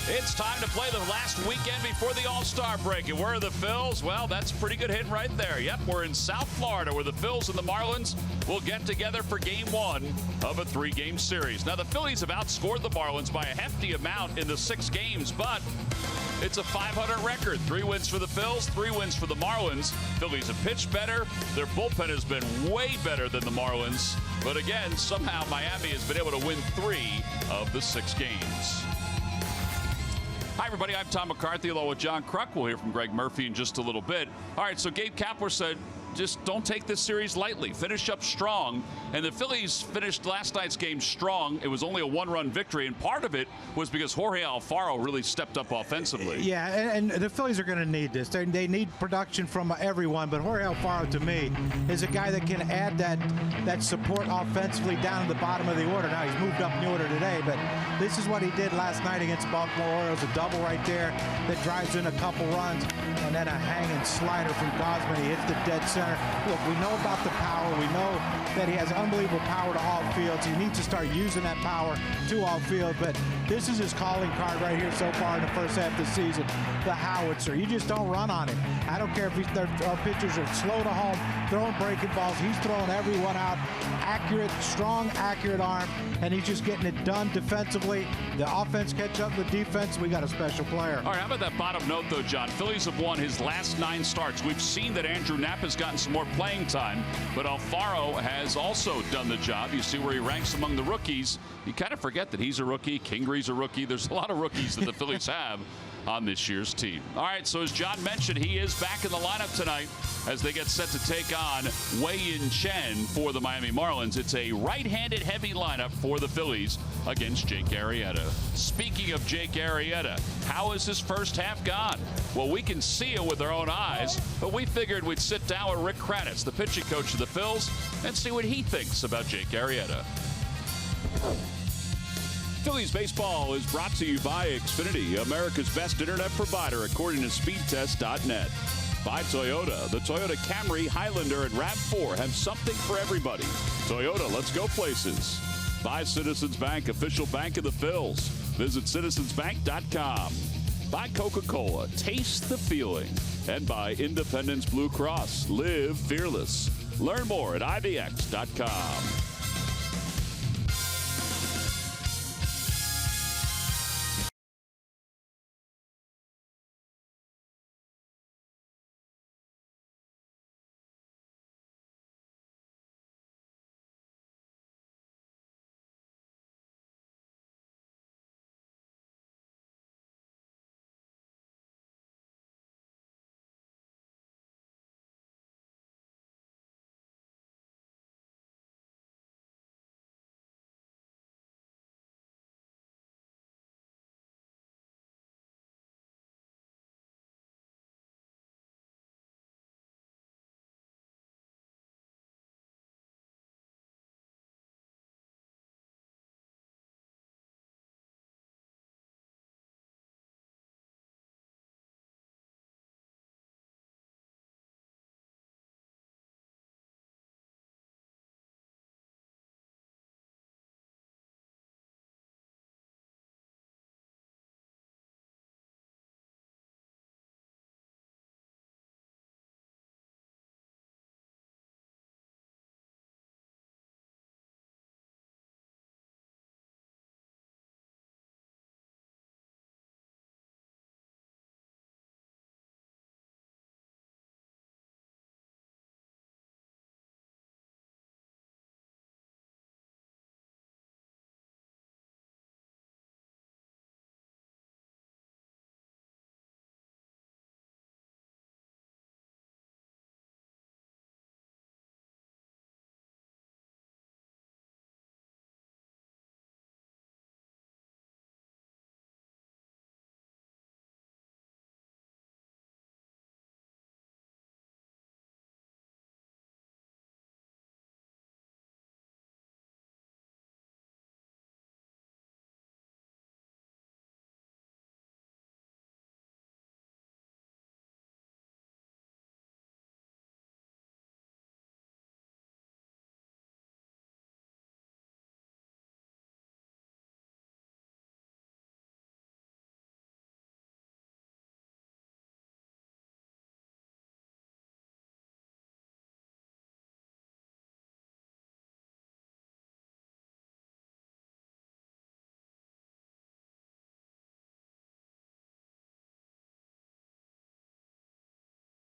It's time to play the last weekend before the All-Star break. And where are the Phils? Well, that's a pretty good hit right there. Yep, we're in South Florida where the Phils and the Marlins will get together for Game 1 of a 3-game series. Now, the Phillies have outscored the Marlins by a hefty amount in the 6 games, but it's a .500 record. 3 wins for the Phils, 3 wins for the Marlins. Phillies have pitched better. Their bullpen has been way better than the Marlins. But again, somehow Miami has been able to win 3 of the 6 games. Hi, everybody. I'm Tom McCarthy along with John Kruk. We'll hear from Greg Murphy in just a little bit. All right, so Gabe Kapler said, just don't take this series lightly. Finish up strong. And the Phillies finished last night's game strong. It was only a 1-run victory, and part of it was because Jorge Alfaro really stepped up offensively. Yeah, and the Phillies are going to need this. They need production from everyone, but Jorge Alfaro, to me, is a guy that can add that support offensively down in the bottom of the order. Now, he's moved up in the order today, but this is what he did last night against Baltimore Orioles, a double right there that drives in a couple runs, and then a hanging slider from Gosman. He hits the dead center. Look, we know about the power. We know that he has unbelievable power to all fields. He needs to start using that power to all field, but this is his calling card right here so far in the first half of the season, the howitzer. You just don't run on him. I don't care if our pitchers are slow to home, throwing breaking balls. He's throwing everyone out. Accurate, strong, accurate arm, and he's just getting it done defensively. The offense catch up with defense. We got a special player. All right, how about that bottom note, though, John? Phillies have won his last 9 starts. We've seen that Andrew Knapp has gotten some more playing time, but Alfaro has also done the job. You see where he ranks among the rookies. You kind of forget that he's a rookie. Kingree's a rookie. There's a lot of rookies that the Phillies have on this year's team. All right, so as John mentioned, he is back in the lineup tonight as they get set to take on Wei-Yin Chen for the Miami Marlins. It's a right-handed heavy lineup for the Phillies against Jake Arrieta. Speaking of Jake Arrieta, how has his first half gone? Well, we can see it with our own eyes, but we figured we'd sit down with Rick Kranitz, the pitching coach of the Phils, and see what he thinks about Jake Arrieta. Phillies baseball is brought to you by Xfinity, America's best internet provider, according to speedtest.net. By Toyota. The Toyota Camry, Highlander, and RAV4 have something for everybody. Toyota, let's go places. By Citizens Bank, official bank of the Phils. Visit citizensbank.com. By Coca-Cola, taste the feeling. And by Independence Blue Cross, live fearless. Learn more at IVX.com.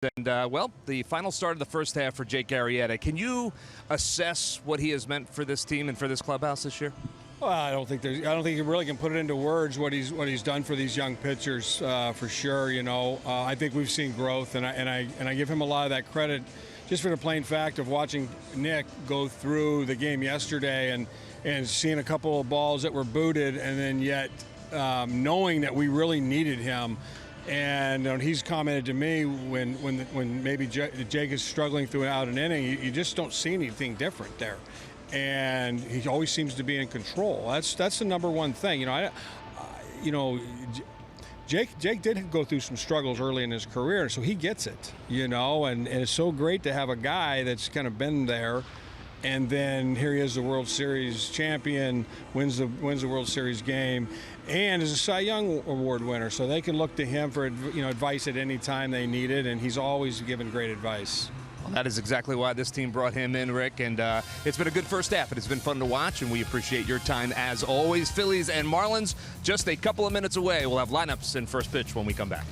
And, well, the final start of the first half for Jake Arrieta. Can you assess what he has meant for this team and for this clubhouse this year? Well, I don't think you really can put it into words what he's done for these young pitchers for sure. You know, I think we've seen growth, and I give him a lot of that credit, just for the plain fact of watching Nick go through the game yesterday and seeing a couple of balls that were booted, and then yet knowing that we really needed him. And he's commented to me when maybe Jake is struggling throughout an inning, you just don't see anything different there. And he always seems to be in control. That's the number one thing. Jake did go through some struggles early in his career, so he gets it. And it's so great to have a guy that's kind of been there. And then here he is, the World Series champion, wins the World Series game, and is a Cy Young Award winner. So they can look to him for advice at any time they need it, and he's always given great advice. Well, that is exactly why this team brought him in, Rick. And it's been a good first half, and it's been fun to watch, and we appreciate your time as always. Phillies and Marlins just a couple of minutes away. We'll have lineups and first pitch when we come back.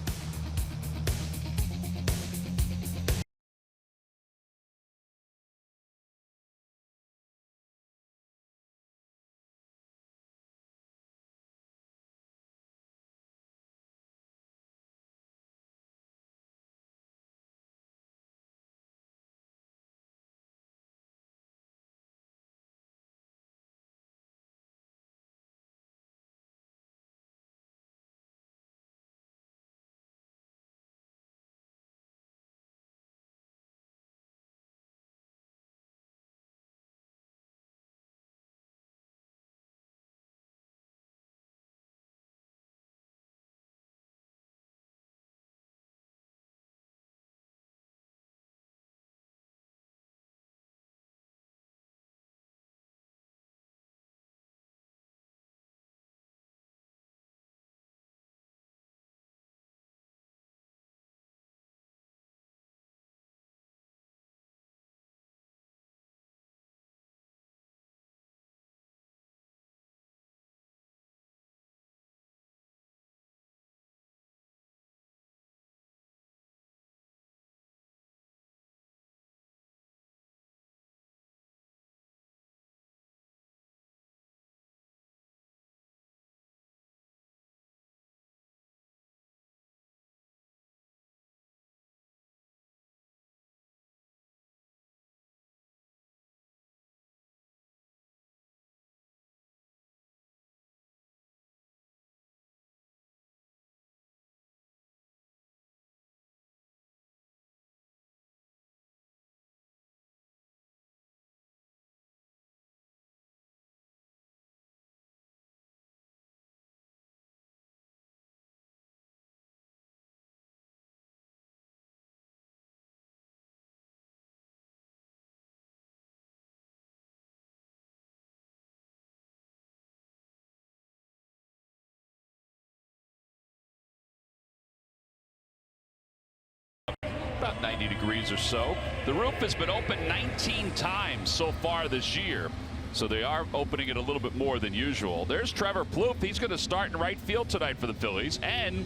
About 90 degrees or so. The roof has been open 19 times so far this year, so they are opening it a little bit more than usual. There's Trevor Plouffe. He's going to start in right field tonight for the Phillies and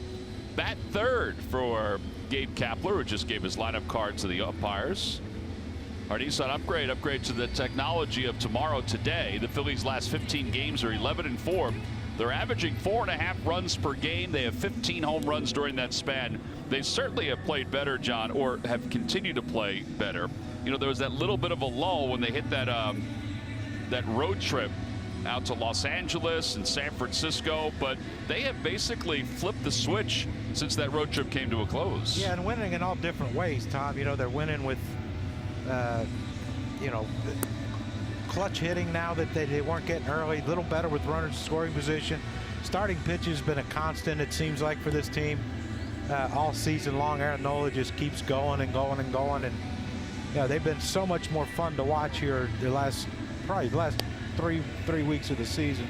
bat third for Gabe Kapler, who just gave his lineup card to the umpires. Our Nissan upgrade to the technology of tomorrow today. The Phillies' last 15 games are 11-4. They're averaging 4.5 runs per game. They have 15 home runs during that span. They certainly have played better, John, or have continued to play better. There was that little bit of a lull when they hit that that road trip out to Los Angeles and San Francisco, but they have basically flipped the switch since that road trip came to a close. Yeah, and winning in all different ways, Tom. They're winning with, clutch hitting now that they weren't getting early, a little better with runners in scoring position. Starting pitch has been a constant, it seems like, for this team all season long. Aaron Nola just keeps going and going and going, and they've been so much more fun to watch here the last three weeks of the season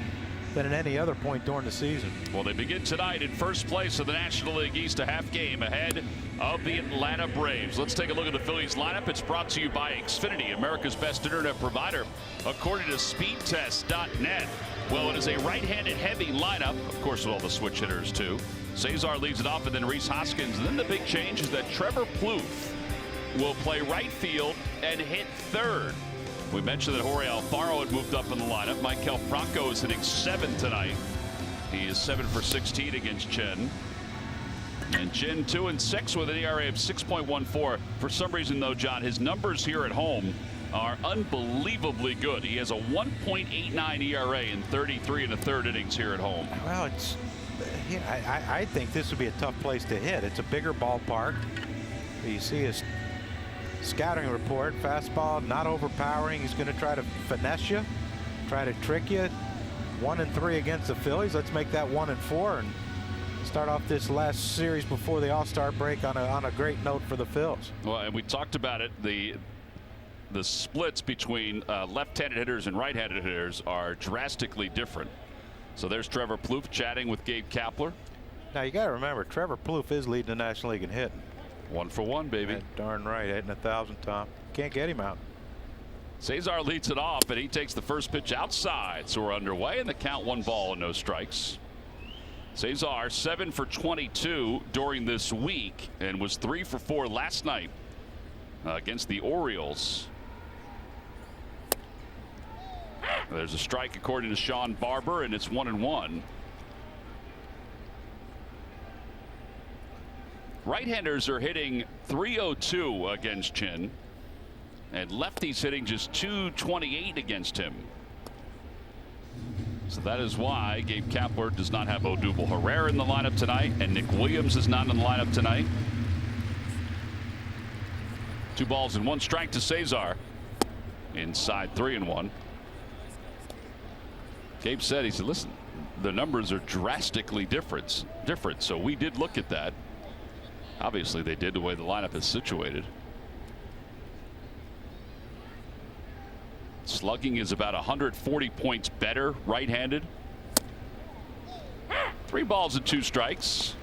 than at any other point during the season. Well, they begin tonight in first place of the National League East, a half game ahead of the Atlanta Braves. Let's take a look at the Phillies lineup. It's brought to you by Xfinity, America's best internet provider, according to speedtest.net. Well, it is a right-handed heavy lineup, of course, with all the switch hitters too. Cesar leads it off, and then Rhys Hoskins. And then the big change is that Trevor Plouffe will play right field and hit third. We mentioned that Jorge Alfaro had moved up in the lineup. Maikel Franco is hitting 7 tonight. He is 7 for 16 against Chen. And Chen 2-6 with an ERA of 6.14. For some reason, though, John, his numbers here at home are unbelievably good. He has a 1.89 ERA in 33 1/3 innings here at home. Well, it's, I think this would be a tough place to hit. It's a bigger ballpark. You see his scouting report, fastball not overpowering. He's going to try to finesse you, try to trick you. 1-3 against the Phillies. Let's make that 1-4 and start off this last series before the All-Star break on a great note for the Phils. Well, and we talked about it. The splits between left-handed hitters and right-handed hitters are drastically different. So there's Trevor Plouffe chatting with Gabe Kapler. Now you got to remember, Trevor Plouffe is leading the National League in hitting. 1 for 1, baby. That darn right, hitting 1,000, Tom. Can't get him out. Cesar leads it off, and he takes the first pitch outside. So we're underway, and the count 1 ball and no strikes. Cesar 7 for 22 during this week, and was 3 for 4 last night against the Orioles. There's a strike according to Sean Barber, and it's 1-1. Right-handers are hitting .302 against Chen, and lefties hitting just .228 against him. So that is why Gabe Kapler does not have Odubel Herrera in the lineup tonight, and Nick Williams is not in the lineup tonight. 2 balls and 1 strike to Cesar. Inside 3-1. Gabe said, he said, listen, the numbers are drastically different. So we did look at that. Obviously they did, the way the lineup is situated. Slugging is about 140 points better right-handed. 3 balls and 2 strikes.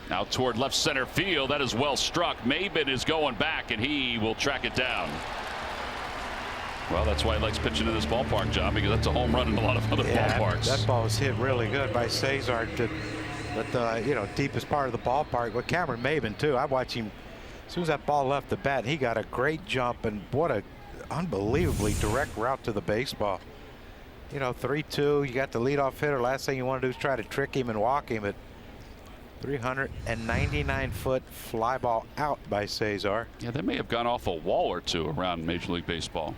Now toward left center field. That is well struck. Maben is going back, and he will track it down. Well, that's why he likes pitching in this ballpark, John, because that's a home run in a lot of other ballparks. That ball was hit really good by Cesar to the deepest part of the ballpark. With Cameron Maben too. I watched him as soon as that ball left the bat. He got a great jump, and what a unbelievably direct route to the baseball. 3-2. You got the leadoff hitter. Last thing you want to do is try to trick him and walk him. At 399-foot fly ball out by Cesar. Yeah, they may have gone off a wall or two around Major League Baseball.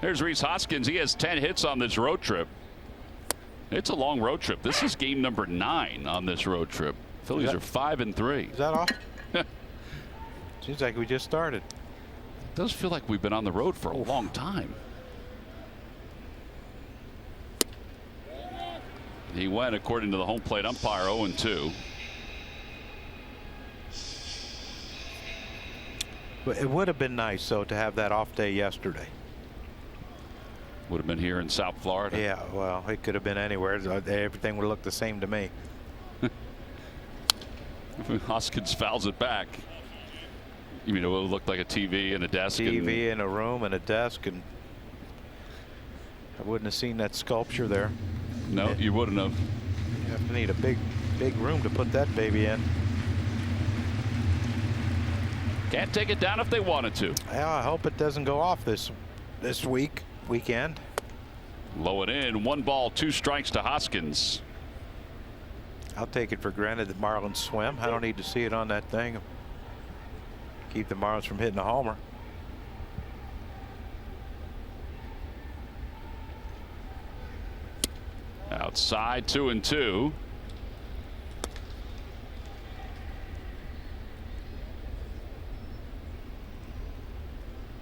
There's Rhys Hoskins. He has 10 hits on this road trip. It's a long road trip. This is game number 9 on this road trip. Phillies are 5-3. Is that all? Seems like we just started. It does feel like we've been on the road for a long time. He went, according to the home plate umpire, 0-2. But it would have been nice, though, to have that off day yesterday. Would have been here in South Florida. Yeah, well, it could have been anywhere. Everything would look the same to me. Hoskins fouls it back. You mean it would look like a TV and a desk? TV and a room and a desk, and I wouldn't have seen that sculpture there. No, you wouldn't have. You have to need a big room to put that baby in. Can't take it down if they wanted to. Well, I hope it doesn't go off this weekend. Low and in. 1 ball, 2 strikes to Hoskins. I'll take it for granted that Marlins swim. I don't need to see it on that thing. Keep the Marlins from hitting a homer. Outside, 2-2.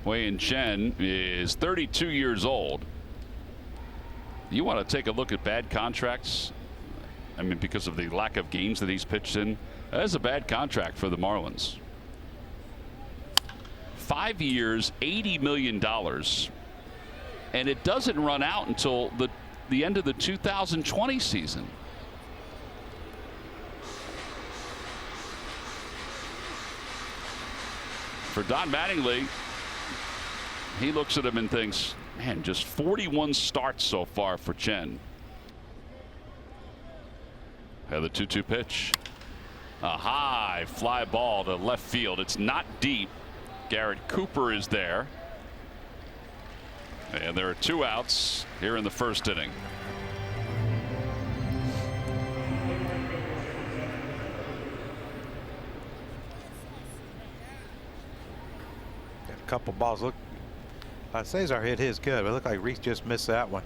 Wei-Yin Chen is 32 years old. You want to take a look at bad contracts? I mean, because of the lack of games that he's pitched in. That is a bad contract for the Marlins. 5 years, $80 million. And it doesn't run out until the end of the 2020 season. For Don Mattingly, he looks at him and thinks, man, just 41 starts so far for Chen. And the 2-2 pitch. A high fly ball to left field. It's not deep. Garrett Cooper is there. And there are 2 outs here in the first inning. Got a couple balls. Look, Cesar hit his good, but it looked like Reese just missed that one.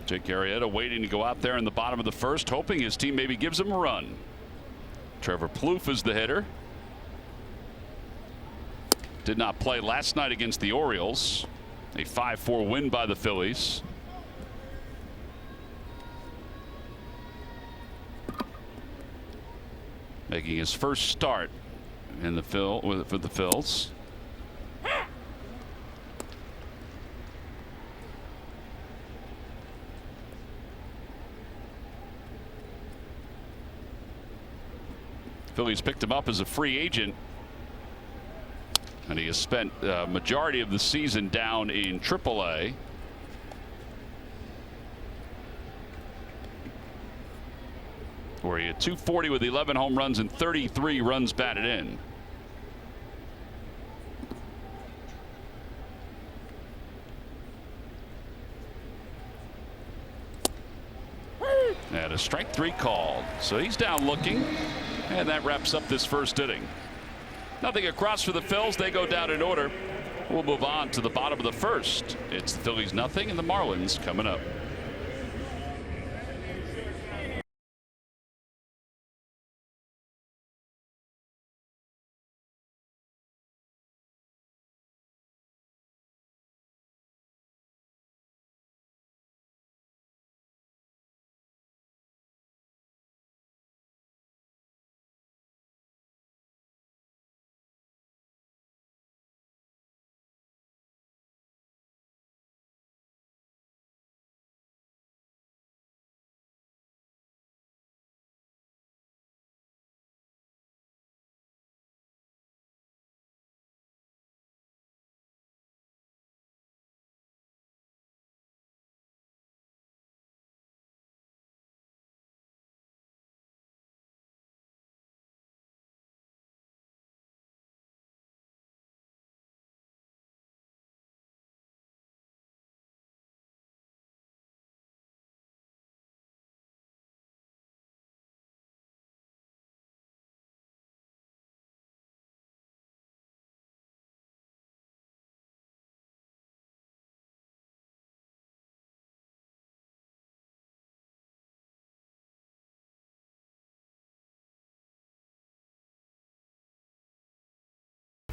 Jake Arrieta waiting to go out there in the bottom of the first, hoping his team maybe gives him a run. Trevor Plouffe is the hitter. Did not play last night against the Orioles. A 5-4 win by the Phillies. Making his first start in the for the Phils. Phillies picked him up as a free agent, and he has spent the majority of the season down in AAA. Where he had 240 with 11 home runs and 33 runs batted in. And a strike 3 called. So he's down looking. And that wraps up this first inning. Nothing across for the Phils. They go down in order. We'll move on to the bottom of the first. It's the Phillies nothing and the Marlins coming up.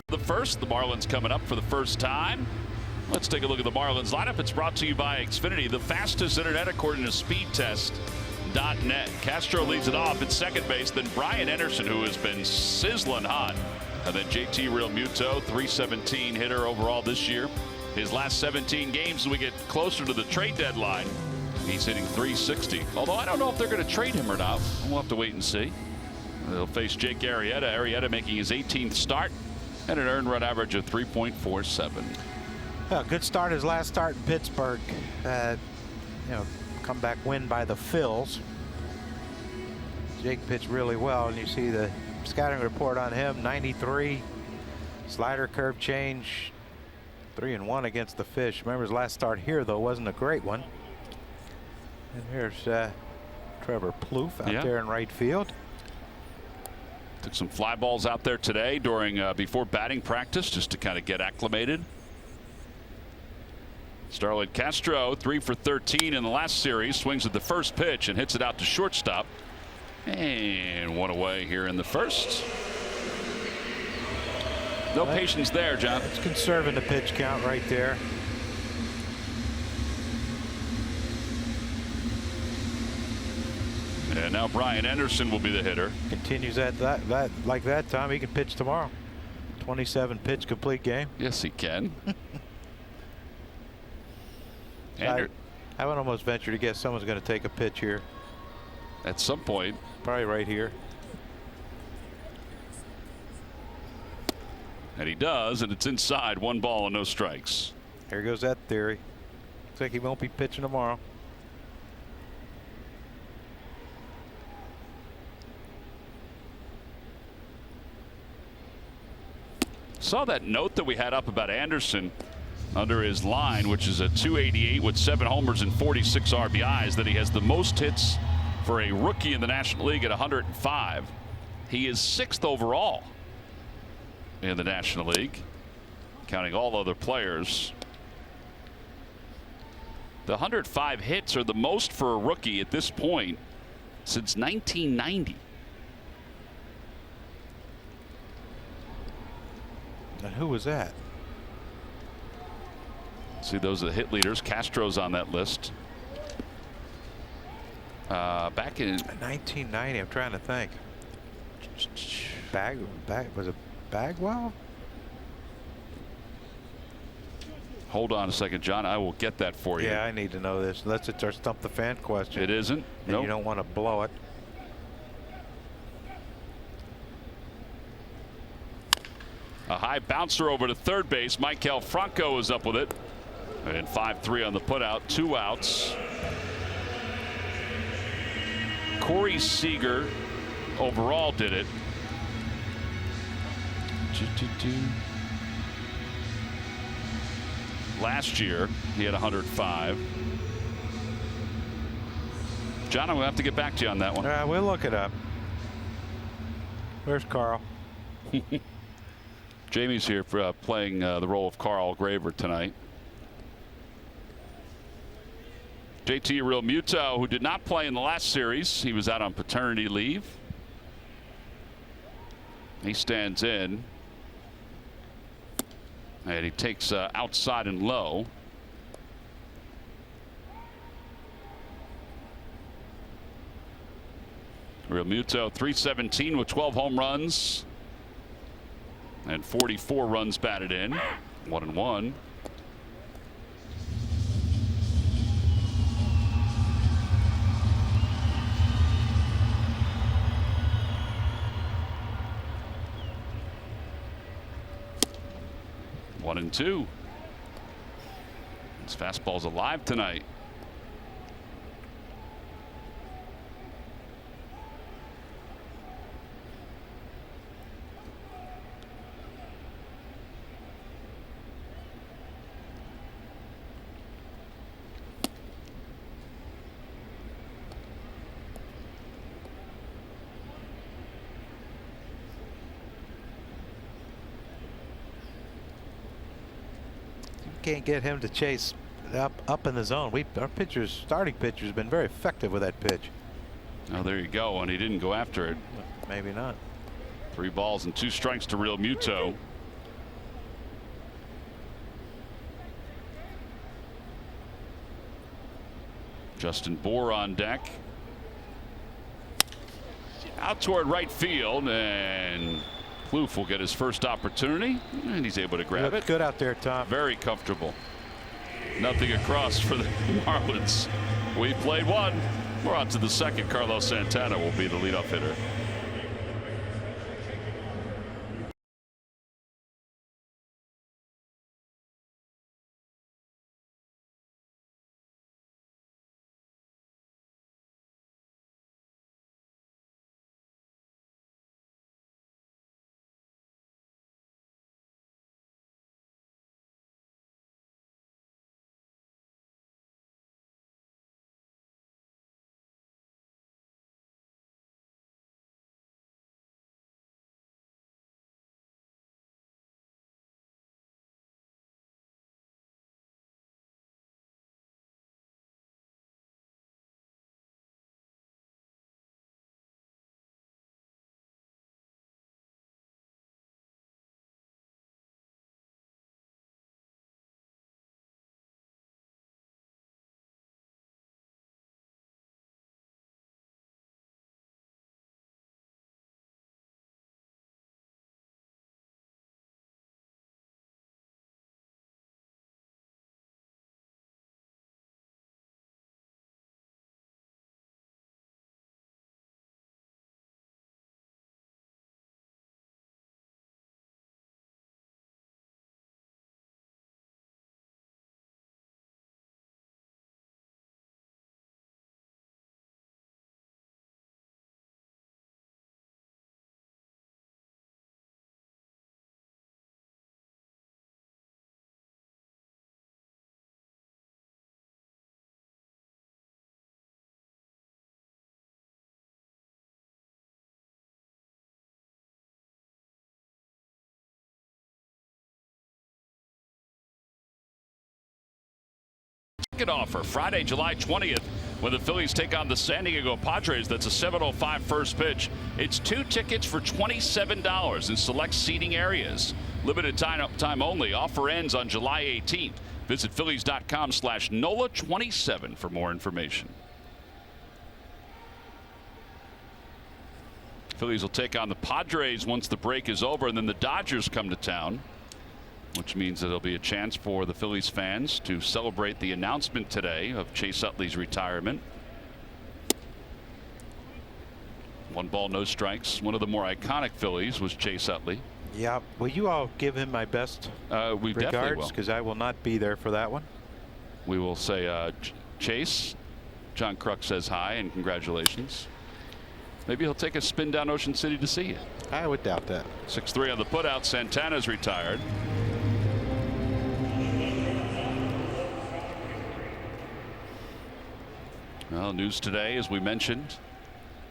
The first, the Marlins coming up for the first time. Let's take a look at the Marlins lineup. It's brought to you by Xfinity, the fastest internet according to speedtest.net. Castro leads it off at second base, then Brian Anderson, who has been sizzling hot, and then JT Realmuto, 317 hitter overall this year. His last 17 games, as we get closer to the trade deadline, he's hitting 360. Although I don't know if they're going to trade him or not. We'll have to wait and see. They'll face Jake Arrieta. Arrieta making his 18th start and an earned run average of 3.47. Yeah, good start his last start in Pittsburgh. Comeback win by the Phils. Jake pitched really well, and you see the scouting report on him. 93 slider, curve change, 3-1 against the Fish. Remember his last start here though wasn't a great one. And here's Trevor Plouffe out there in right field. Took some fly balls out there today during before batting practice just to kind of get acclimated. Starlin Castro 3 for 13 in the last series. Swings at the first pitch and hits it out to shortstop. And one away here in the first. No patience there, John. It's conserving the pitch count right there. And now Brian Anderson will be the hitter. Continues like that, Tom. He can pitch tomorrow. 27 pitch complete game. Yes, he can. I would almost venture to guess someone's going to take a pitch here. At some point. Probably right here. And he does, and it's inside. 1 ball and no strikes. There goes that theory. Looks like he won't be pitching tomorrow. Saw that note that we had up about Anderson under his line, which is a 288 with 7 homers and 46 RBIs, that he has the most hits for a rookie in the National League at 105. He is 6th overall in the National League, counting all other players. The 105 hits are the most for a rookie at this point since 1990. And who was that? See, those are the hit leaders. Castro's on that list. Back in 1990, I'm trying to think. Was it Bagwell? Hold on a second, John. I will get that for you. Yeah, I need to know this. Unless it's our stump the fan question. It isn't. And Nope. you don't want to blow it. A high bouncer over to third base. Michael Franco is up with it. And 5-3 on the putout. 2 outs. Corey Seager overall did it. Last year he had 105. John, I'm going to have to get back to you on that one. We'll look it up. Where's Carl? Jamie's here for playing the role of Carl Graver tonight. JT Realmuto, who did not play in the last series, he was out on paternity leave. He stands in, and he takes outside and low. Realmuto, 317 with 12 home runs and 44 runs batted in. 1-1. One and two. His fastball's alive tonight. Can't get him to chase up in the zone. Our starting pitcher's been very effective with that pitch. Oh, there you go. And he didn't go after it. Maybe not. 3 balls and 2 strikes to Realmuto. Justin Bohr on deck. Out toward right field, and Plouffe will get his first opportunity, and he's able to grab it. Good out there, Tom. Very comfortable. Nothing across for the Marlins. We played one. We're on to the second. Carlos Santana will be the leadoff hitter. ticket offer Friday, July 20th, when the Phillies take on the San Diego Padres. That's a 7:05 first pitch. It's 2 tickets for $27 in select seating areas. Limited time only. Offer ends on July 18th. Visit Phillies.com/NOLA27 for more information. Phillies will take on the Padres once the break is over, and then the Dodgers come to town, which means that there'll be a chance for the Phillies fans to celebrate the announcement today of Chase Utley's retirement. 1 ball, no strikes. One of the more iconic Phillies was Chase Utley. Yeah, will you all give him my best We definitely regards? will. Because I will not be there for that one. We will say, Chase, John Kruk says hi and congratulations. Maybe he'll take a spin down Ocean City to see you. I would doubt that. 6-3 on the putout. Santana's retired. Well, news today, as we mentioned,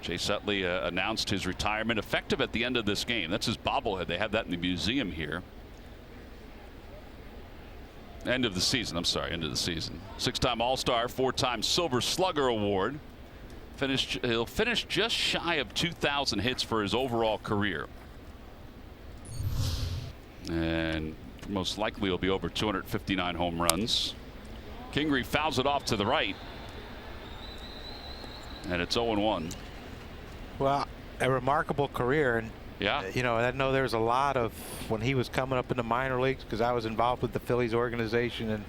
Chase Utley announced his retirement effective at the end of this game. That's his bobblehead. They have that in the museum here. End of the season. I'm sorry, end of the season. 6-time All-Star, 4-time Silver Slugger Award. He'll finish just shy of 2,000 hits for his overall career. And most likely he'll be over 259 home runs. Kingery fouls it off to the right. And it's 0-1. Well, a remarkable career. And, yeah, you know, I know there's a lot of when he was coming up in the minor leagues, because I was involved with the Phillies organization. And,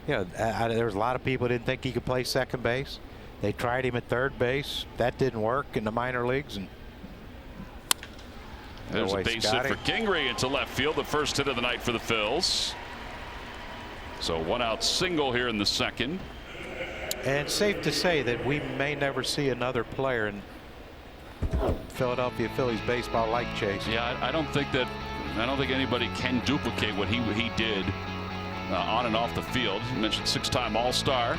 you know, there was a lot of people who didn't think he could play second base. They tried him at third base. That didn't work in the minor leagues. And there's a base hit for Kingery into left field. The first hit of the night for the Phils. So 1-out single here in the second. And safe to say that we may never see another player in Philadelphia Phillies baseball like Chase. Yeah, I don't think anybody can duplicate what he did on and off the field. You mentioned 6-time All-Star.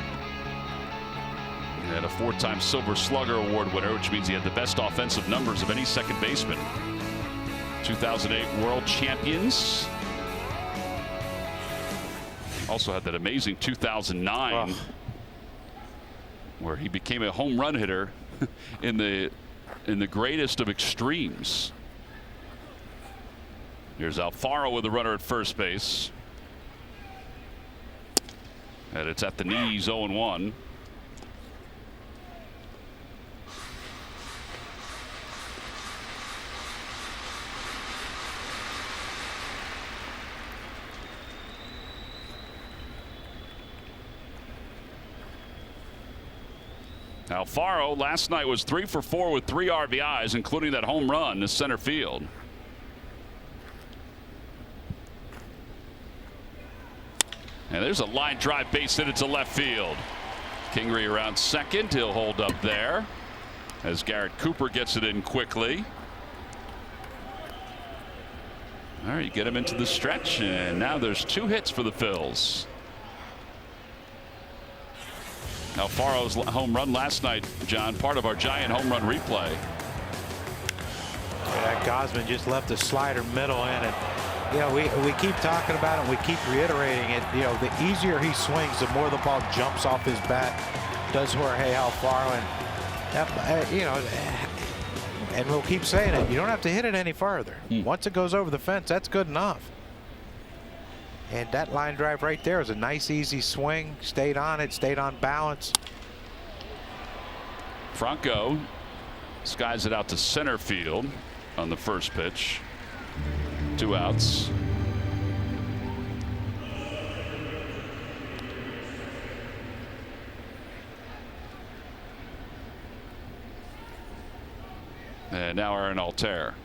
And a 4-time Silver Slugger Award winner, which means he had the best offensive numbers of any second baseman. 2008 World Champions. Also had that amazing 2009 where he became a home run hitter in the greatest of extremes. Here's Alfaro with a runner at first base. And it's at the knees, 0-1. Alfaro last night was 3 for 4 with 3 RBIs, including that home run to center field. And there's a line drive base hit into left field. Kingery around second. He'll hold up there as Garrett Cooper gets it in quickly. All right, you get him into the stretch, and now there's 2 hits for the Phils. Alfaro's home run last night, John, part of our giant home run replay. Yeah, Gosman just left a slider middle in it. You know, we keep talking about it, we keep reiterating it. You know, the easier he swings, the more the ball jumps off his bat. Does Jorge Alfaro, and you know, and we'll keep saying it. You don't have to hit it any farther. Once it goes over the fence, that's good enough. And that line drive right there was a nice, easy swing. Stayed on it, stayed on balance. Franco skies it out to center field on the first pitch. 2 outs. And now Aaron Altair.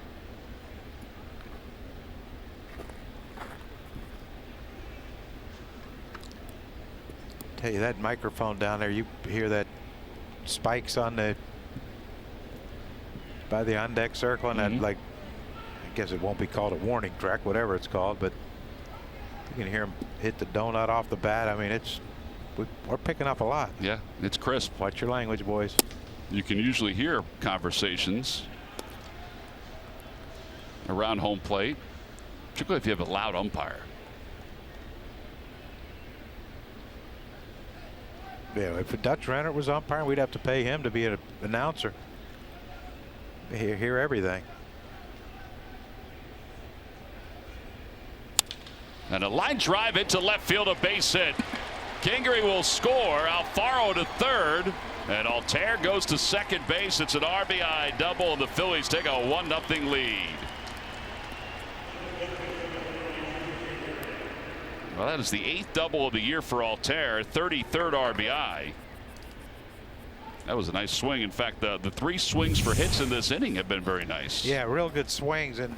Tell you, that microphone down there, you hear that spikes on the by the on deck circle, and that, like, I guess it won't be called a warning track, whatever it's called, but you can hear him hit the donut off the bat. I mean, we're picking up a lot. Yeah, it's crisp. Watch your language, boys. You can usually hear conversations around home plate, particularly if you have a loud umpire. Yeah, if Dutch Renner was umpiring, we'd have to pay him to be an announcer. Hear everything. And a line drive into left field, a base hit. Kingery will score. Alfaro to third. And Altair goes to second base. It's an RBI double, and the Phillies take a 1-0 lead. Well, that is the 8th double of the year for Altair, 33rd RBI. That was a nice swing. In fact, the 3 swings for hits in this inning have been very nice. Yeah, real good swings, and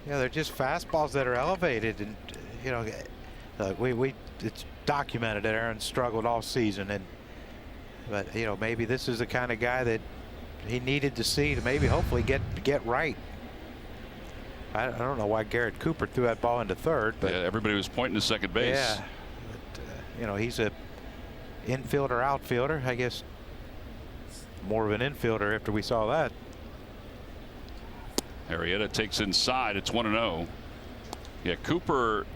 they're just fastballs that are elevated, and it's documented that Aaron struggled all season, but maybe this is the kind of guy that he needed to see to maybe hopefully get right. I don't know why Garrett Cooper threw that ball into third, but yeah, everybody was pointing to second base. Yeah, but, he's a infielder, outfielder. I guess more of an infielder after we saw that. Arrieta takes inside. It's 1-0. Yeah, Cooper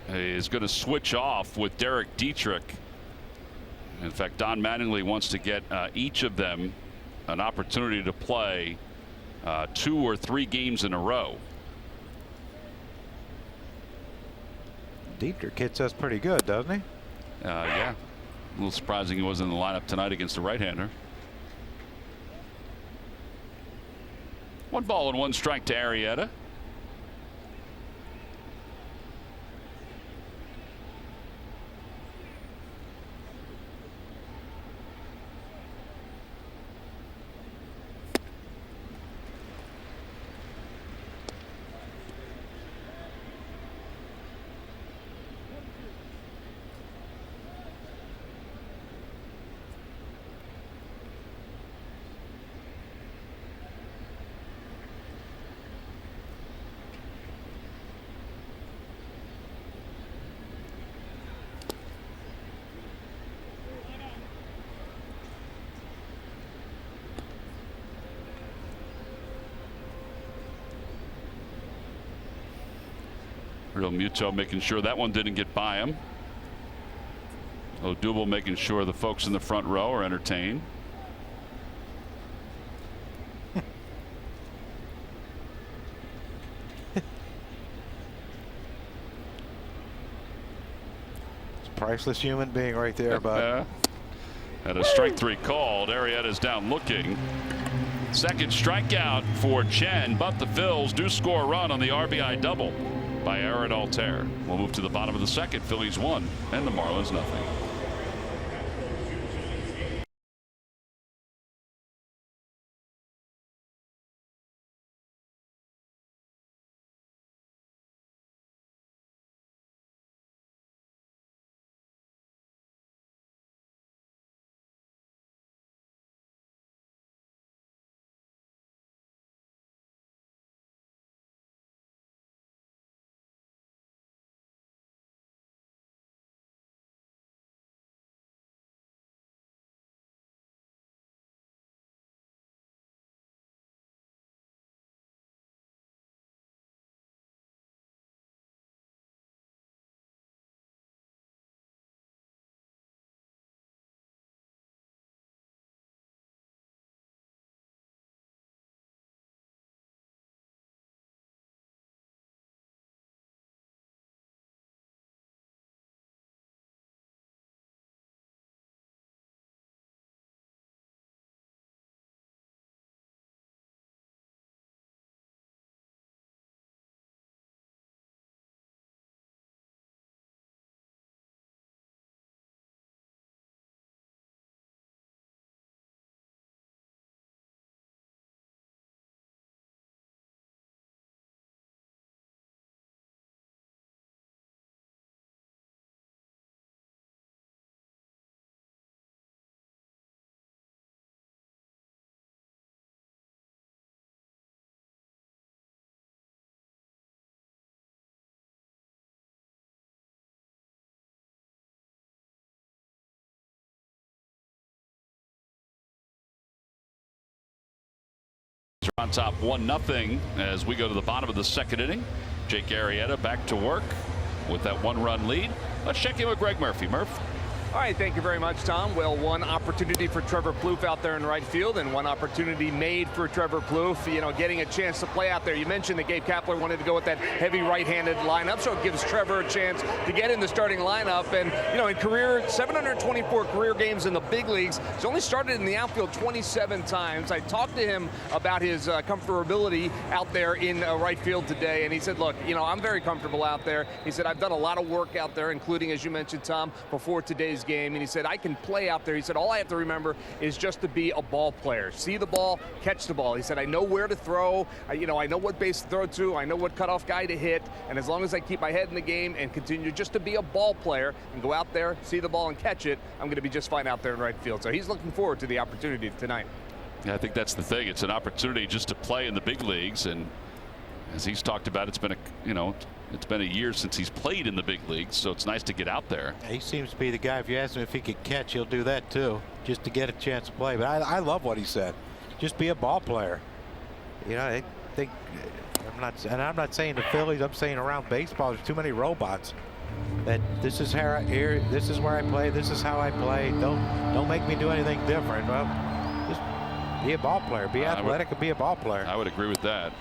is going to switch off with Derek Dietrich. In fact, Don Mattingly wants to get each of them an opportunity to play 2 or 3 games in a row. Dietrich hits us pretty good, doesn't he? Yeah. A little surprising he wasn't in the lineup tonight against the right-hander. 1 ball and 1 strike to Arrieta. Real Muto making sure that one didn't get by him. Odubel making sure the folks in the front row are entertained. Priceless human being right there, bud. And a strike 3 called. Arrieta's down looking. Second strikeout for Chen, but the Phils do score a run on the RBI double by Aaron Altair. We'll move to the bottom of the second. Phillies 1 and the Marlins nothing. On top 1-0 as we go to the bottom of the second inning. Jake Arrieta back to work with that 1-run lead. Let's check in with Greg Murphy. Murph. All right, thank you very much, Tom. Well, one opportunity for Trevor Plouffe out there in right field, and one opportunity made for Trevor Plouffe, you know, getting a chance to play out there. You mentioned that Gabe Kapler wanted to go with that heavy right-handed lineup, so it gives Trevor a chance to get in the starting lineup. And, you know, in career, 724 career games in the big leagues. He's only started in the outfield 27 times. I talked to him about his comfortability out there in right field today, and he said, look, you know, I'm very comfortable out there. He said, I've done a lot of work out there, including, as you mentioned, Tom, before today's game, and he said, I can play out there. He said, all I have to remember is just to be a ball player. See the ball, catch the ball. He said, I know where to throw. I know what base to throw to. I know what cutoff guy to hit. And as long as I keep my head in the game and continue just to be a ball player and go out there, see the ball and catch it, I'm going to be just fine out there in right field. So he's looking forward to the opportunity tonight. Yeah, I think that's the thing. It's an opportunity just to play in the big leagues, and as he's talked about, it's been a year since he's played in the big leagues, so it's nice to get out there. He seems to be the guy. If you ask him if he could catch, he'll do that too, just to get a chance to play. But I love what he said. Just be a ball player. You know, I think I'm not saying the Phillies. I'm saying around baseball, there's too many robots. That this is here. This is where I play. This is how I play. Don't make me do anything different. Well, just be a ball player. Be athletic and be a ball player. I would agree with that.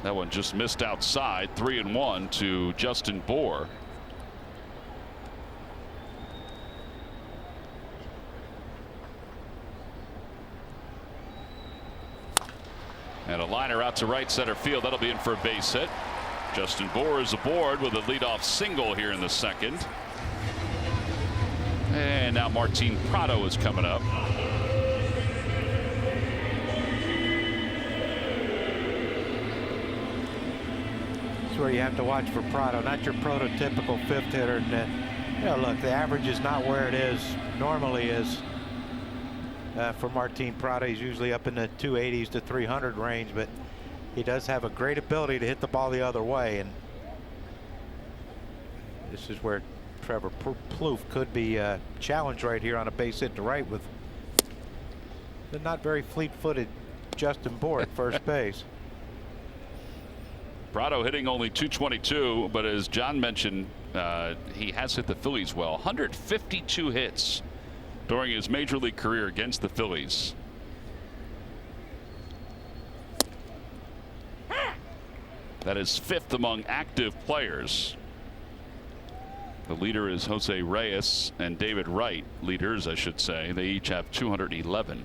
That one just missed outside. 3-1 to Justin Bour. And a liner out to right center field. That'll be in for a base hit. Justin Bour is aboard with a leadoff single here in the second. And now Martin Prado is coming up. Where you have to watch for Prado, not your prototypical fifth hitter. And you know, look, the average is not where it is normally is for Martin Prado. He's usually up in the 280s to 300 range, but he does have a great ability to hit the ball the other way, and this is where Trevor Plouffe could be challenged right here on a base hit to right with the not very fleet-footed Justin Bour at first base. Prado hitting only .222, but as John mentioned, he has hit the Phillies well. 152 hits during his major league career against the Phillies. That is fifth among active players. The leader is Jose Reyes and David Wright, leaders, I should say. They each have 211.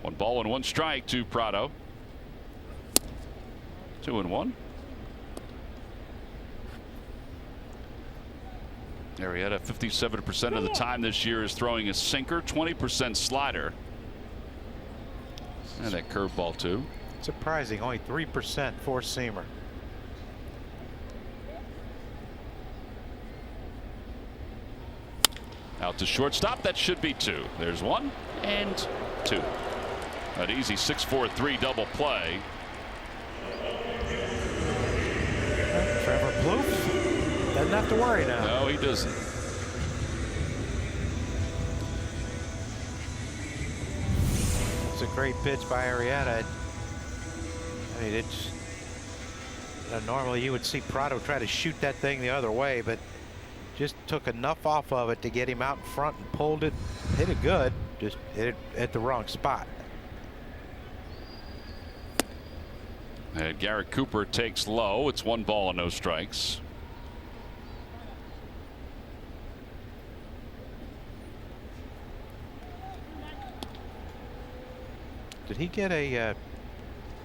One ball and one strike to Prado. 2-1. Arrieta 57% of the time this year is throwing a sinker, 20% slider. And that curveball too. Surprising, only 3% four-seamer. Out to shortstop. That should be two. There's one and two. An easy 6-4-3 double play. Trevor Plouffe doesn't have to worry now. No, he doesn't. It's a great pitch by Arrieta. I mean, it's normally you would see Prado try to shoot that thing the other way, but just took enough off of it to get him out in front and pulled it, hit it good, just hit it at the wrong spot. And Garrett Cooper takes low. It's one ball and no strikes. Did he get a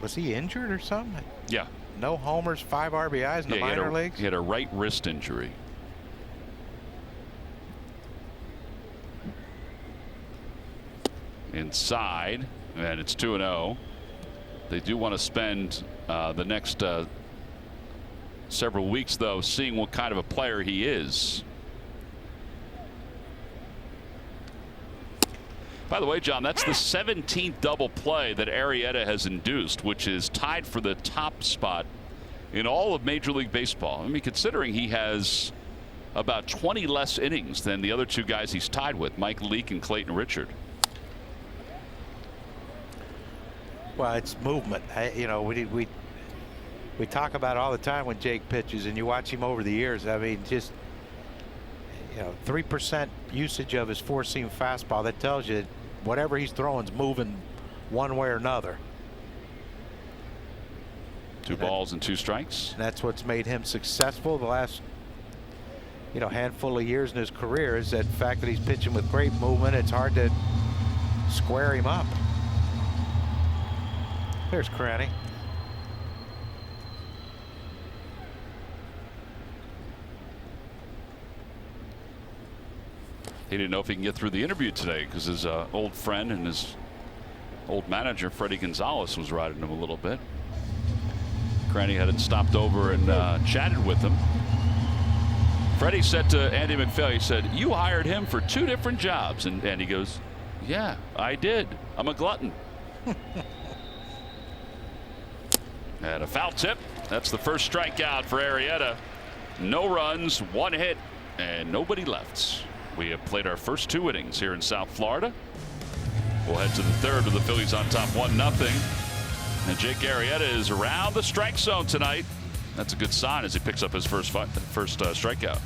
was he injured or something? Yeah. No homers, 5 RBIs in the minor leagues. He had a right wrist injury. Inside, and it's 2-0. They do want to spend the next several weeks, though, seeing what kind of a player he is. By the way, John, that's the 17th double play that Arrieta has induced, which is tied for the top spot in all of Major League Baseball. I mean, considering he has about 20 less innings than the other two guys he's tied with, Mike Leake and Clayton Richard. Well, it's movement. You know, we talk about it all the time when Jake pitches, and you watch him over the years. I mean, just 3% usage of his four-seam fastball. That tells you whatever he's throwing is moving one way or another. 2 balls and 2 strikes. And that's what's made him successful the last handful of years in his career, is that fact that he's pitching with great movement. It's hard to square him up. There's Cranny. He didn't know if he can get through the interview today because his old friend and his old manager, Freddie Gonzalez, was riding him a little bit. Cranny hadn't stopped over and chatted with him. Freddie said to Andy McPhail, he said, "You hired him for 2 different jobs." And Andy goes, "Yeah, I did. I'm a glutton." And a foul tip. That's the first strikeout for Arrieta. No runs, 1 hit, and nobody left. We have played our first 2 innings here in South Florida. We'll head to the 3rd with the Phillies on top 1-0. And Jake Arrieta is around the strike zone tonight. That's a good sign as he picks up his first strikeout.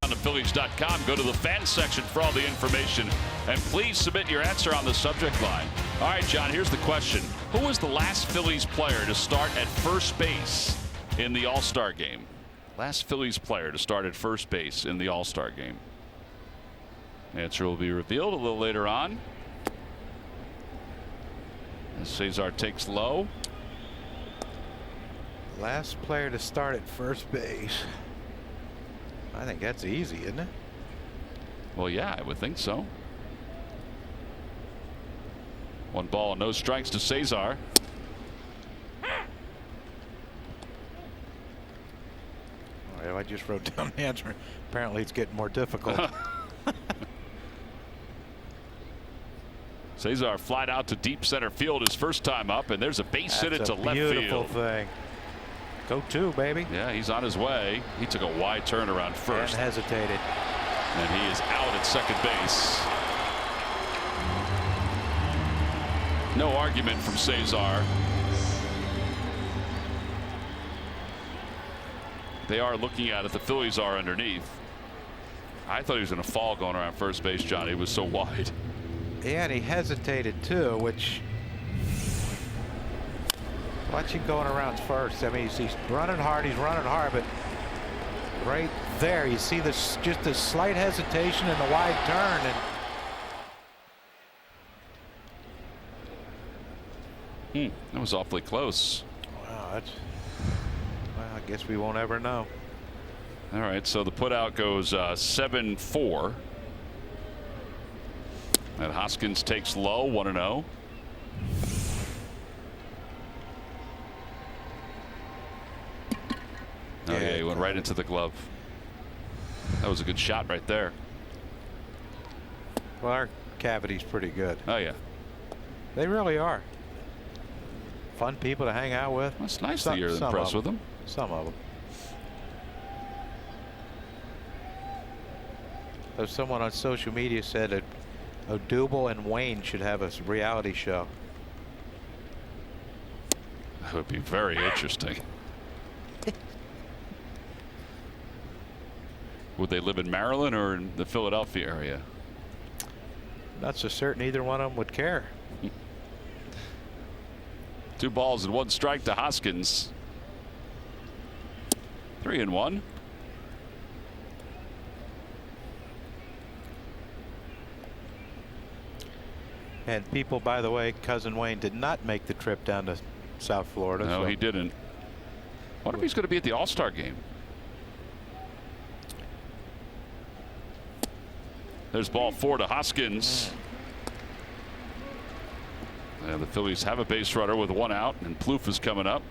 On the Phillies.com, go to the fan section for all the information, and please submit your answer on the subject line. All right, John, here's the question. Who was the last Phillies player to start at first base in the All-Star game? Last Phillies player to start at first base in the All-Star game. Answer will be revealed a little later on. As Cesar takes low. Last player to start at first base. I think that's easy, isn't it? Well, yeah, I would think so. 1 ball, no strikes to Cesar. All right, I just wrote down the answer. Apparently it's getting more difficult. Cesar flied out to deep center field his first time up, and there's a base hit into left field. Beautiful thing. Go 2, baby. Yeah, he's on his way. He took a wide turn around first. And hesitated. And he is out at second base. No argument from Cesar. They are looking at it. The Phillies are underneath. I thought he was going to fall going around first base, John. He was so wide. Yeah, and he hesitated too, which. Watch him going around first. I mean, he's running hard. He's running hard, but right there, you see this just a slight hesitation and the wide turn. And that was awfully close. Wow, that's. Well, I guess we won't ever know. All right, so the putout goes 7-4. And Hoskins takes low, 1-0. Oh, yeah, he went right into the glove. That was a good shot right there. Well, our cavity's pretty good. Oh, yeah. They really are. Fun people to hang out with. Well, it's nice that you're impressed with them. Some of them. Though someone on social media said that Odubel and Wayne should have a reality show. That would be very interesting. Would they live in Maryland or in the Philadelphia area? Not so certain either one of them would care. 2 balls and 1 strike to Hoskins. 3-1. And people, by the way, cousin Wayne did not make the trip down to South Florida. No, so. he didn't. What if he's going to be at the All-Star game? There's ball 4 to Hoskins. And the Phillies have a base runner with 1 out, and Plouffe is coming up.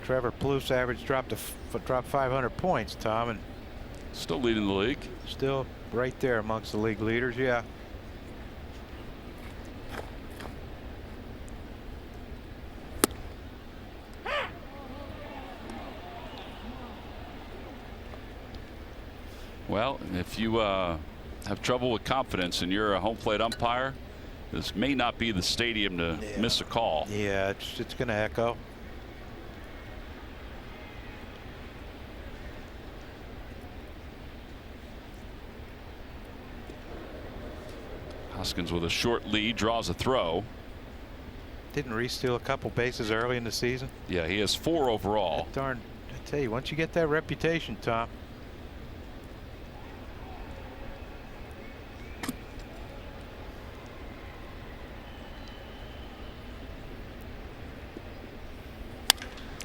Trevor Plouffe's average dropped 500 points, Tom, and still leading the league. Still right there amongst the league leaders. Yeah. Well, if you have trouble with confidence and you're a home plate umpire, this may not be the stadium to miss a call. Yeah, it's going to echo. Hoskins with a short lead draws a throw. Didn't Reese steal a couple bases early in the season? Yeah, he has 4 overall. Darn, I tell you, once you get that reputation, Tom.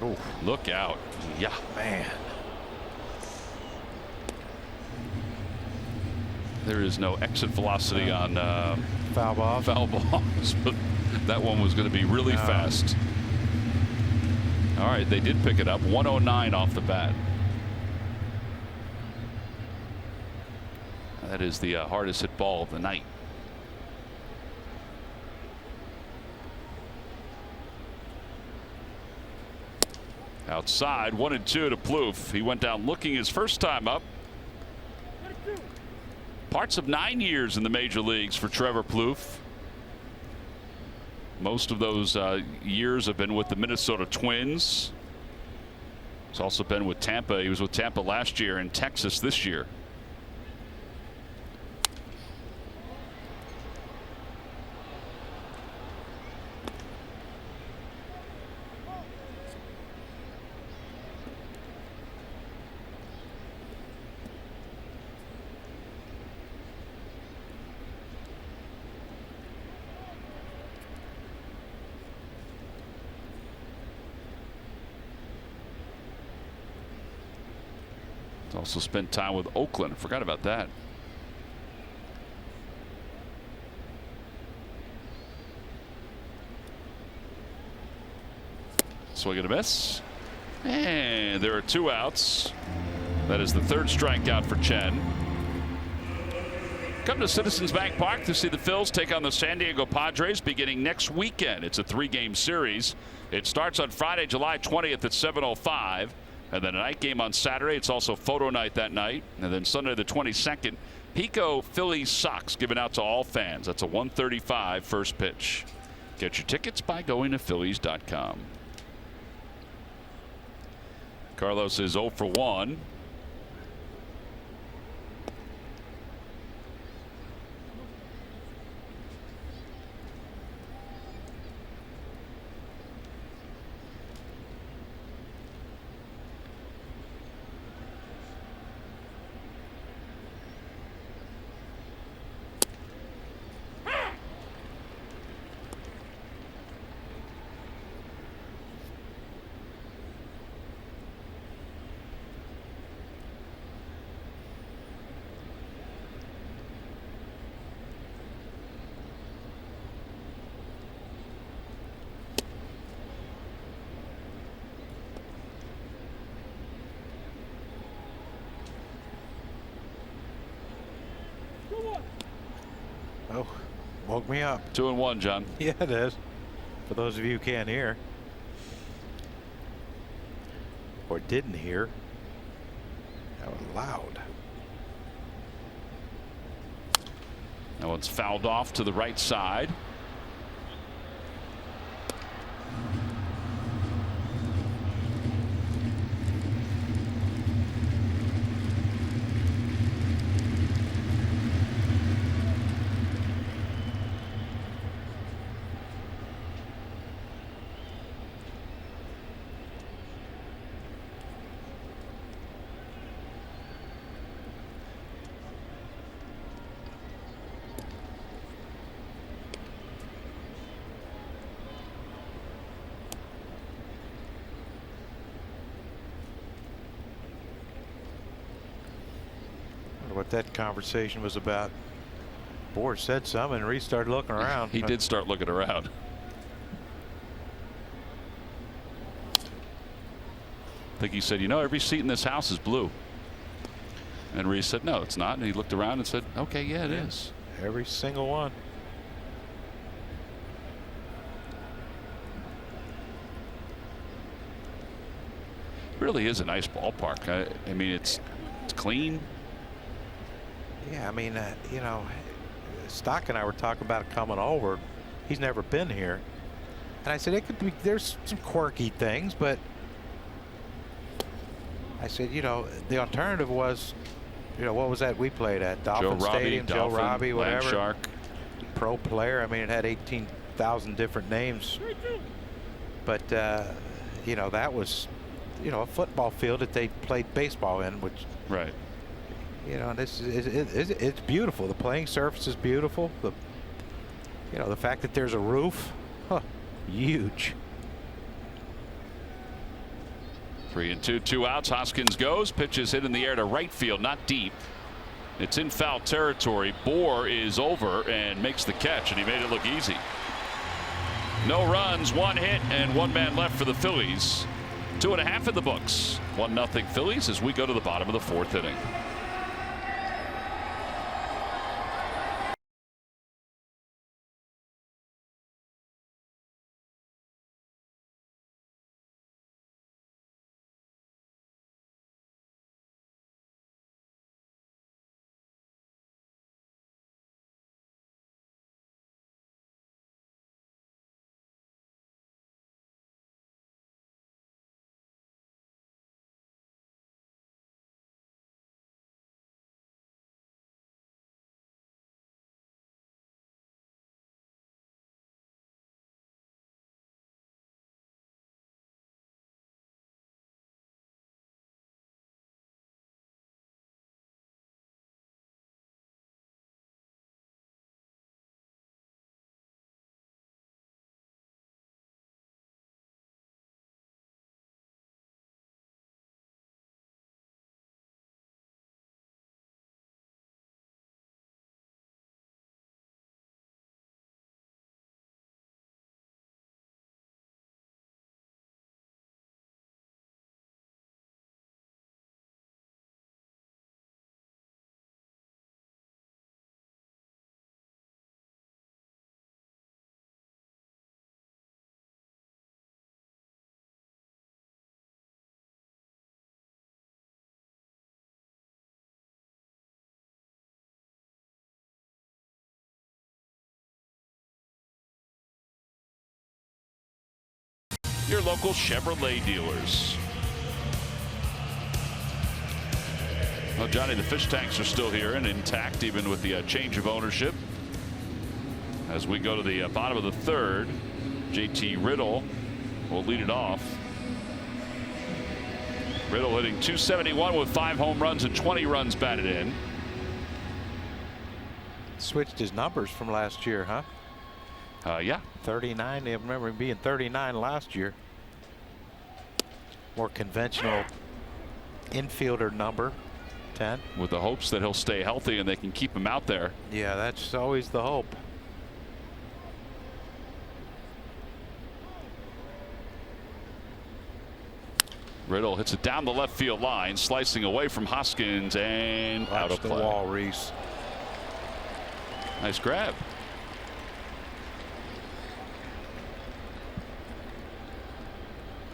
Oh, look out. Yeah, man. There is no exit velocity on foul balls. But that one was going to be really fast. All right, they did pick it up. 109 off the bat. That is the hardest hit ball of the night. Outside, 1-2 to Plouffe. He went down looking his first time up. Parts of 9 years in the major leagues for Trevor Plouffe. Most of those years have been with the Minnesota Twins. He's also been with Tampa. He was with Tampa last year and Texas this year. Also spent time with Oakland. Forgot about that. Swing and a miss. And there are 2 outs. That is the 3rd strikeout for Chen. Come to Citizens Bank Park to see the Phils take on the San Diego Padres beginning next weekend. It's a 3-game series. It starts on Friday, July 20th at 7:05. And then a night game on Saturday. It's also photo night that night. And then Sunday the 22nd, Pico Phillies Sox given out to all fans. That's a 1:35 first pitch. Get your tickets by going to Phillies.com. Carlos is 0 for 1. Oh, woke me up. 2-1, John. Yeah, it is. For those of you who can't hear or didn't hear, that was loud. That one's fouled off to the right side. What that conversation was about. Bohr said something and Reese started looking around. He did start looking around. I think he said, you know, every seat in this house is blue. And Reese said, no, it's not. And he looked around and said, okay, yeah, it is. Every single one. It really is a nice ballpark. I mean, it's clean. Yeah, I mean, you know, Stock and I were talking about it coming over. He's never been here. And I said, it could be, there's some quirky things, but I said, you know, the alternative was, you know, what was that we played at? Dolphin Stadium, Joe Robbie, whatever. Shark. Pro player. I mean, it had 18,000 different names. But, you know, that was, you know, a football field that they played baseball in, which. Right. You know, this is it's beautiful. The playing surface is beautiful. The, you know, the fact that there's a roof, huge. 3-2, 2 outs. Hoskins goes. Pitch is hit in the air to right field, not deep. It's in foul territory. Bohr is over and makes the catch, and he made it look easy. No runs, 1 hit, and 1 man left for the Phillies. 2.5 in the books. 1-0 Phillies as we go to the bottom of the 4th inning. Your local Chevrolet dealers. Well, Johnny, the fish tanks are still here and intact, even with the change of ownership. As we go to the bottom of the 3rd, JT Riddle will lead it off. Riddle hitting .271 with 5 home runs and 20 runs batted in. Switched his numbers from last year, huh? Yeah. 39. I remember him being 39 last year. More conventional infielder number, 10. With the hopes that he'll stay healthy and they can keep him out there. Yeah, that's always the hope. Riddle hits it down the left field line, slicing away from Hoskins and out of play. The wall, Reese. Nice grab.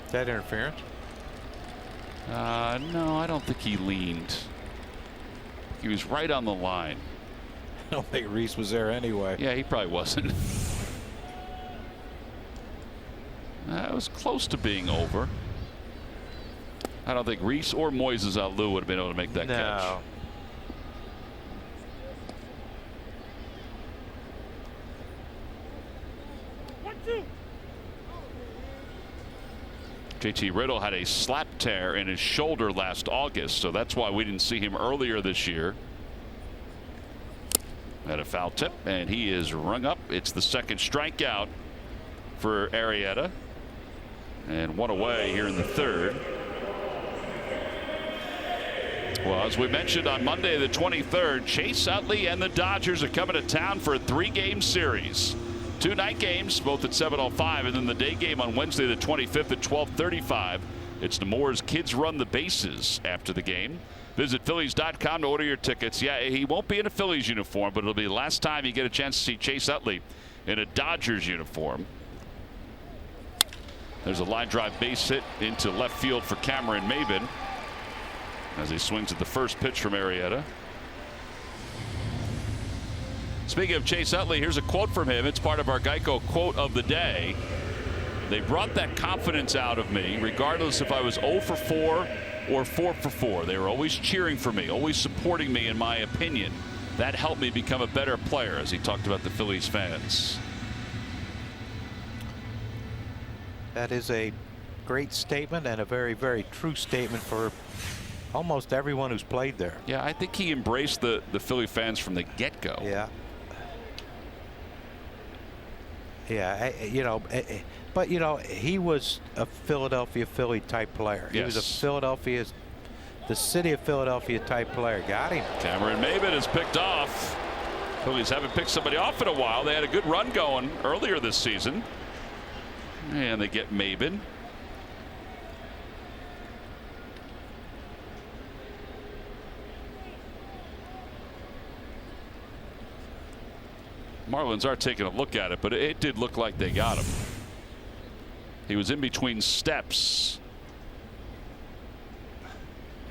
Is that interference? No, I don't think he leaned. He was right on the line. I don't think Reese was there anyway. Yeah, he probably wasn't. It was close to being over. I don't think Reese or Moises Alou would have been able to make that catch. JT Riddle had a slap tear in his shoulder last August, so that's why we didn't see him earlier this year. Had a foul tip, and he is rung up. It's the second strikeout for Arrieta, and one away here in the third. Well, as we mentioned on Monday the 23rd, Chase Utley and the Dodgers are coming to town for a 3-game series. 2 night games, both at 7:05, and then the day game on Wednesday the 25th at 12:35. It's Nemours Kids Run the Bases after the game. Visit Phillies.com to order your tickets. Yeah, he won't be in a Phillies uniform, but it'll be the last time you get a chance to see Chase Utley in a Dodgers uniform. There's a line drive base hit into left field for Cameron Maybin as he swings at the first pitch from Arrieta. Speaking of Chase Utley, here's a quote from him. It's part of our Geico quote of the day. They brought that confidence out of me, regardless if I was 0 for 4 or 4 for 4. They were always cheering for me, always supporting me in my opinion. That helped me become a better player, as he talked about the Phillies fans. That is a great statement and a very, very true statement for almost everyone who's played there. Yeah, I think he embraced the Philly fans from the get-go. Yeah. Yeah, but he was a Philadelphia Philly type player. He was a the city of Philadelphia type player. Got him. Cameron Maybin is picked off. Phillies haven't picked somebody off in a while. They had a good run going earlier this season, and they get Maybin. Marlins are taking a look at it, but it did look like they got him. He was in between steps.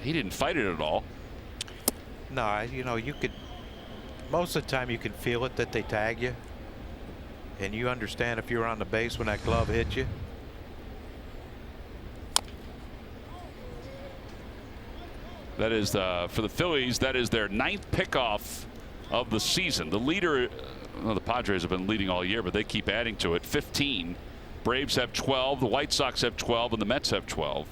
He didn't fight it at all. No, you could, most of the time you can feel it that they tag you, and you understand if you're on the base when that glove hit you. That is for the Phillies. That is their 9th pickoff of the season. The leader. Well, the Padres have been leading all year, but they keep adding to it. 15. Braves have 12. The White Sox have 12, and the Mets have 12.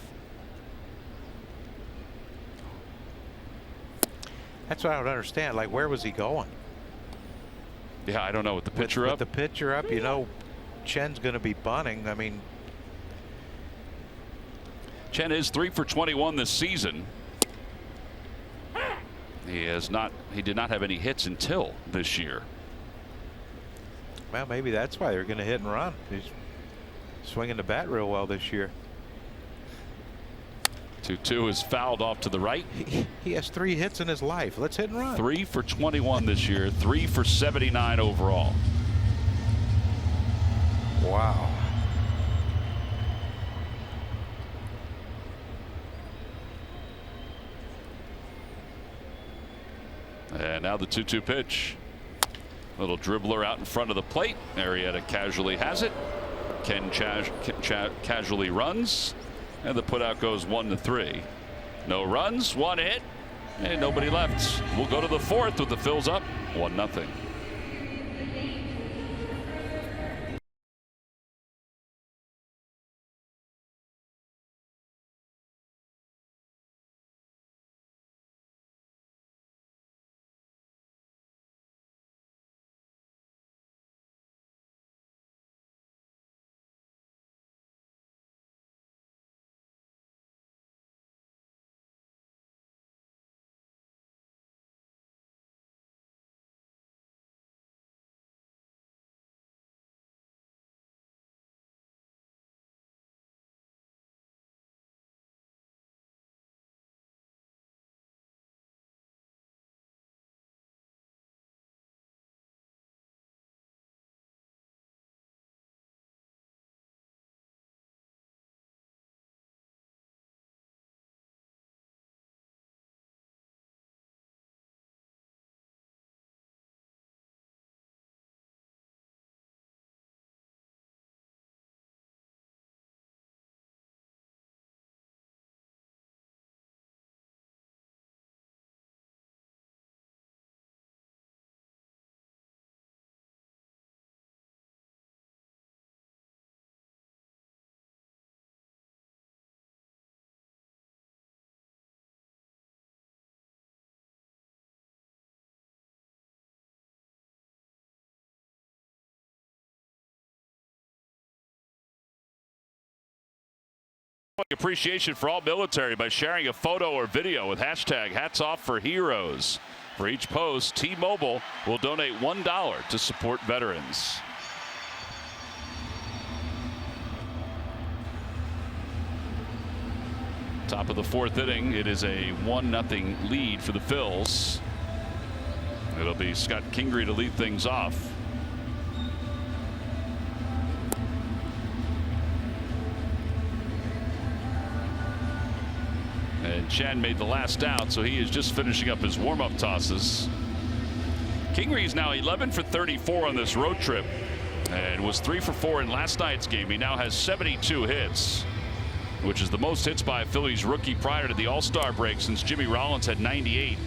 That's what I don't understand. Like, where was he going? Yeah, I don't know. With the pitcher up. With the pitcher up, Chen's going to be bunting. I mean, Chen is 3 for 21 this season. He did not have any hits until this year. Well, maybe that's why they're going to hit and run. He's swinging the bat real well this year. 2-2 is fouled off to the right. He has 3 hits in his life. Let's hit and run. 3 for 21 this year. 3 for 79 overall. Wow. And now the 2-2 pitch. Little dribbler out in front of the plate. Arrieta casually has it. Ken casually runs. And the putout goes 1-3. No runs, 1 hit, and nobody left. We'll go to the 4th with the Phils up 1-0. Appreciation for all military by sharing a photo or video with hashtag Hats Off for Heroes. For each post, T-Mobile will donate $1 to support veterans. Top of the fourth inning, it is a 1-0 lead for the Phils. It'll be Scott Kingery to lead things off. And Chen made the last out, so he is just finishing up his warm-up tosses. Kingery is now 11 for 34 on this road trip and was 3 for 4 in last night's game. He now has 72 hits, which is the most hits by a Phillies rookie prior to the All-Star break since Jimmy Rollins had 98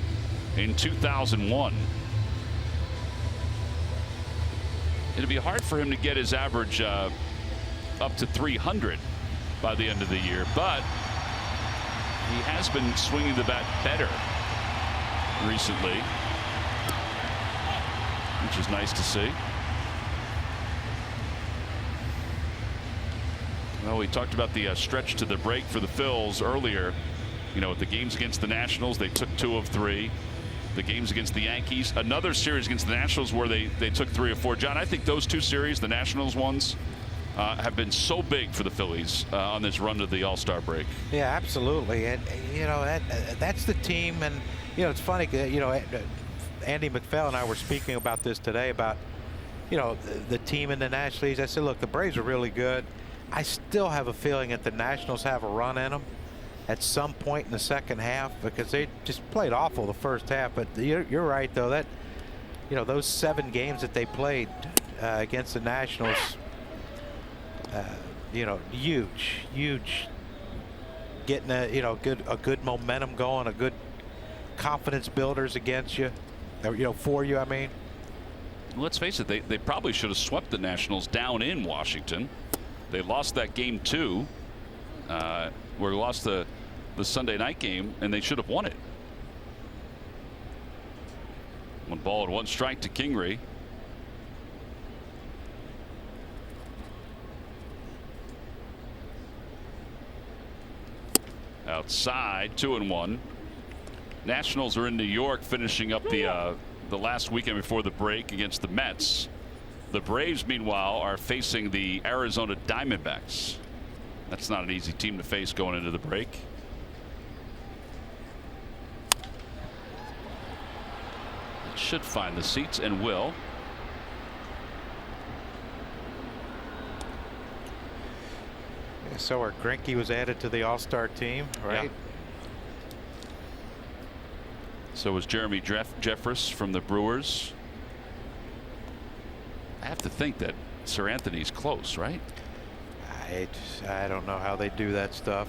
in 2001. It'll be hard for him to get his average up to 300 by the end of the year, but he has been swinging the bat better recently, which is nice to see. Well, we talked about the stretch to the break for the Phils earlier. You know, with the games against the Nationals, they took 2 of 3. The games against the Yankees, another series against the Nationals where they took 3 of 4. John, I think those 2 series, the Nationals ones, have been so big for the Phillies on this run to the All-Star break. Yeah, absolutely. And you know, that's the team. And you know, it's funny. You know, Andy McPhail and I were speaking about this today about, you know, the team in the National League. I said, look, the Braves are really good. I still have a feeling that the Nationals have a run in them at some point in the second half, because they just played awful the first half. But you're right, though, that, you know, those 7 games that they played against the Nationals, you know, huge getting a good momentum going, a good confidence builders against you, you know, for you. I mean, let's face it, they probably should have swept the Nationals down in Washington. They lost that game 2, where they lost the Sunday night game, and they should have won it. 1 ball and 1 strike to Kingery. Outside, 2-1. Nationals are in New York, finishing up the last weekend before the break against the Mets. The Braves, meanwhile, are facing the Arizona Diamondbacks. That's not an easy team to face going into the break. It should find the seats and will. So our Greinke was added to the All-Star team, right? Yeah. So was Jeremy Jeffress from the Brewers. I have to think that Sir Anthony's close, right? I don't know how they do that stuff.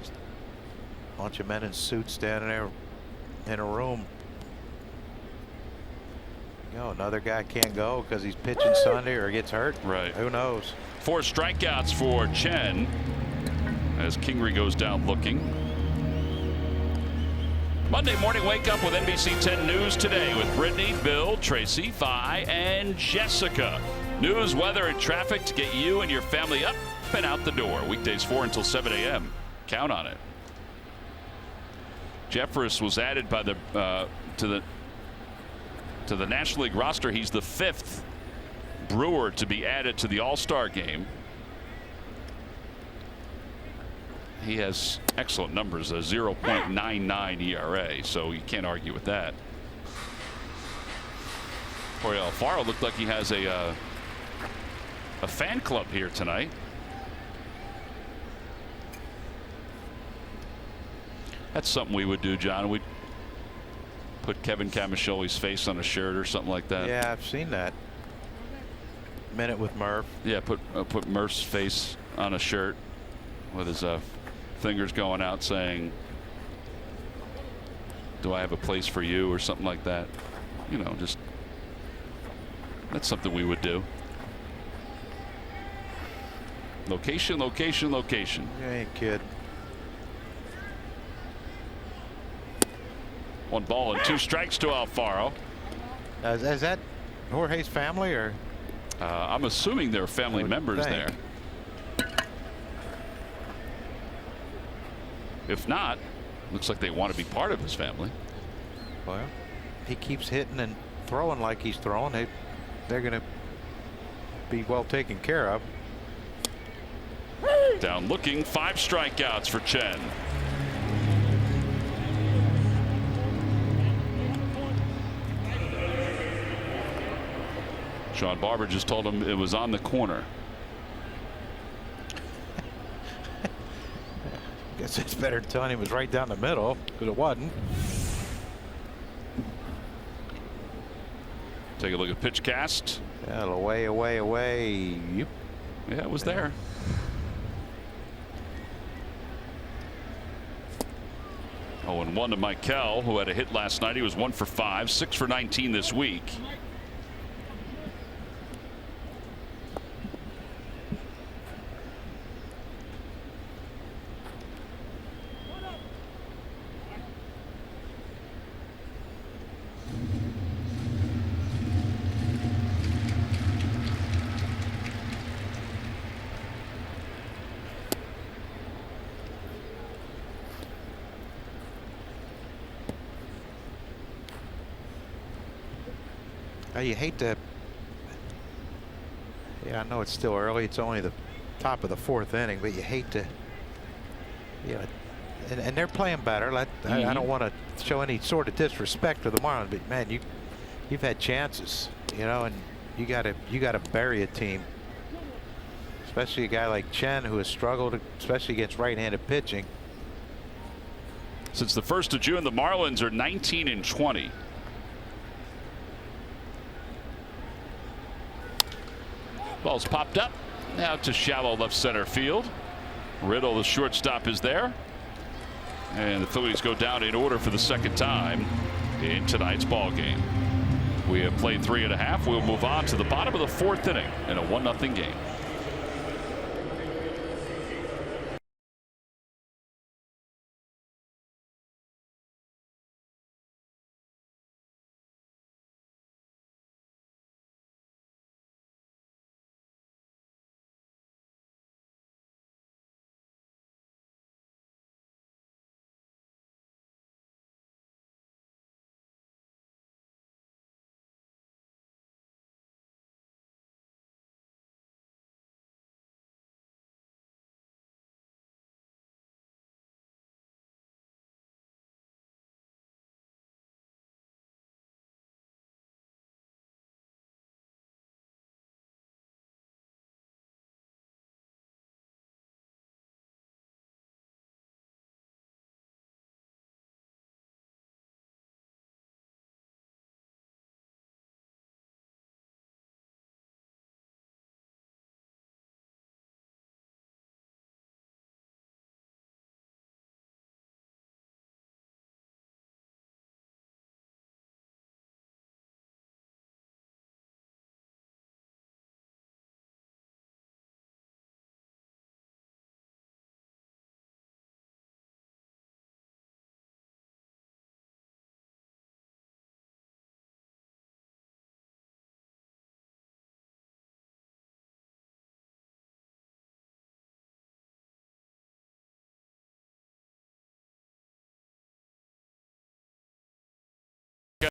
Just a bunch of men in suits standing there in a room. You know, another guy can't go because he's pitching Sunday or gets hurt. Right. Who knows? 4 strikeouts for Chen as Kingery goes down looking. Monday morning wake up with NBC 10 News today with Brittany, Bill, Tracy, Phi, and Jessica. News, weather, and traffic to get you and your family up and out the door. Weekdays 4 until 7 a.m. Count on it. Jeffress was added by to the National League roster. He's the 5th Brewer to be added to the All-Star game. He has excellent numbers, a 0.99 ERA, so you can't argue with that. Jorge Alfaro looked like he has a fan club here tonight. That's something we would do, John. We'd put Kevin Camasholi's face on a shirt or something like that. Yeah, I've seen that. Minute with Murph. Yeah, put Murph's face on a shirt with his fingers going out saying, "Do I have a place for you?" or something like that. You know, just that's something we would do. Location, location, location. You ain't kid. 1 ball and 2 strikes to Alfaro. Is that Jorge's family or? I'm assuming there are family members there. If not, looks like they want to be part of his family. Well, he keeps hitting and throwing like he's throwing. They're going to be well taken care of. Down looking, 5 strikeouts for Chen. Sean Barber just told him it was on the corner. Guess it's better than telling him it was right down the middle, because it wasn't. Take a look at pitch cast. Yeah, away, away, away. Yep. Yeah, it was there. Oh, and 1 to Michael, who had a hit last night. He was 1 for 5, 6 for 19 this week. You hate to. Yeah, I know it's still early. It's only the top of the 4th inning, but you hate to. And they're playing better. I don't want to show any sort of disrespect to the Marlins, but man, you've had chances, and you got to bury a team, especially a guy like Chen who has struggled, especially against right-handed pitching. Since the 1st of June, the Marlins are 19 and 20. Ball's popped up now to shallow left center field. Riddle, the shortstop, is there, and the Phillies go down in order for the 2nd time in tonight's ball game. We have played 3.5. We'll move on to the bottom of the 4th inning in a 1-0 game.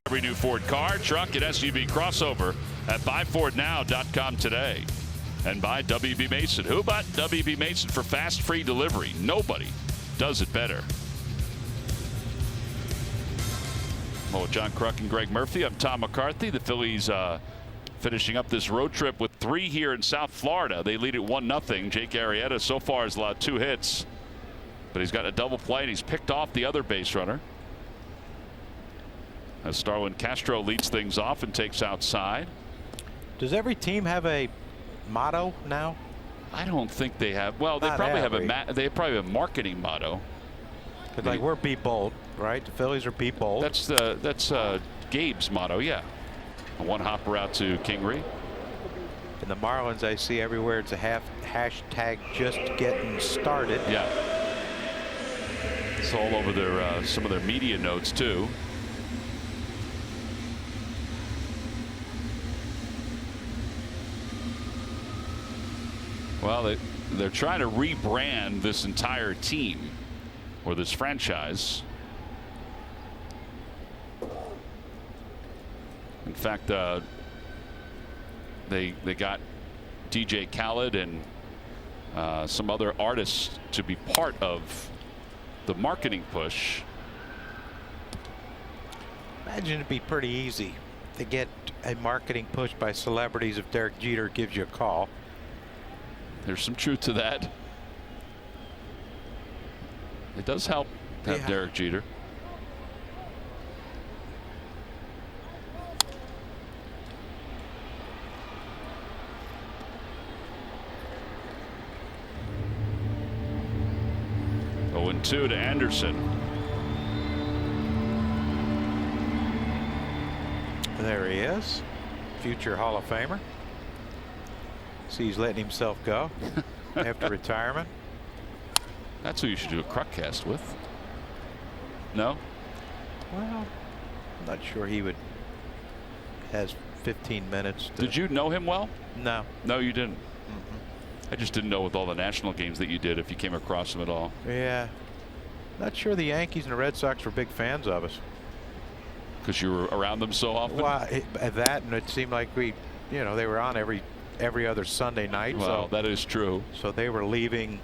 Every new Ford car, truck, and SUV crossover at buyfordnow.com today. And by WB Mason. Who but WB Mason for fast, free delivery? Nobody does it better. Oh, John Kruk and Greg Murphy. I'm Tom McCarthy. The Phillies finishing up this road trip with 3 here in South Florida. They lead it 1-0. Jake Arrieta so far has allowed 2 hits, but he's got a double play and he's picked off the other base runner. As Starlin Castro leads things off and takes outside. Does every team have a motto now? I don't think they have. Well, they probably have a marketing motto. Like, we're be bold, right? The Phillies are be bold. That's Gabe's motto, yeah. A 1-hopper out to Kingery. And the Marlins, I see everywhere, it's a hashtag just getting started. Yeah. It's all over their some of their media notes too. Well, they're trying to rebrand this entire team or this franchise. In fact, they got DJ Khaled and some other artists to be part of the marketing push. Imagine it'd be pretty easy to get a marketing push by celebrities if Derek Jeter gives you a call. There's some truth to that. It does help to have Derek Jeter. Oh, and 2 to Anderson. There he is, future Hall of Famer. See, he's letting himself go after retirement. That's who you should do a Cruckcast with. No? Well, I'm not sure he would. Has 15 minutes. Did you know him well? No. No, you didn't. I just didn't know with all the national games that you did if you came across him at all. Yeah. Not sure the Yankees and the Red Sox were big fans of us. Because you were around them so often? Well, that, and it seemed like we, you know, they were on every other Sunday night. Well, so, that is true. So they were leaving,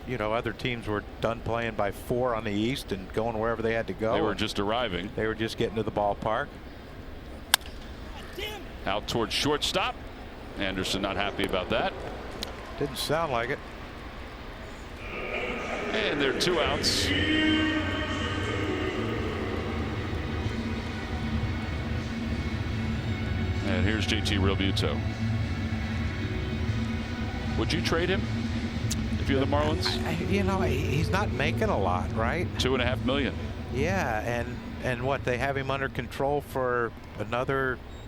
you know, other teams were done playing by 4 on the East and going wherever they had to go. They were just arriving. They were just getting to the ballpark. Out towards shortstop. Anderson not happy about that. Didn't sound like it. And they're 2 outs. And here's JT Realmuto. Would you trade him if you're the Marlins? You know, he's not making a lot, right? $2.5 million. Yeah, and what, they have him under control for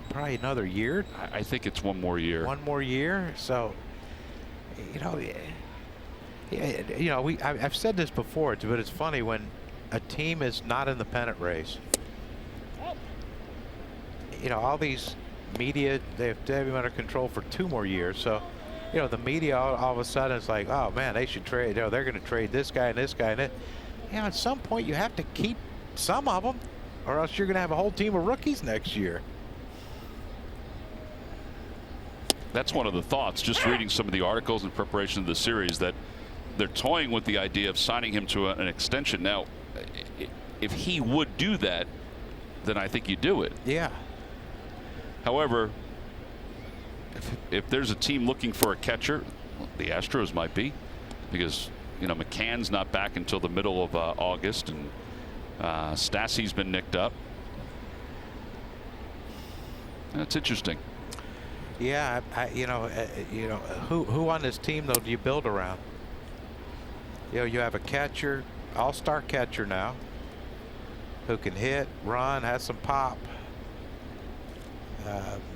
probably another year? I think it's 1 more year. 1 more year. So, you know, I've said this before, but it's funny when a team is not in the pennant race. You know, all these media, they have him under control for 2 more years. So, you know, the media all of a sudden is like, oh man, they should trade. You know, they're going to trade this guy and this guy and it. You know, at some point you have to keep some of them, or else you're going to have a whole team of rookies next year. That's one of the thoughts, just reading some of the articles in preparation of the series, that they're toying with the idea of signing him to an extension. Now, if he would do that, then I think you do it. Yeah. However, if there's a team looking for a catcher, the Astros might be, because, you know, McCann's not back until the middle of August, and Stassi's been nicked up. That's interesting. Yeah, you know, who on this team though do you build around? You know, you have a catcher, all-star catcher now, who can hit, run, has some pop.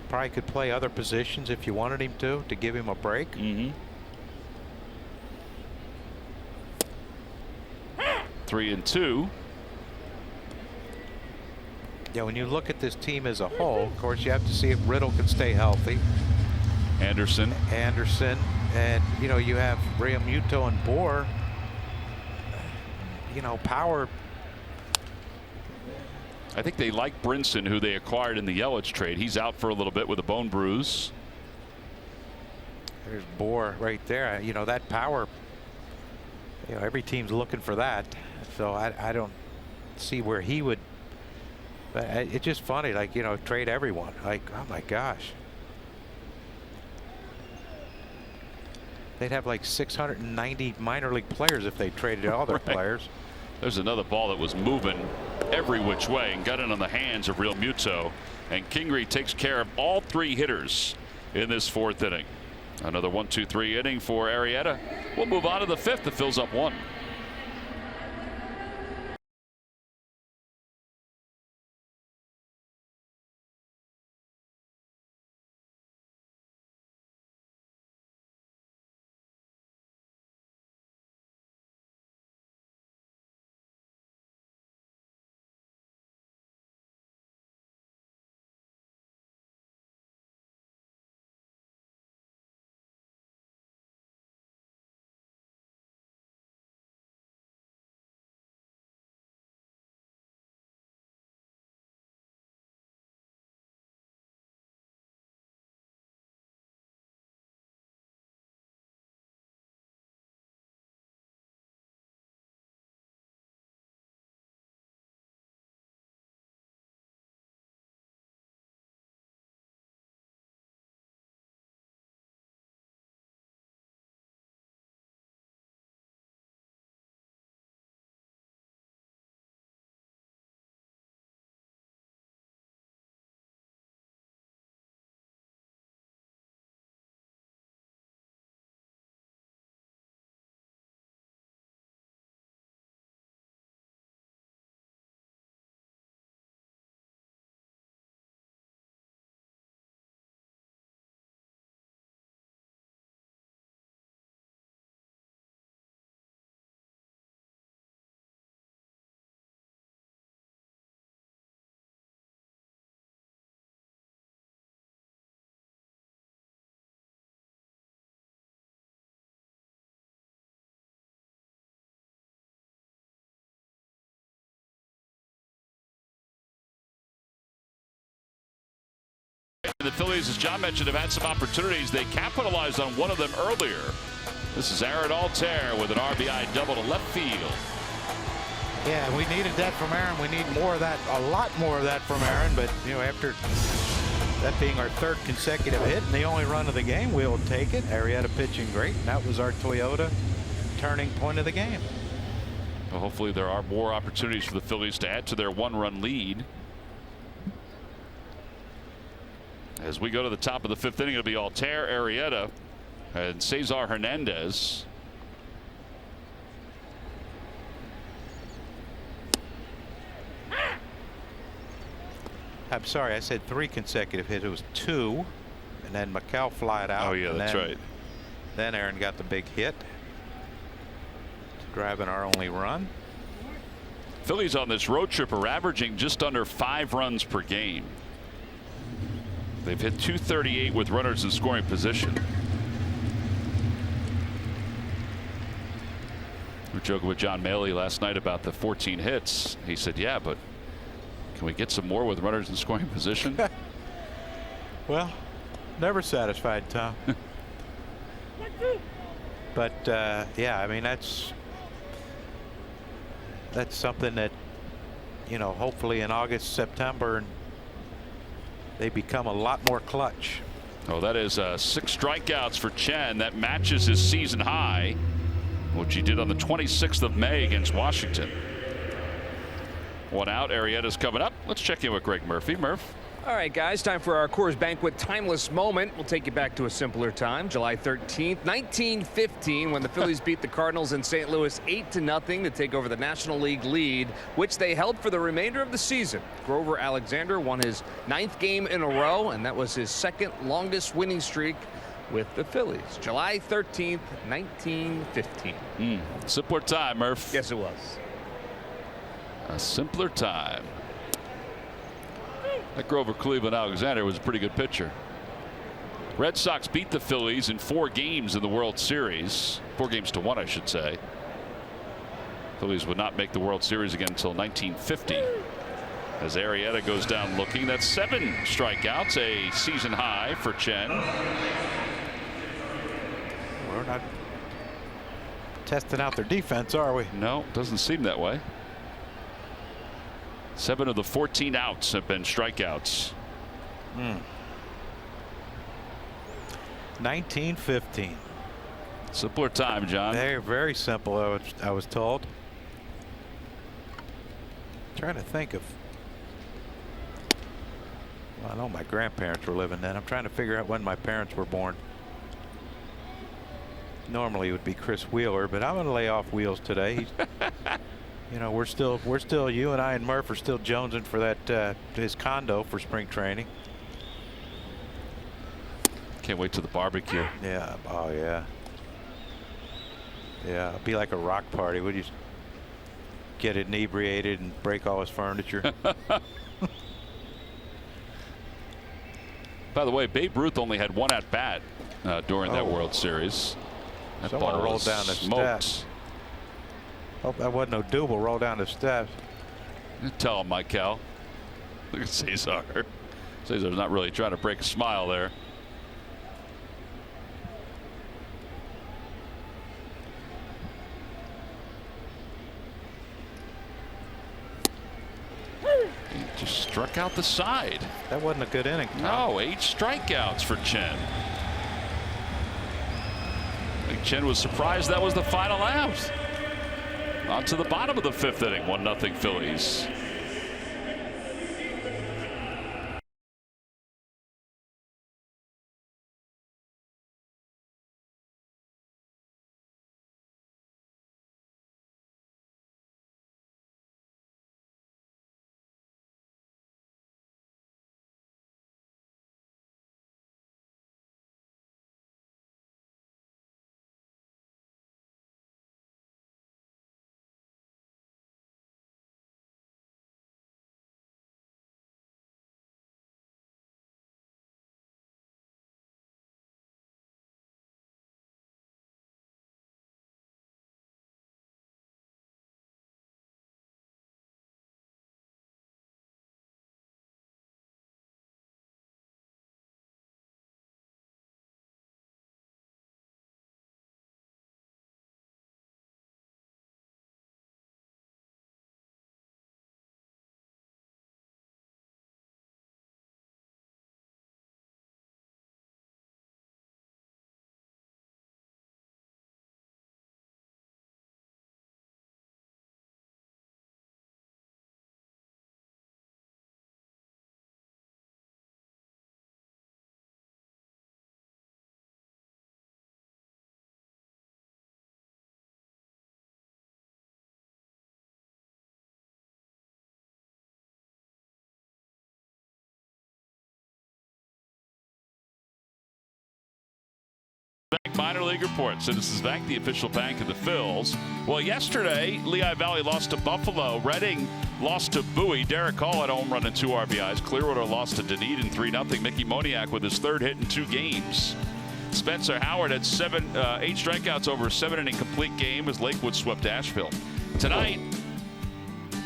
Probably could play other positions if you wanted him to give him a break. 3-2. Yeah, when you look at this team as a whole, of course, you have to see if Riddle can stay healthy. Anderson, and you know, you have Realmuto and Bohr. You know, power. I think they like Brinson, who they acquired in the Yelich trade. He's out for a little bit with a bone bruise. There's Bohr right there. You know, that power. You know, every team's looking for that. So I don't see where he would. It's just funny, like, you know, trade everyone. Like, oh my gosh. They'd have like 690 minor league players if they traded all their players. There's another ball that was moving every which way and got it on the hands of Realmuto. And Kingery takes care of all 3 hitters in this 4th inning. Another 1-2-3 inning for Arrieta. We'll move on to the 5th. That fills up 1. The Phillies, as John mentioned, have had some opportunities. They capitalized on one of them earlier. This is Aaron Altair with an RBI double to left field. Yeah, we needed that from Aaron. We need more of that, a lot more of that from Aaron. But, you know, after that being our third consecutive hit and the only run of the game, we'll take it. Arrieta pitching great. And that was our Toyota turning point of the game. Well, hopefully there are more opportunities for the Phillies to add to their one-run lead. As we go to the top of the fifth inning, it'll be Altair, Arrieta, and Cesar Hernandez. I'm sorry, I said 3 consecutive hits. It was 2, and then McCall flied out. Oh yeah, that's right. Then Aaron got the big hit, driving our only run. Phillies on this road trip are averaging just under 5 runs per game. They've hit .238 with runners in scoring position. We were joking with John Maley last night about the 14 hits. He said, yeah, but can we get some more with runners in scoring position? Well, never satisfied, Tom. But yeah, I mean, that's something that, you know, hopefully in August, September, they become a lot more clutch. Oh, that is 6 strikeouts for Chen. That matches his season high, which he did on the 26th of May against Washington. 1 out. Arrieta's coming up. Let's check in with Greg Murphy. Murph. All right, guys, time for our Coors Banquet timeless moment. We'll take you back to a simpler time, July 13th, 1915, when the Phillies beat the Cardinals in St. Louis 8-0 to take over the National League lead, which they held for the remainder of the season. Grover Alexander won his 9th game in a row, and that was his 2nd longest winning streak with the Phillies. July 13th, 1915. Simpler time, Murph. Yes, it was. A simpler time. That Grover Cleveland Alexander was a pretty good pitcher. Red Sox beat the Phillies in 4 games in the World Series. 4 games to 1, I should say. Phillies would not make the World Series again until 1950. As Arrieta goes down looking, that's 7 strikeouts, a season high for Chen. We're not testing out their defense, are we? No, doesn't seem that way. 7 of the 14 outs have been strikeouts. 1915. Simpler time, John. They're very simple, I was told. Trying to think of. Well, I know my grandparents were living then. I'm trying to figure out when my parents were born. Normally it would be Chris Wheeler, but I'm going to lay off Wheels today. He's, you know, we're still you and I and Murph are still jonesing for that his condo for spring training. Can't wait to the barbecue. Yeah. Oh yeah. Yeah. It'd be like a rock party. Would you get inebriated and break all his furniture? By the way, Babe Ruth only had 1 at bat during that World Series. That Someone ball rolled was down the smoked. steps. Hope that wasn't no double. Roll down the steps. Tell him, Michael. Look at Cesar. Cesar's not really trying to break a smile there. He just struck out the side. That wasn't a good inning, Tom. No, 8 strikeouts for Chen. I think Chen was surprised that was the final out. On to the bottom of the 5th inning, 1-0 Phillies. minor league report. Citizens Bank, the official bank of the Phils. Well, yesterday, Lehigh Valley lost to Buffalo. Reading lost to Bowie. Derek Hall had a home run and 2 RBIs. Clearwater lost to Dunedin 3-0. Mickey Moniak with his 3rd hit in 2 games. Spencer Howard had 8 strikeouts over a 7-inning complete game as Lakewood swept Asheville. Tonight,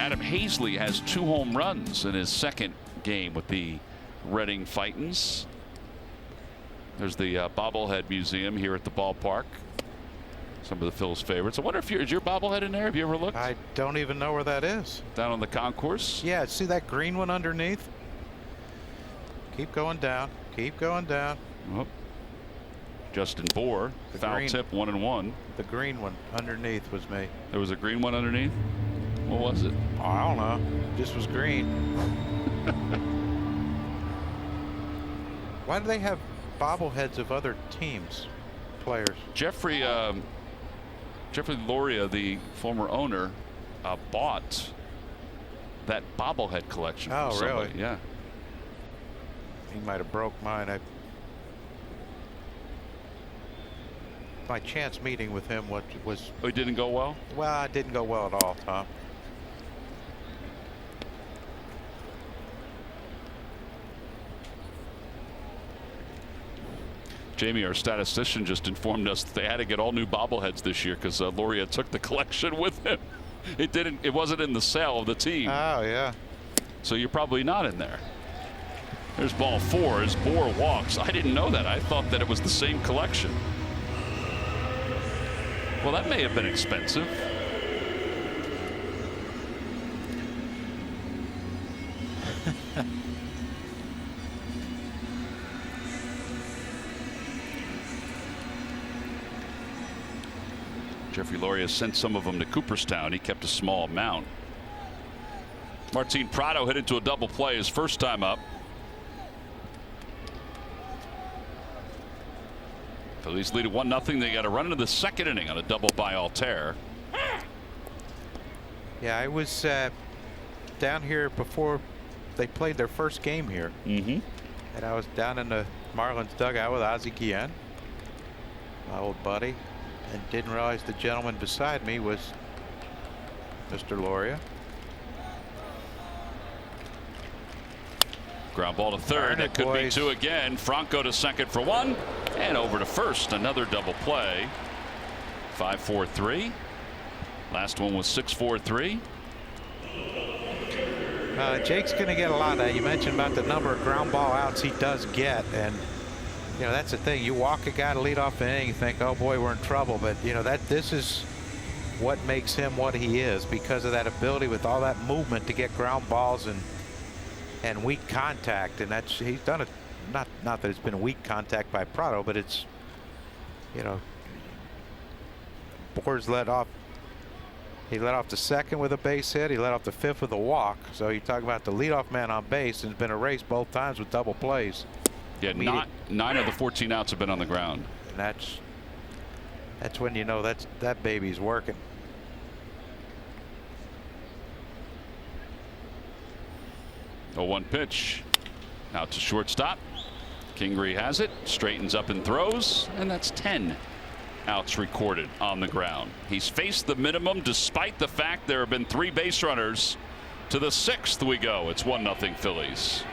Adam Hazley has 2 home runs in his 2nd game with the Reading Fightins. There's the bobblehead museum here at the ballpark. Some of the Phil's favorites. I wonder if is your bobblehead in there? Have you ever looked? I don't even know where that is. Down on the concourse? Yeah, see that green one underneath? Keep going down. Keep going down. Oh. Justin Bohr, foul tip, 1-1. The green one underneath was me. There was a green one underneath? What was it? Oh, I don't know. Just was green. Why do they have bobbleheads of other teams, players? Jeffrey Loria, the former owner, bought that bobblehead collection. Oh, from somebody. really? Yeah. He might have broke mine. My chance meeting with him was. Oh, it didn't go well? Well, it didn't go well at all, Tom. Jamie, our statistician, just informed us that they had to get all new bobbleheads this year because Loria took the collection with him. It wasn't in the sale of the team. Oh, yeah. So you're probably not in there. There's ball 4 as Bohr walks. I didn't know that. I thought that it was the same collection. Well, that may have been expensive. Jeffrey Loria sent some of them to Cooperstown. He kept a small amount. Martin Prado hit into a double play his first time up. Phillies lead at 1-0. They got a run into the 2nd inning on a double by Altair. Yeah, I was down here before they played their first game here. Mm-hmm. And I was down in the Marlins dugout with Ozzie Guillen, my old buddy, and didn't realize the gentleman beside me was Mr. Loria. Ground ball to 3rd. That could be 2 again. Franco to 2nd for 1. And over to 1st. Another double play. 5-4-3. Last one was 6-4-3. Jake's going to get a lot of that. You mentioned about the number of ground ball outs he does get. And, you know, that's the thing. You walk a guy to lead off the inning, you think, oh, boy, we're in trouble. But, you know, this is what makes him what he is because of that ability with all that movement to get ground balls and weak contact. And he's done it. Not that it's been weak contact by Prado, but it's, you know, Bohr's let off. He let off the 2nd with a base hit. He let off the 5th with a walk. So you talk about the leadoff man on base and has been erased both times with double plays. Yeah, 9 of the 14 outs have been on the ground. And that's when you know that baby's working. A 1 pitch. Out to shortstop. Kingery has it, straightens up and throws, and that's 10 outs recorded on the ground. He's faced the minimum despite the fact there have been 3 base runners. To the 6th we go. It's 1-0 Phillies.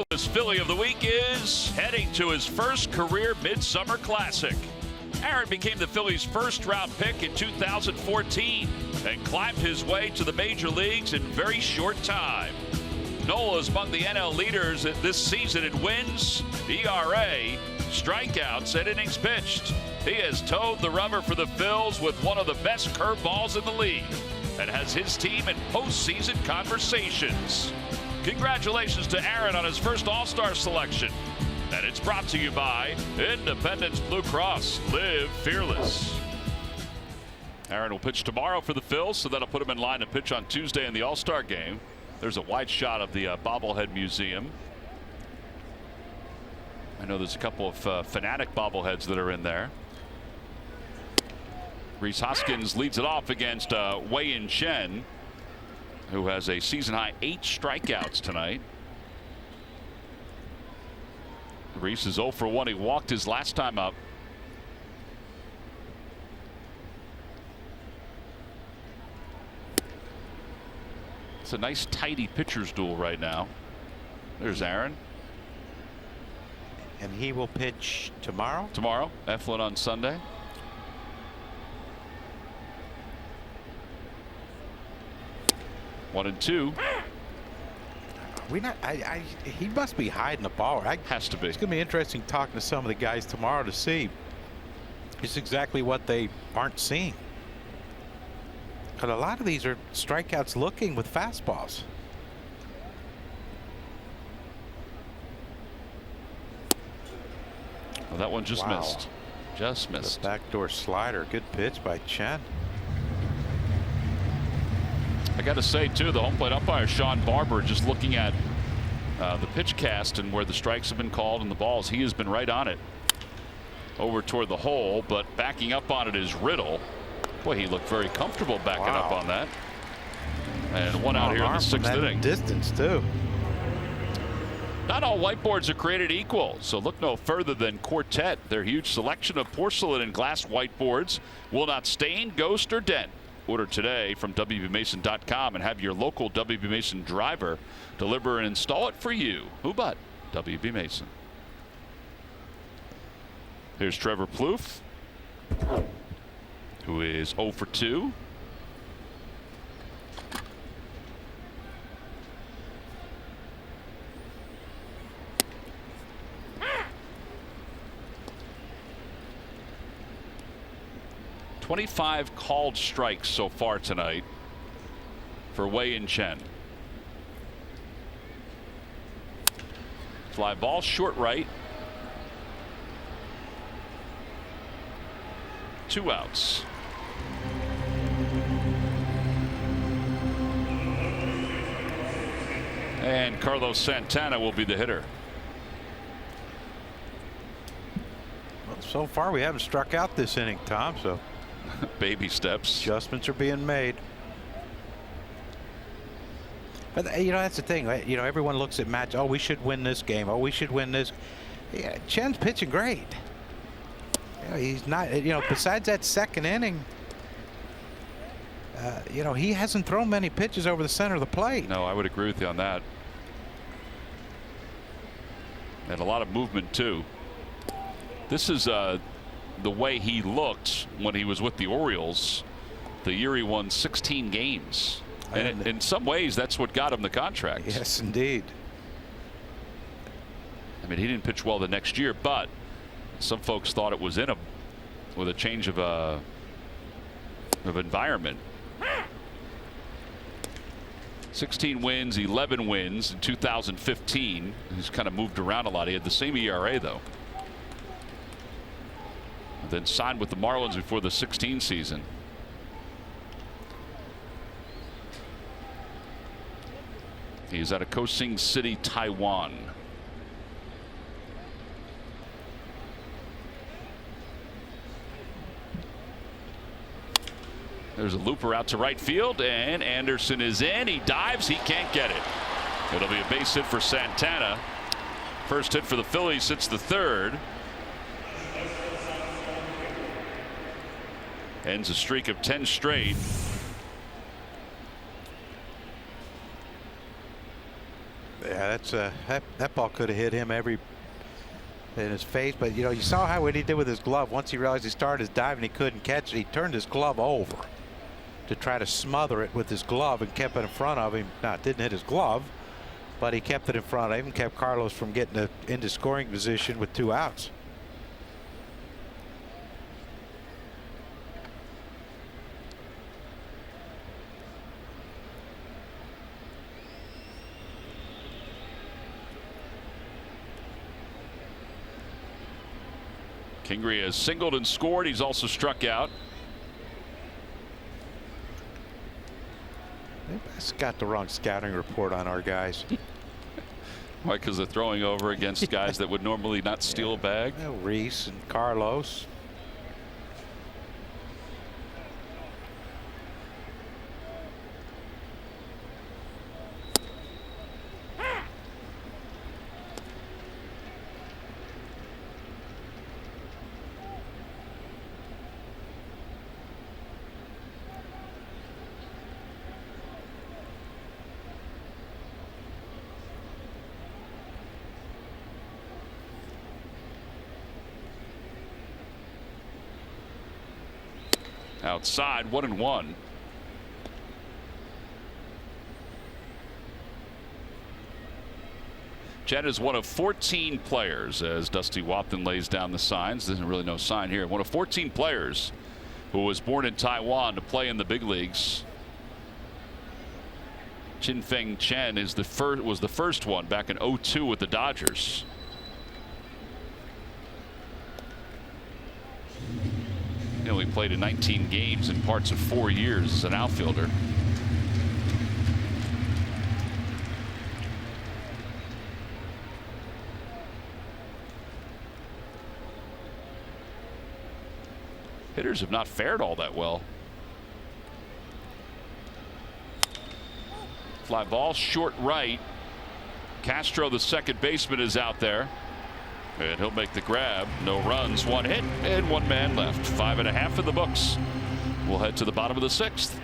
This Philly of the week is heading to his first career Midsummer Classic. Aaron became the Phillies' first-round pick in 2014 and climbed his way to the major leagues in very short time. Nola is among the NL leaders this season in wins, ERA, strikeouts, and innings pitched. He has towed the rubber for the Phils with one of the best curveballs in the league and has his team in postseason conversations. Congratulations to Aaron on his first All-Star selection. And it's brought to you by Independence Blue Cross. Live fearless. Aaron will pitch tomorrow for the Phils, so that'll put him in line to pitch on Tuesday in the All-Star game. There's a wide shot of the bobblehead museum. I know there's a couple of Fanatic bobbleheads that are in there. Rhys Hoskins leads it off against Wei-Yin Chen, who has a season-high 8 strikeouts tonight. Rhys is 0 for 1. He walked his last time up. It's a nice tidy pitcher's duel right now. There's Aaron. And he will pitch tomorrow? Tomorrow. Eflin on Sunday. One and two. He must be hiding the ball. Has to be. It's going to be interesting talking to some of the guys tomorrow to see just exactly what they aren't seeing. Because a lot of these are strikeouts looking with fastballs. Well, that one just missed. Just missed. The backdoor slider. Good pitch by Chen. I got to say, too, the home plate umpire, Sean Barber, just looking at the pitch cast and where the strikes have been called and the balls, he has been right on it. Over toward the hole, but backing up on it is Riddle. Boy, he looked very comfortable backing up on that. And one out here in the 6th inning. Distance, too. Not all whiteboards are created equal, so look no further than Quartet. Their huge selection of porcelain and glass whiteboards will not stain, ghost, or dent. Order today from WBMason.com and have your local WB Mason driver deliver and install it for you. Who but WB Mason? Here's Trevor Plouffe, who is 0 for 2. .25 called strikes so far tonight for Wei-Yin Chen. Fly ball short right. 2 outs. And Carlos Santana will be the hitter. Well, so far we haven't struck out this inning, Tom, so baby steps. Adjustments are being made. But you know, that's the thing. You know, everyone looks at match. Oh, we should win this game. Oh, we should win this. Yeah, Chen's pitching great. You know, he's not. You know, besides that 2nd inning, you know, he hasn't thrown many pitches over the center of the plate. No, I would agree with you on that. And a lot of movement too. This is the way he looked when he was with the Orioles the year he won 16 games. And in some ways, that's what got him the contract. Yes, indeed. I mean, he didn't pitch well the next year, but some folks thought it was in him with a change of environment. 16 wins, 11 wins in 2015. He's kind of moved around a lot. He had the same ERA, though. Then signed with the Marlins before the 16 season. He's out of Kosing City, Taiwan. There's a looper out to right field, and Anderson is in. He dives. He can't get it. It'll be a base hit for Santana. First hit for the Phillies since the 3rd. Ends a streak of 10 straight. Yeah, that's that ball could have hit him in his face, but you saw what he did with his glove. Once he realized he started his dive and he couldn't catch it, he turned his glove over to try to smother it with his glove and kept it in front of him. Now, it didn't hit his glove, but he kept it in front of him and kept Carlos from getting into scoring position with 2 outs. Kingery has singled and scored. He's also struck out. It's got the wrong scouting report on our guys. Why? Because they're throwing over against guys that would normally not steal a bag. Reese and Carlos. Outside, 1-1. Jen is one of 14 players, as Dusty Watson lays down the signs. There's really no sign here. One of 14 players who was born in Taiwan to play in the big leagues. Chin-Feng Chen was the first one back in '02 with the Dodgers. He only played in 19 games in parts of 4 years as an outfielder. Hitters have not fared all that well. Fly ball, short right. Castro, the second baseman, is out there. And he'll make the grab. No runs, 1 hit, and 1 man left. 5.5 in the books. We'll head to the bottom of the 6th.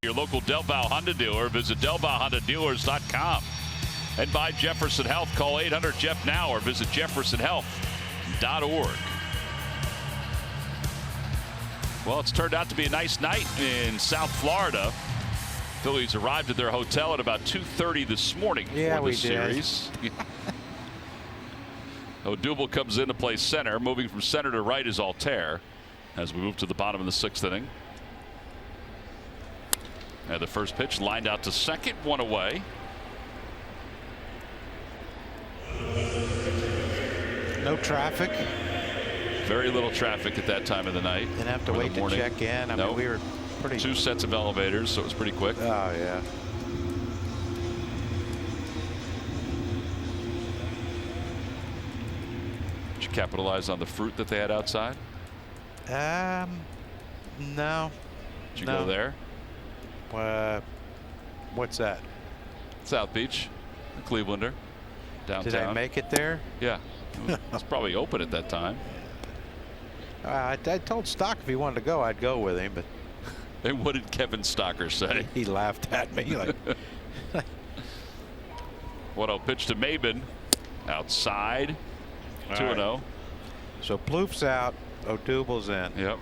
Your local Del Valle Honda dealer. Visit DelValleHondaDealers.com. And by Jefferson Health. Call 800-JEF-NOW or visit JeffersonHealth.org. Well, it's turned out to be a nice night in South Florida. Phillies arrived at their hotel at about 2:30 this morning for the series. Odubel comes in to play center. Moving from center to right is Altair as we move to the bottom of the 6th inning. And the first pitch lined out to second, 1 away. No traffic. Very little traffic at that time of the night. Didn't have to wait to check in. I mean, we were pretty. 2 sets of elevators, so it was pretty quick. Oh, yeah. capitalize on the fruit that they had outside? No. Did you go there? What's that? South Beach, Clevelander, downtown. Did I make it there? Yeah. It's probably open at that time. I told Stock if he wanted to go, I'd go with him, but. And what did Kevin Stocker say? He laughed at me like. 1-0 pitch to Maben. Outside. 2-0. Right. So Plouf's out. Odubel's in. Yep.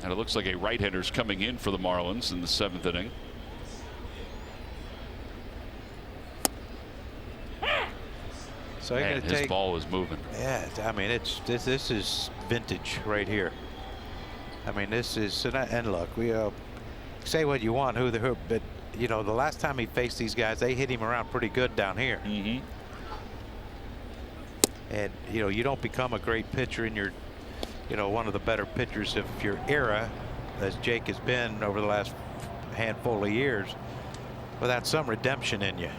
And it looks like a right-hander's coming in for the Marlins in the 7th inning. So you're Man, gonna his take, ball is moving. Yeah, I mean this is vintage right here. I mean this is and look, we say what you want but you know the last time he faced these guys they hit him around pretty good down here. Mm-hmm. And you know you don't become a great pitcher in your one of the better pitchers of your era, as Jake has been over the last handful of years, without some redemption in you.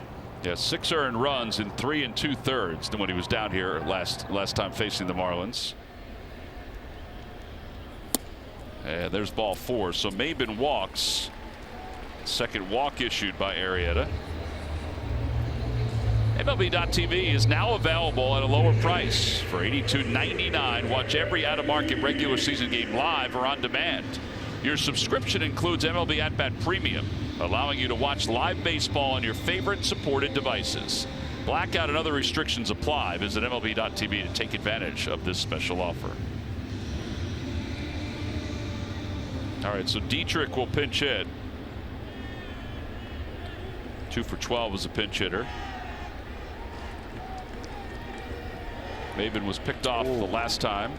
Yeah, 6 earned runs in 3 2/3 than when he was down here last time facing the Marlins. And there's ball 4. So Maben walks. Second walk issued by Arrieta. MLB.TV is now available at a lower price for $82.99. Watch every out-of-market regular season game live or on demand. Your subscription includes MLB At Bat Premium, allowing you to watch live baseball on your favorite supported devices. Blackout and other restrictions apply. Visit MLB.TV to take advantage of this special offer. All right, so Dietrich will pinch hit. 2 for 12 as a pinch hitter. Maben was picked off the last time.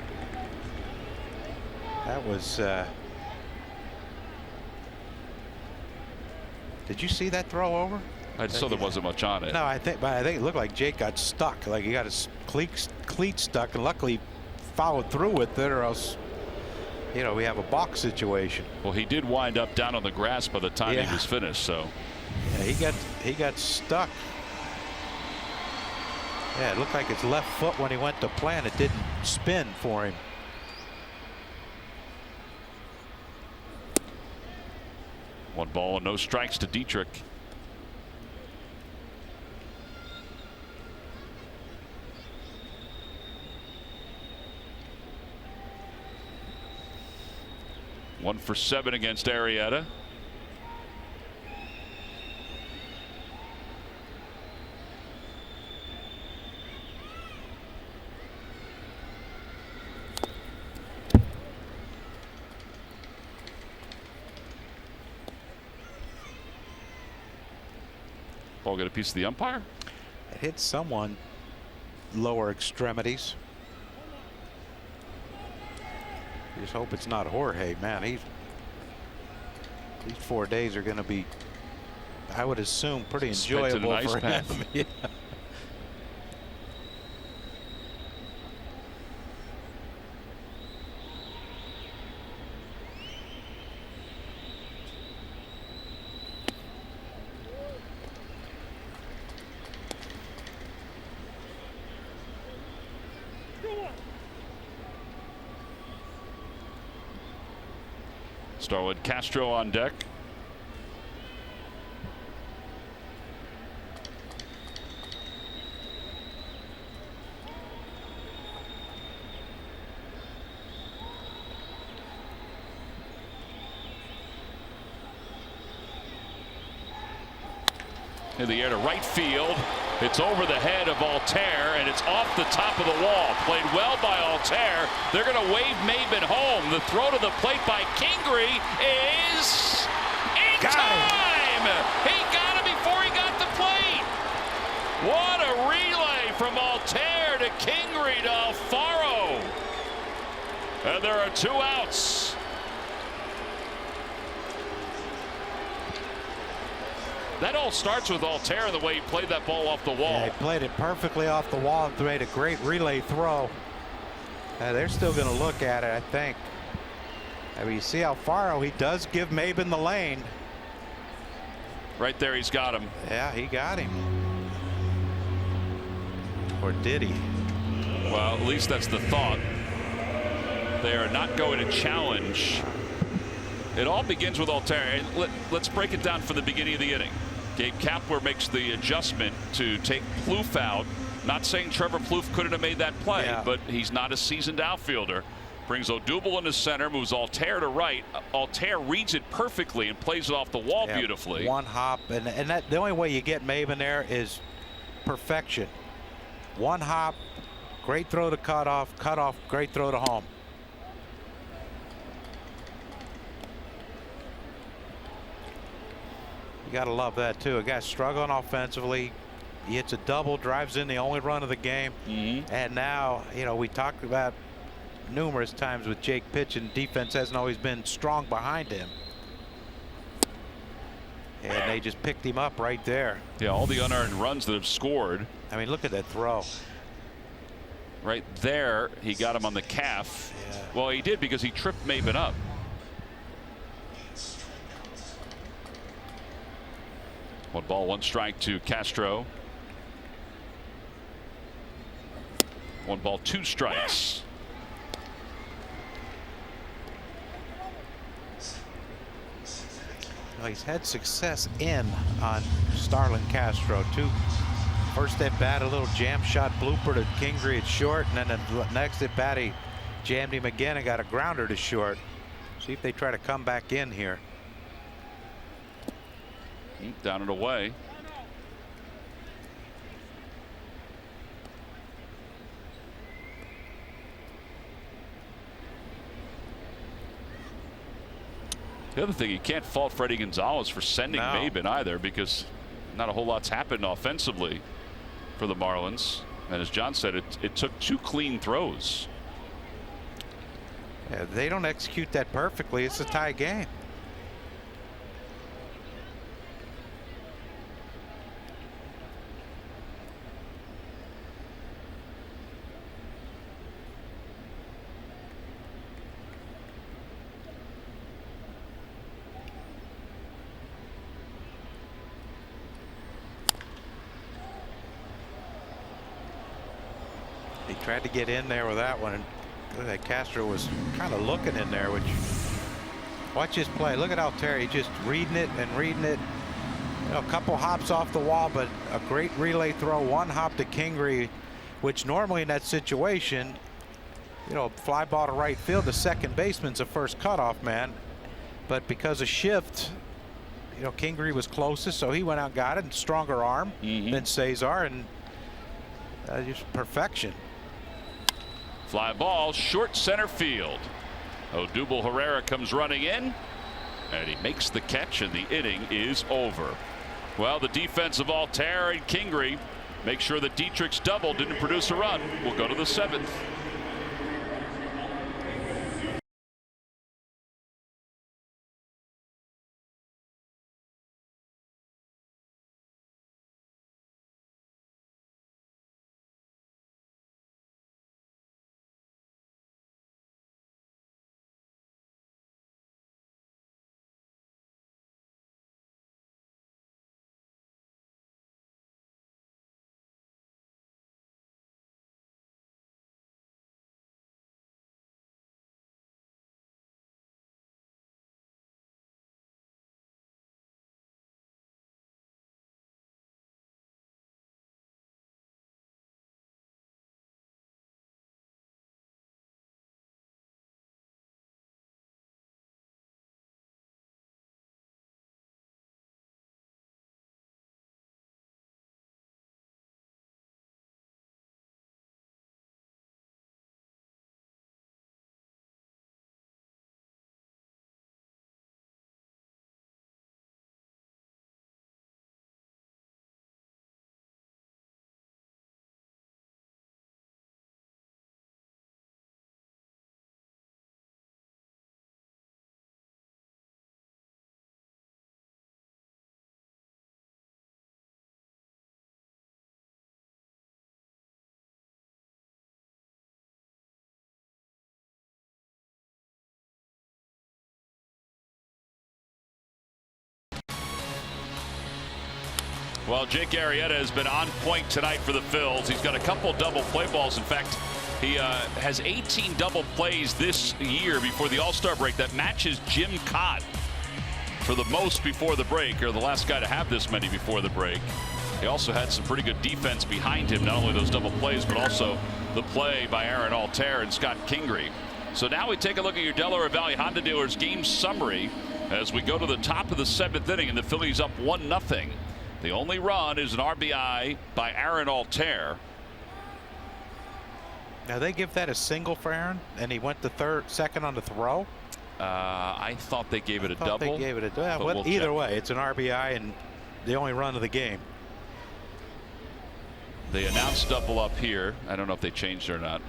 That was. Did you see that throw over? I saw there wasn't much on it. No, I think it looked like Jake got stuck. Like he got his cleat stuck, and luckily followed through with it, or else, we have a box situation. Well, he did wind up down on the grass by the time he was finished. So. Yeah, he got stuck. Yeah, it looked like his left foot when he went to plant, it didn't spin for him. One ball and no strikes to Dietrich. One for 7 against Arrieta. Ball get a piece of the umpire? It hit someone lower extremities. Just hope it's not Jorge, man. These 4 days are going to be, I would assume, pretty enjoyable for him. Yeah. Starwood Castro on deck. In the air to right field. It's over the head of Altair, and it's off the top of the wall. Played well by Altair. They're going to wave Maben home. The throw to the plate by Kingery is in time. He got it before he got the plate. What a relay from Altair to Kingery to Alfaro. And there are 2 outs. That all starts with Altair and the way he played that ball off the wall. Yeah, he played it perfectly off the wall and made a great relay throw. They're still going to look at it, I think. I mean, you see Alfaro, he does give Maben the lane. Right there, he's got him. Yeah, he got him. Or did he? Well, at least that's the thought. They are not going to challenge. It all begins with Altair. Let's break it down from the beginning of the inning. Gabe Kapler makes the adjustment to take Plouffe out. Not saying Trevor Plouffe couldn't have made that play, but he's not a seasoned outfielder. Brings Odubel into center, moves Altair to right. Altair reads it perfectly and plays it off the wall beautifully. One hop, and that the only way you get Maven there is perfection. One hop, great throw to cut off, great throw to home. You got to love that too. A guy struggling offensively. He hits a double, drives in the only run of the game. And now, you know, we talked about numerous times with Jake pitching, defense hasn't always been strong behind him. And they just picked him up right there. Yeah, all the unearned runs that have scored. I mean, look at that throw. Right there, he got him on the calf. Well, he did because he tripped Maven up. One ball, one strike to Castro. One ball, two strikes. Well, he's had success on Starlin Castro too. First at bat, a little jam shot blooper to Kingery at short, and then the next at bat he jammed him again and got a grounder to short. See if they try to come back in here. Down and away. The other thing, you can't fault Freddie Gonzalez for sending Maben either, because not a whole lot's happened offensively for the Marlins. And as John said, it took two clean throws. Yeah, they don't execute that perfectly. It's a tie game. He tried to get in there with that one, and look at that. Castro was kind of looking in there, which, watch his play. Look at Altair. He's just reading it and reading it. You know, a couple hops off the wall, but a great relay throw. One hop to Kingery, which normally in that situation, you know, fly ball to right field, the second baseman's a first cutoff man. But because of shift, you know, Kingery was closest, so he went out and got it. Stronger arm than Cesar, and just perfection. Fly ball, short center field. Odubel Herrera comes running in, and he makes the catch, and the inning is over. Well, the defense of Altair and Kingery make sure that Dietrich's double didn't produce a run. We'll go to the seventh. Well, Jake Arrieta has been on point tonight for the Phils. He's got a couple double play balls. In fact, he has 18 double plays this year before the All-Star break. That matches Jim Cott for the most before the break, or the last guy to have this many before the break. He also had some pretty good defense behind him, not only those double plays, but also the play by Aaron Altair and Scott Kingery. So now we take a look at your Delaware Valley Honda Dealers game summary as we go to the top of the 7th inning, and the Phillies up 1-0. The only run is an RBI by Aaron Altair. Now they give that a single for Aaron, and he went to second on the throw. I thought they gave it a double. They gave it a double. Well, either way, it's an RBI and the only run of the game. They announced double up here. I don't know if they changed it or not.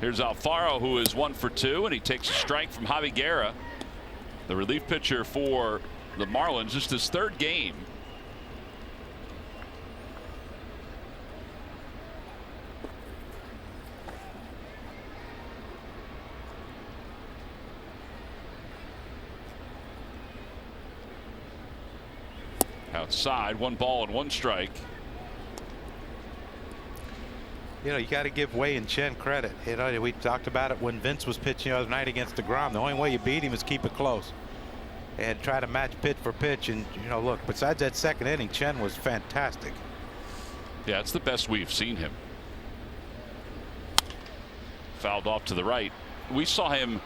Here's Alfaro, who is 1 for 2, and he takes a strike from Javi Guerra, the relief pitcher for the Marlins. Just his 3rd game. Outside, 1 ball and 1 strike. You know, you got to give Wei and Chen credit. You know, we talked about it when Vince was pitching the other night against DeGrom. The only way you beat him is keep it close and try to match pitch for pitch. And, you know, look, besides that 2nd inning, Chen was fantastic. Yeah, it's the best we've seen him. Fouled off to the right. We saw him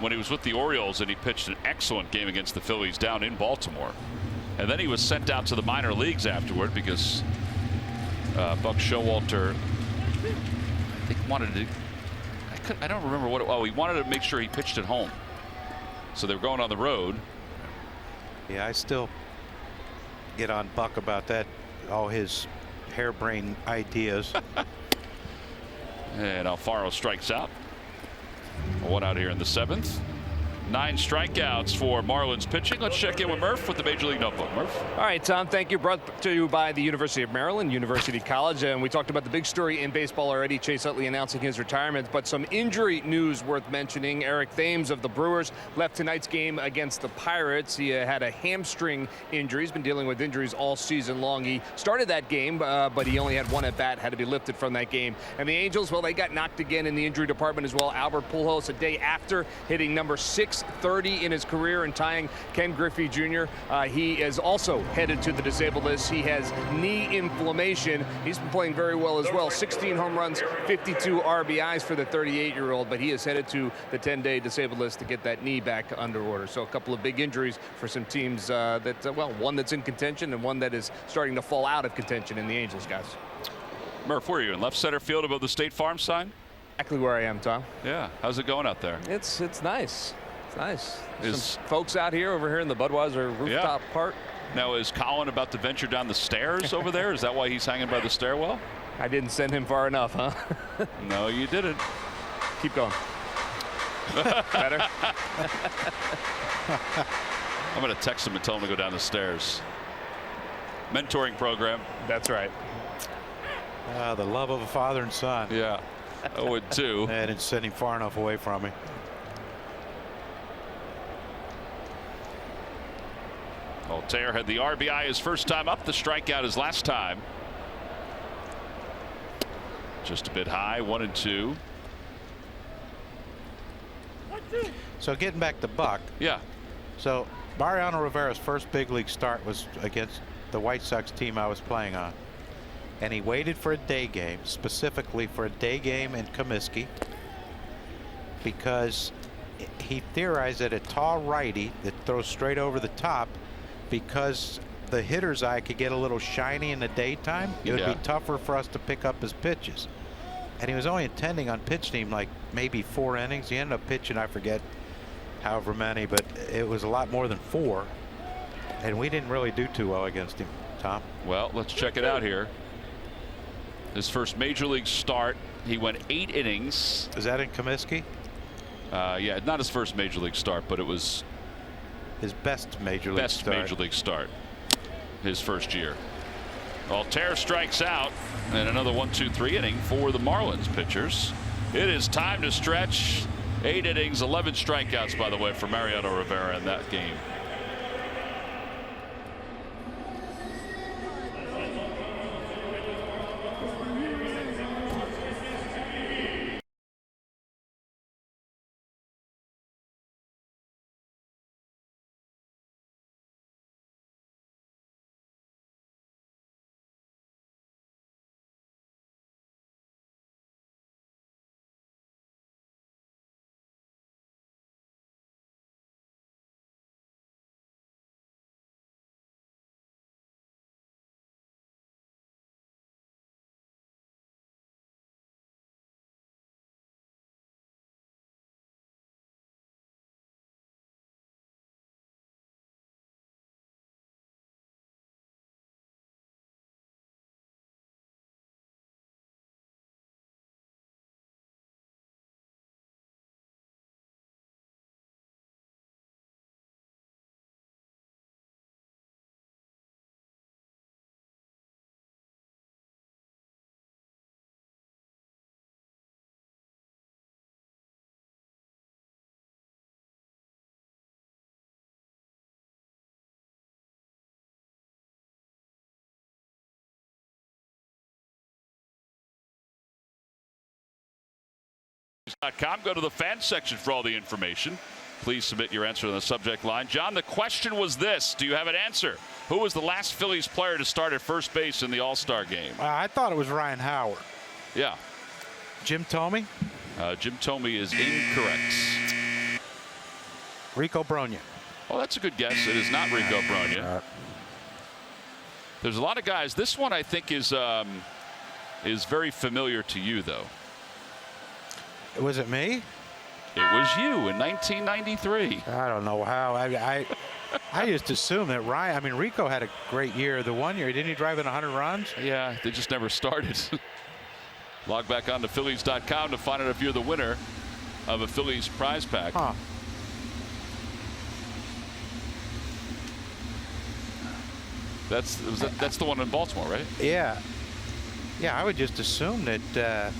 when he was with the Orioles, and he pitched an excellent game against the Phillies down in Baltimore. And then he was sent out to the minor leagues afterward because Buck Showalter, I think, wanted to. I don't remember what. Oh, he wanted to make sure he pitched at home. So they were going on the road. Yeah, I still get on Buck about that. All his harebrained ideas. And Alfaro strikes out. 1 out here in the 7th. 9 strikeouts for Marlins pitching. Let's check in with Murph with the Major League Notebook. Murph. All right, Tom, thank you. Brought to you by the University of Maryland, University College. And we talked about the big story in baseball already, Chase Utley announcing his retirement. But some injury news worth mentioning. Eric Thames of the Brewers left tonight's game against the Pirates. He had a hamstring injury. He's been dealing with injuries all season long. He started that game, but he only had 1 at bat, had to be lifted from that game. And the Angels, well, they got knocked again in the injury department as well. Albert Pujols, a day after, hitting number 630 in his career and tying Ken Griffey Jr. He is also headed to the disabled list. He has knee inflammation. He's been playing very well as well. 16 home runs, 52 RBIs for the 38-year-old, but he is headed to the 10-day disabled list to get that knee back under order. So a couple of big injuries for some teams well, one that's in contention and one that is starting to fall out of contention in the Angels, guys. Murph, where are you in left center field above the State Farm sign? Exactly where I am, Tom. Yeah. How's it going out there? It's nice. It's nice. Some folks out here over here in the Budweiser rooftop part. Now, is Colin about to venture down the stairs over there? Is that why he's hanging by the stairwell? I didn't send him far enough, huh? No, you didn't. Keep going. Better? I'm going to text him and tell him to go down the stairs. Mentoring program. That's right. The love of a father and son. Yeah. 0-2. And it's sitting far enough away from me. Altair had the RBI his first time up. The strikeout his last time. Just a bit high. 1-2. So getting back to Buck. Yeah. So Mariano Rivera's first big league start was against the White Sox team I was playing on. And he waited for a day game, specifically for a day game in Comiskey, because he theorized that a tall righty that throws straight over the top, because the hitter's eye could get a little shiny in the daytime, it would be tougher for us to pick up his pitches. And he was only intending on pitching him like maybe 4 innings. He ended up pitching, I forget however many, but it was a lot more than 4. And we didn't really do too well against him, Tom. Well, let's check it out here. His first major league start, he went 8 innings. Is that in Comiskey? Yeah, not his first major league start, but it was his best major league start. His first year. Altair strikes out, and another 1-2-3 inning for the Marlins pitchers. It is time to stretch. 8 innings, 11 strikeouts, by the way, for Mariano Rivera in that game. Phillies.com. Go to the fan section for all the information. Please submit your answer in the subject line. John, the question was this. Do you have an answer? Who was the last Phillies player to start at first base in the All-Star game? I thought it was Ryan Howard. Yeah. Jim Thome? Jim Thome is incorrect. Rico Brogna. Oh, that's a good guess. It is not Rico Brogna. There's a lot of guys. This one I think is very familiar to you, though. Was it me? It was you in 1993. I don't know how. I just assumed that Ryan. I mean, Rico had a great year. The one year, didn't he drive in 100 runs? Yeah, they just never started. Log back on to Phillies.com to find out if you're the winner of a Phillies prize pack. Huh. That's the one in Baltimore, right? Yeah. Yeah, I would just assume that.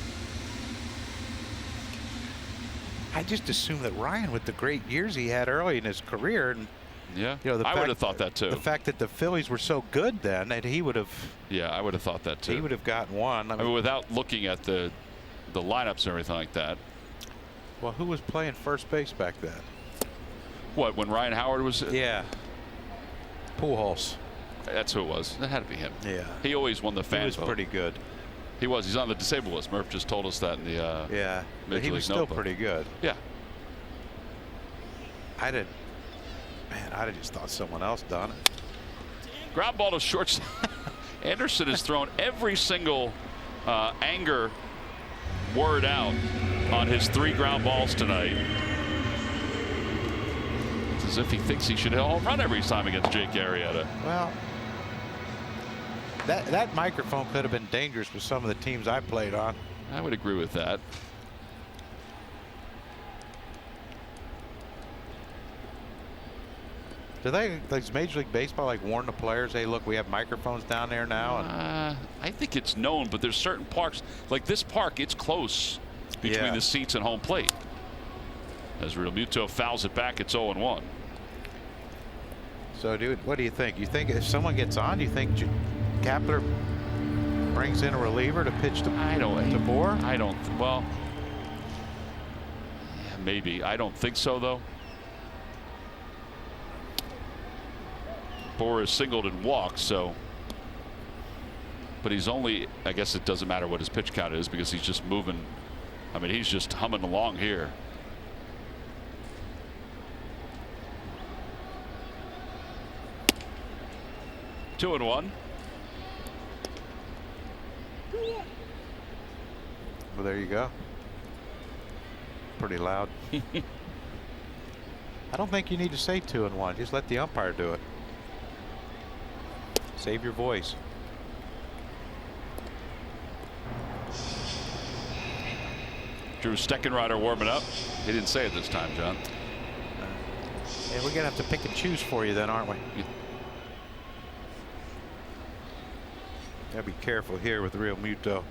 I just assumed that Ryan, with the great years he had early in his career, and yeah, you know, I would have thought that too. The fact that the Phillies were so good then that he would have. Yeah, I would have thought that too. He would have gotten one. I mean, without looking at the lineups and everything like that. Well, who was playing first base back then? What, when Ryan Howard was? Yeah. Pujols. That's who it was. That had to be him. Yeah. He always won the fan vote. He was pretty good. He was. He's on the disabled list. Murph just told us that in the yeah. Major But he was League still notebook. pretty good. Yeah. I'd have just thought someone else done it. Ground ball to shortstop. Anderson has thrown every single anger word out on his 3 ground balls tonight. It's as if he thinks he should hit a home run every time against Jake Arrieta. Well, that microphone could have been dangerous with some of the teams I played on. I would agree with that. Do they, like Major League Baseball, like warn the players, hey, look, we have microphones down there now? And I think it's known, but there's certain parks, like this park, it's close between the seats and home plate. As Real Muto fouls it back, it's 0-1. So, dude, what do you think? You think if someone gets on, do you think Kapler brings in a reliever to pitch to Bohr? I don't. Well, yeah, maybe. I don't think so, though. Bohr is singled and walked, so. But he's only, I guess it doesn't matter what his pitch count is because he's just moving. I mean, he's just humming along here. Two and one. Well, there you go. Pretty loud. I don't think you need to say 2-1. Just let the umpire do it. Save your voice. Drew Steckenrider warming up. He didn't say it this time, John. Yeah, we're gonna have to pick and choose for you then, aren't we? Yeah. Gotta be careful here with Real Muto.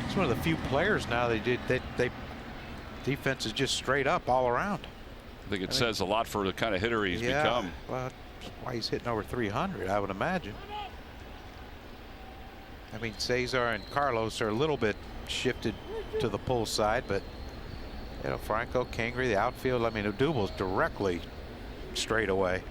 It's one of the few players now they defense is just straight up all around. I think it says a lot for the kind of hitter he's become. Well, that's why he's hitting over 300, I would imagine. I mean, Cesar and Carlos are a little bit shifted to the pull side, but you know, Franco, Kingery, the outfield, I mean, Odubel's directly straight away.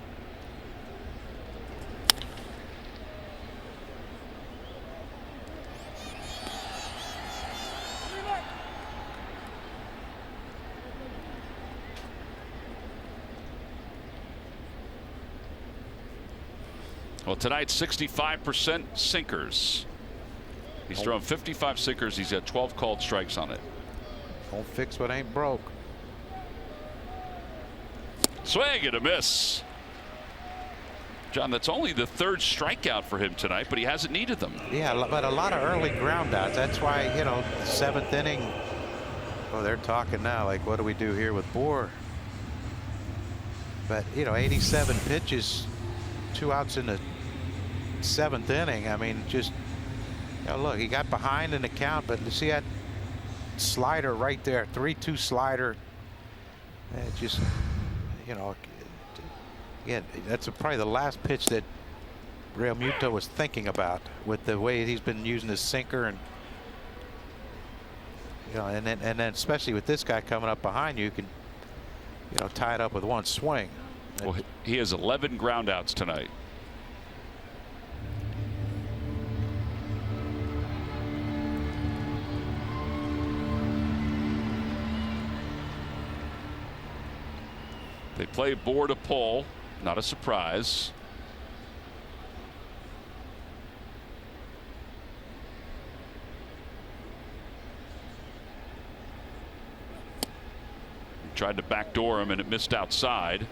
Well, tonight 65% sinkers. He's thrown 55 sinkers. He's got 12 called strikes on it. Don't fix what ain't broke. Swing and a miss. John, that's only the 3rd strikeout for him tonight, but he hasn't needed them. Yeah, but a lot of early ground outs. That's why, you know, 7th inning. Oh, they're talking now like, what do we do here with Bohr? But, you know, 87 pitches, 2 outs in the 7th inning. I mean, just, you know, look, he got behind in the count, but you see that slider right there, 3-2 slider. It just you know, again, that's probably the last pitch that Real Muto was thinking about with the way he's been using his sinker, and you know, and then especially with this guy coming up behind you, you can, you know, tie it up with one swing. Well, he has 11 groundouts tonight. They play bore to pull, not a surprise. Tried to backdoor him and it missed outside.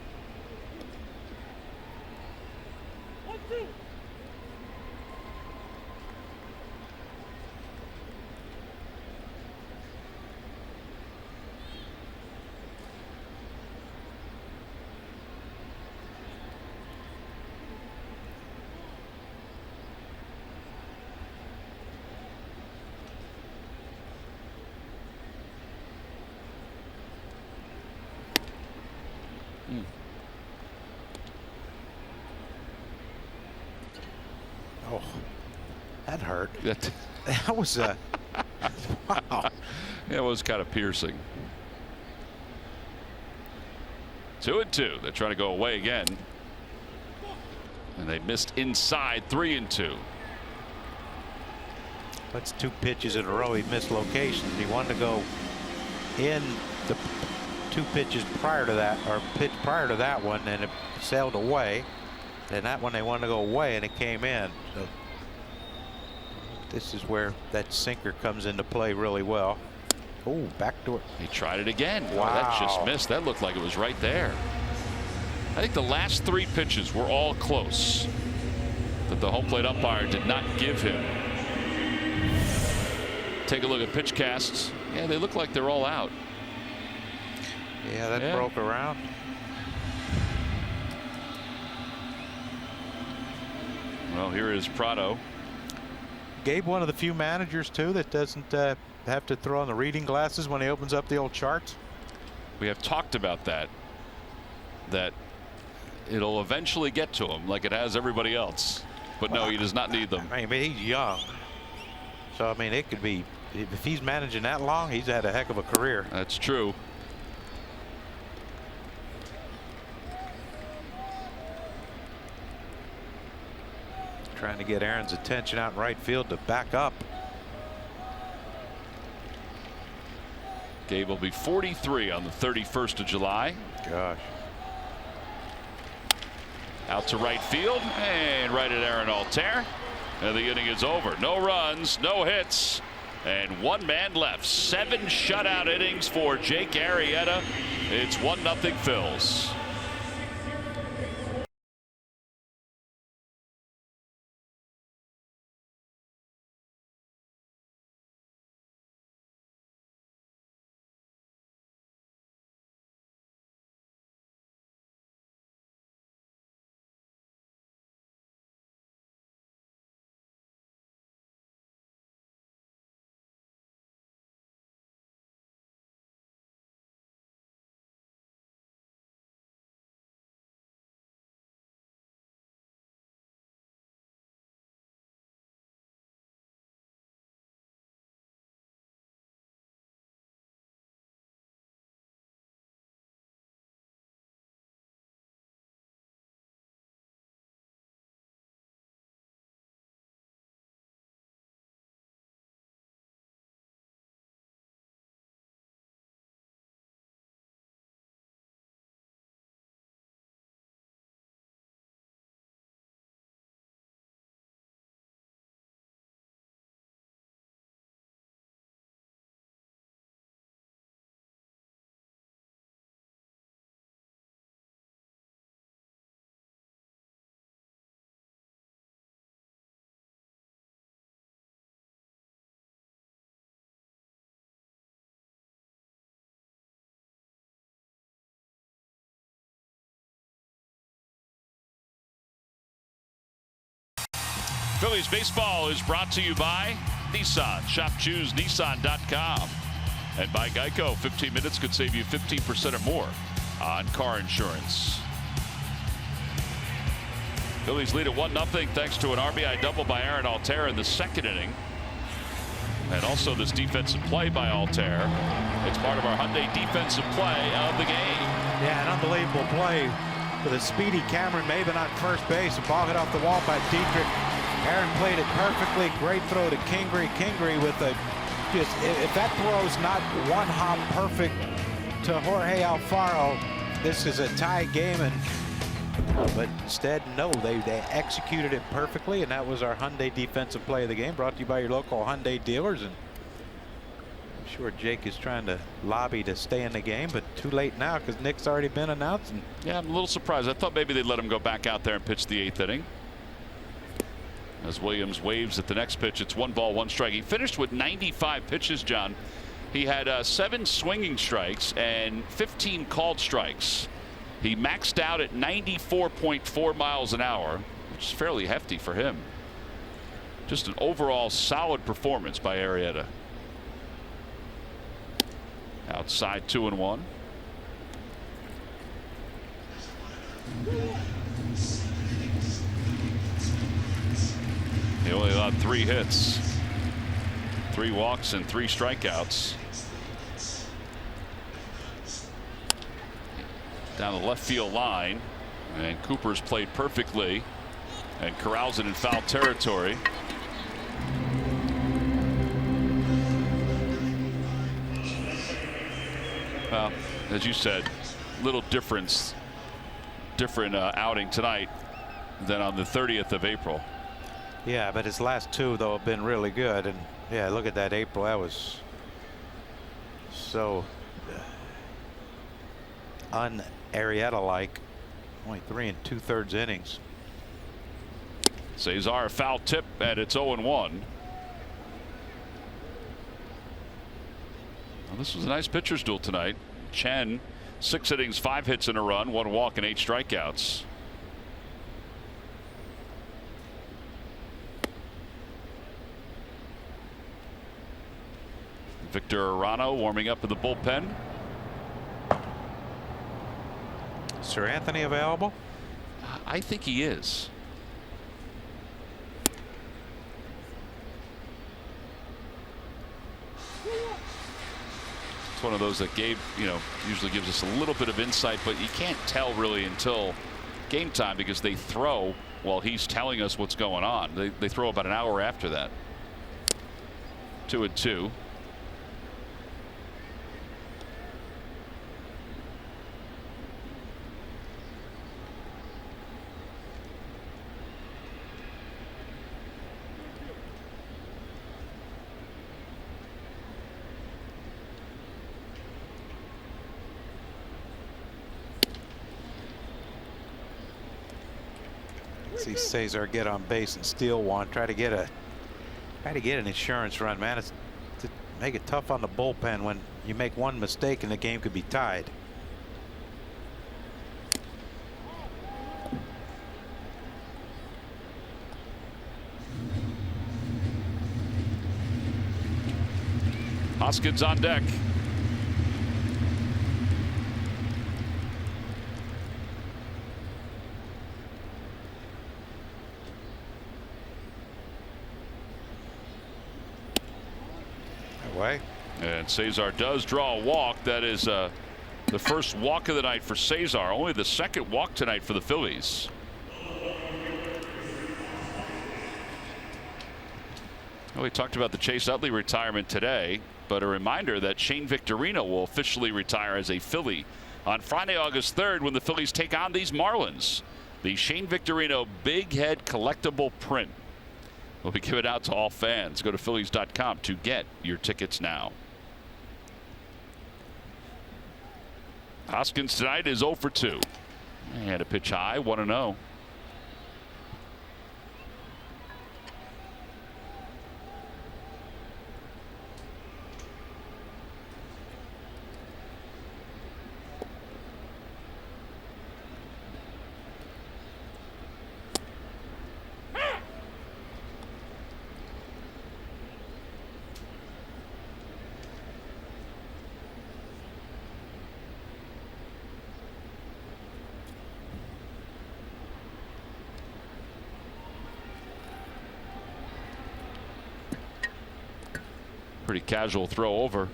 Oh, that hurt. That was wow. It was kind of piercing. 2-2. They're trying to go away again. And they missed inside. 3-2. That's 2 pitches in a row. He missed locations. He wanted to go in the 2 pitches prior to that, or pitch prior to that one, and it sailed away. And that one they wanted to go away, and it came in. So this is where that sinker comes into play really well. Oh, backdoor. He tried it again. Wow. Oh, that just missed. That looked like it was right there. I think the last 3 pitches were all close that the home plate umpire did not give him. Take a look at pitch casts. Yeah, they look like they're all out. Yeah, that broke around. Well, here is Prado. Gabe, one of the few managers too that doesn't have to throw on the reading glasses when he opens up the old charts. We have talked about that it'll eventually get to him like it has everybody else, but no, he does not need them. I mean, he's young, so I mean, it could be, if he's managing that long, he's had a heck of a career. That's true. Trying to get Aaron's attention out in right field to back up. Gabe will be 43 on the 31st of July. Gosh. Out to right field and right at Aaron Altair. And the inning is over. No runs, no hits, and 1 man left. 7 shutout innings for Jake Arrieta. It's 1-0 Phils. Phillies baseball is brought to you by Nissan. Shop ChooseNissan.com. And by Geico. 15 minutes could save you 15% or more. on car insurance. Phillies lead at 1-0 thanks to an RBI double by Aaron Altair in the second inning. And also this defensive play by Altair. It's part of our Hyundai defensive play of the game. Yeah, an unbelievable play with a speedy Cameron Maven on first base. The ball hit off the wall by Dietrich. Aaron played it perfectly. Great throw to Kingery. Kingery with a just, if that throw's not one hop perfect to Jorge Alfaro, this is a tie game. But instead, no, they executed it perfectly, and that was our Hyundai defensive play of the game, brought to you by your local Hyundai dealers. And I'm sure Jake is trying to lobby to stay in the game, but too late now because Nick's already been announced. And yeah, I'm a little surprised. I thought maybe they'd let him go back out there and pitch the 8th inning. As Williams waves at the next pitch, it's 1 ball, 1 strike. He finished with 95 pitches, John. He had 7 swinging strikes and 15 called strikes. He maxed out at 94.4 miles an hour, which is fairly hefty for him. Just an overall solid performance by Arrieta. Outside 2-1. He only allowed 3 hits, 3 walks, and 3 strikeouts. Down the left field line, and Cooper's played perfectly and corrals it in foul territory. Well, as you said, little different outing tonight than on the 30th of April. yeah, but his last 2 though have been really good. And yeah, look at that April. That was so un-Arrieta-like. Only 3 2/3 innings. Cesar foul tip, and it's 0-1. Well, this was a nice pitcher's duel tonight. Chen, 6 innings, 5 hits and a run, 1 walk, and 8 strikeouts. Victor Arano warming up in the bullpen. Sir Anthony available? I think he is. It's one of those that Gabe, usually gives us a little bit of insight, but you can't tell really until game time because they throw while he's telling us what's going on. They throw about an hour after that. 2-2. See Cesar get on base and steal one. Try to get an insurance run, man. It's to make it tough on the bullpen when you make one mistake and the game could be tied. Hoskins on deck. Way. And Cesar does draw a walk. That is the first walk of the night for Cesar. Only the second walk tonight for the Phillies. Well, we talked about the Chase Utley retirement today, but a reminder that Shane Victorino will officially retire as a Philly on Friday, August 3rd, when the Phillies take on these Marlins. The Shane Victorino Big Head collectible print will be given out to all fans. Go to Phillies.com to get your tickets now. Hoskins tonight is 0 for 2. And a pitch high, 1-0. Pretty casual throw over.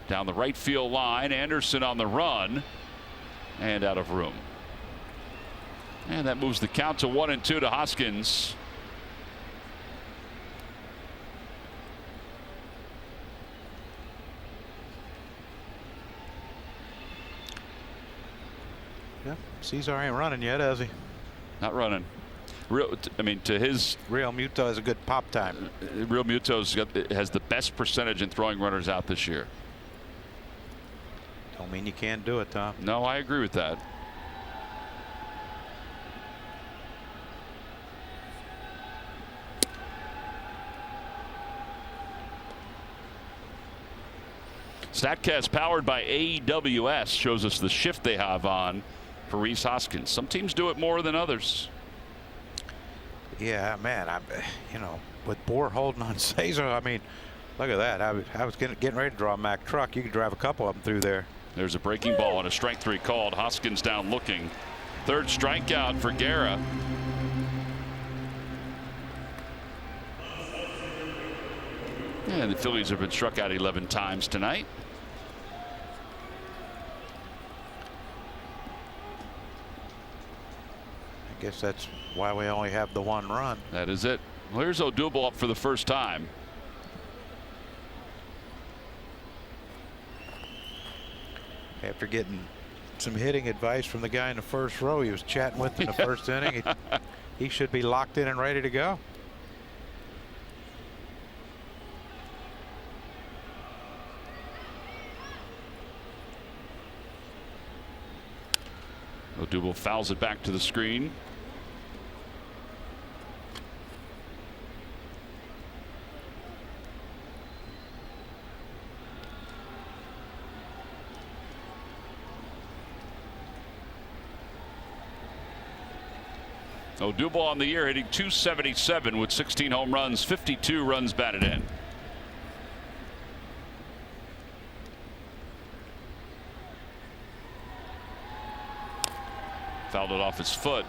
Down the right field line, Anderson on the run and out of room. And that moves the count to 1-2 to Hoskins. Yeah, Cesar ain't running yet, has he? Not running. I mean, to his Real Muto has a good pop time. Real Muto's has the best percentage in throwing runners out this year. Don't mean you can't do it, Tom. No, I agree with that. StatCast powered by AWS shows us the shift they have on for Rhys Hoskins. Some teams do it more than others. Yeah, man. You know, with Bohr holding on Cesar, I mean, look at that. I was getting ready to draw a Mack truck. You could drive a couple of them through there. There's a breaking ball and a strike 3 called. Hoskins down looking. Third strikeout for Guerra. And the Phillies have been struck out 11 times tonight. I guess that's why we only have the 1 run. That is it. Well, here's Odubel up for the first time. After getting some hitting advice from the guy in the first row he was chatting with in the first inning, he should be locked in and ready to go. Odubel fouls it back to the screen. Odubel on the year hitting .277 with 16 home runs, 52 runs batted in. Fouled it off his foot.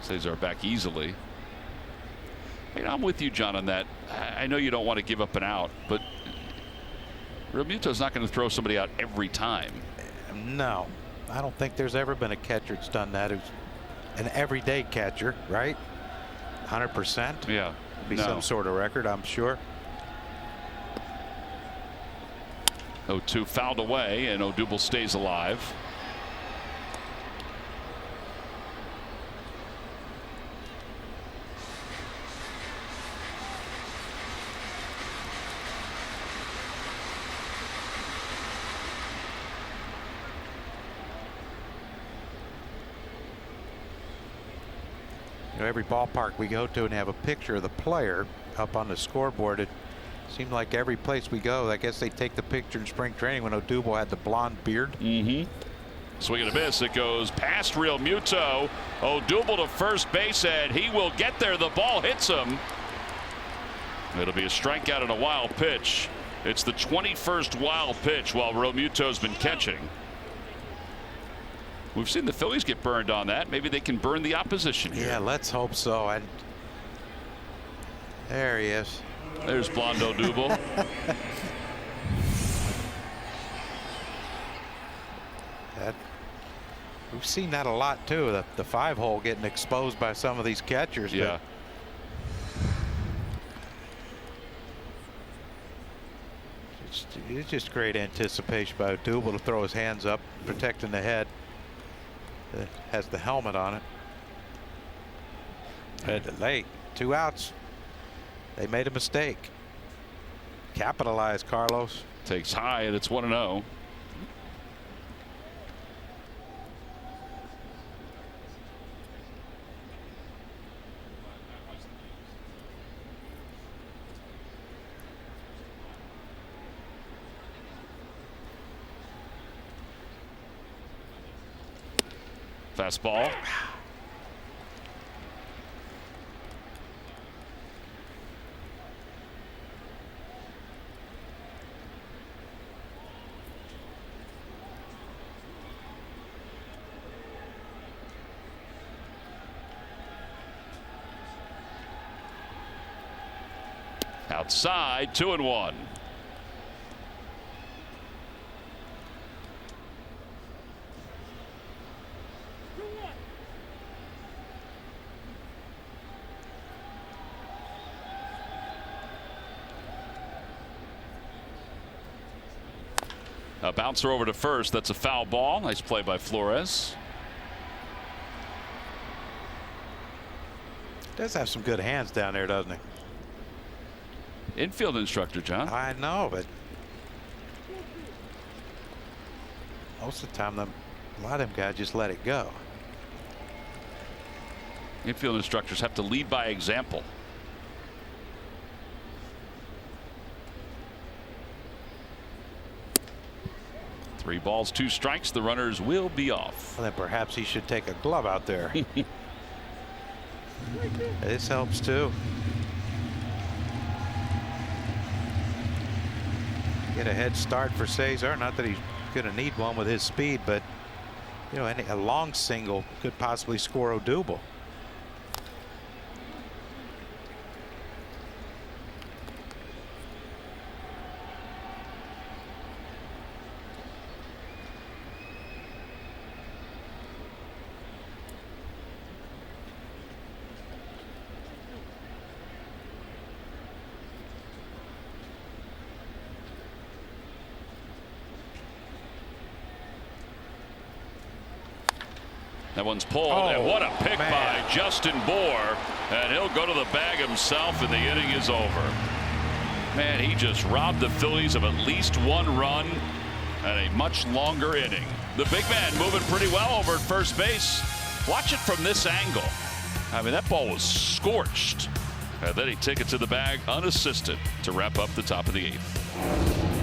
Cesar back easily. I mean, I'm with you, John, on that. I know you don't want to give up an out, but Real Muto's not going to throw somebody out every time. No, I don't think there's ever been a catcher that's done that. Who's an everyday catcher, right? 100%. Yeah. Be some sort of record, I'm sure. 0-2 fouled away, and Odubel stays alive. You know, every ballpark we go to and have a picture of the player up on the scoreboard. It seemed like every place we go, I guess they take the picture in spring training when Odubel had the blonde beard. Swing and a miss. It goes past Real Muto. Odubel to first base, and he will get there. The ball hits him. It'll be a strikeout and a wild pitch. It's the 21st wild pitch while Real Muto's been catching. We've seen the Phillies get burned on that. Maybe they can burn the opposition here. Yeah, let's hope so. And there he is. There's blonde Odubel. We've seen that a lot too. The 5-hole getting exposed by some of these catchers. Yeah. It's just great anticipation by Odubel to throw his hands up, protecting the head. It has the helmet on it. And late, 2 outs. They made a mistake. Capitalize, Carlos. Takes high, and it's 1-0. Fastball. Outside, 2-1. A bouncer over to first. That's a foul ball. Nice play by Flores. Does have some good hands down there, doesn't he? Infield instructor, John. I know, but most of the time, a lot of them guys just let it go. Infield instructors have to lead by example. Three balls, 2 strikes. The runners will be off. Well, then perhaps he should take a glove out there. This helps too. Get a head start for Cesar. Not that he's going to need one with his speed, but you know, a long single could possibly score Odubel. That one's pulled, and what a pick by Justin Bohr, and he'll go to the bag himself, and the inning is over. Man, he just robbed the Phillies of at least 1 run and a much longer inning. The big man moving pretty well over at first base. Watch it from this angle. I mean, that ball was scorched, and then he took it to the bag unassisted to wrap up the top of the 8th.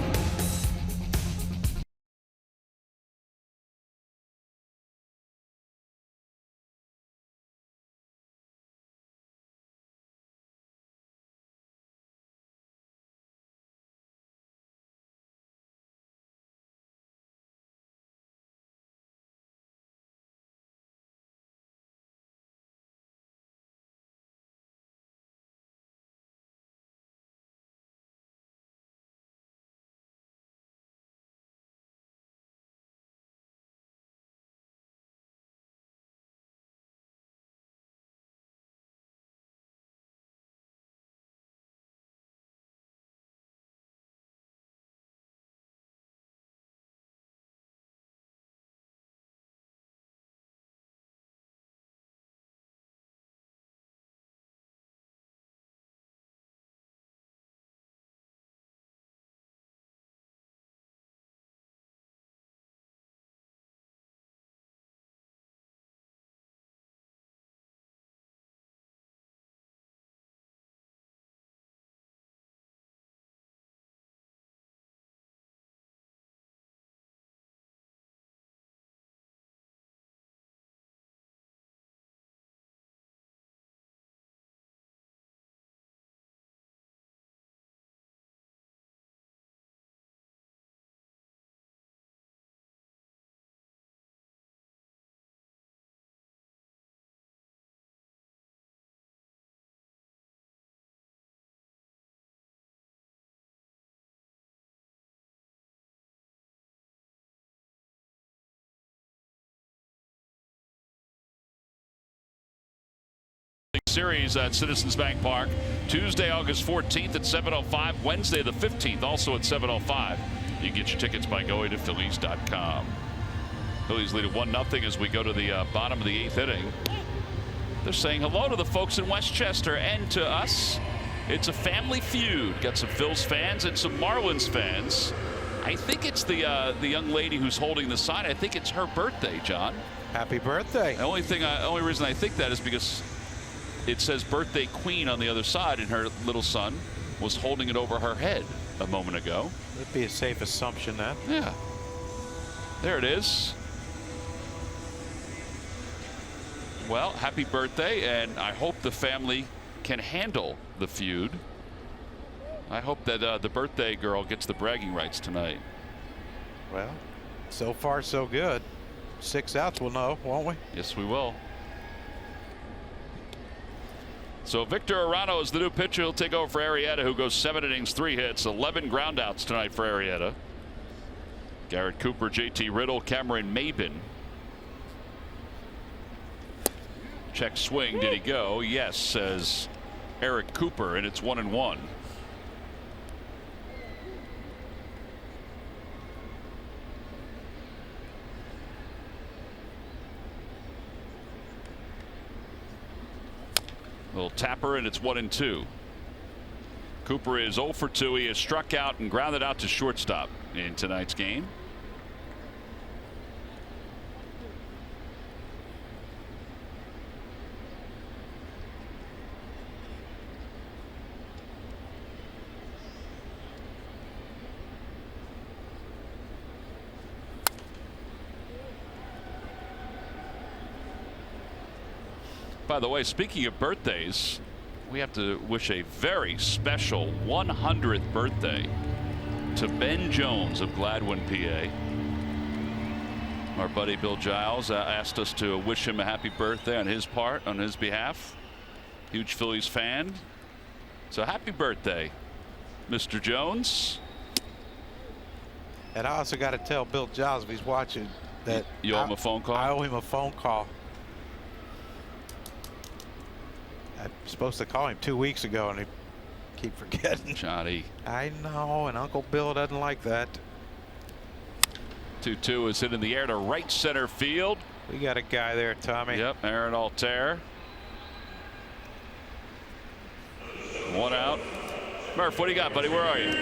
Series at Citizens Bank Park Tuesday, August 14th at 7:05. Wednesday the 15th also at 7:05. You can get your tickets by going to Phillies.com. Phillies lead at 1-0 as we go to the bottom of the 8th inning. They're saying hello to the folks in Westchester and to us It's a family feud. Got some Phils fans and some Marlins fans. I think it's the young lady who's holding the sign. I think it's her birthday, John. Happy birthday. The only reason I think that is because it says birthday queen on the other side, and her little son was holding it over her head a moment ago. It'd be a safe assumption then. Yeah. There it is. Well, happy birthday, and I hope the family can handle the feud. I hope that the birthday girl gets the bragging rights tonight. Well, so far so good. 6 outs, we'll know, won't we? Yes, we will. So Victor Arano is the new pitcher. He'll take over for Arrieta, who goes 7 innings, 3 hits, 11 groundouts tonight for Arrieta. Garrett Cooper, JT Riddle, Cameron Maben. Check swing. Did he go? Yes, says Eric Cooper, and it's 1-1. Little tapper, and it's 1-2. Cooper is 0 for 2. He has struck out and grounded out to shortstop in tonight's game. By the way, speaking of birthdays, we have to wish a very special 100th birthday to Ben Jones of Gladwin, PA. Our buddy Bill Giles asked us to wish him a happy birthday on his behalf. Huge Phillies fan. So happy birthday, Mr. Jones. And I also got to tell Bill Giles, if he's watching, that you owe him a phone call? I owe him a phone call. I'm supposed to call him 2 weeks ago, and I keep forgetting. Johnny. I know, and Uncle Bill doesn't like that. 2-2 is hit in the air to right center field. We got a guy there, Tommy. Yep, Aaron Altair. 1 out. Murph, what do you got, buddy? Where are you?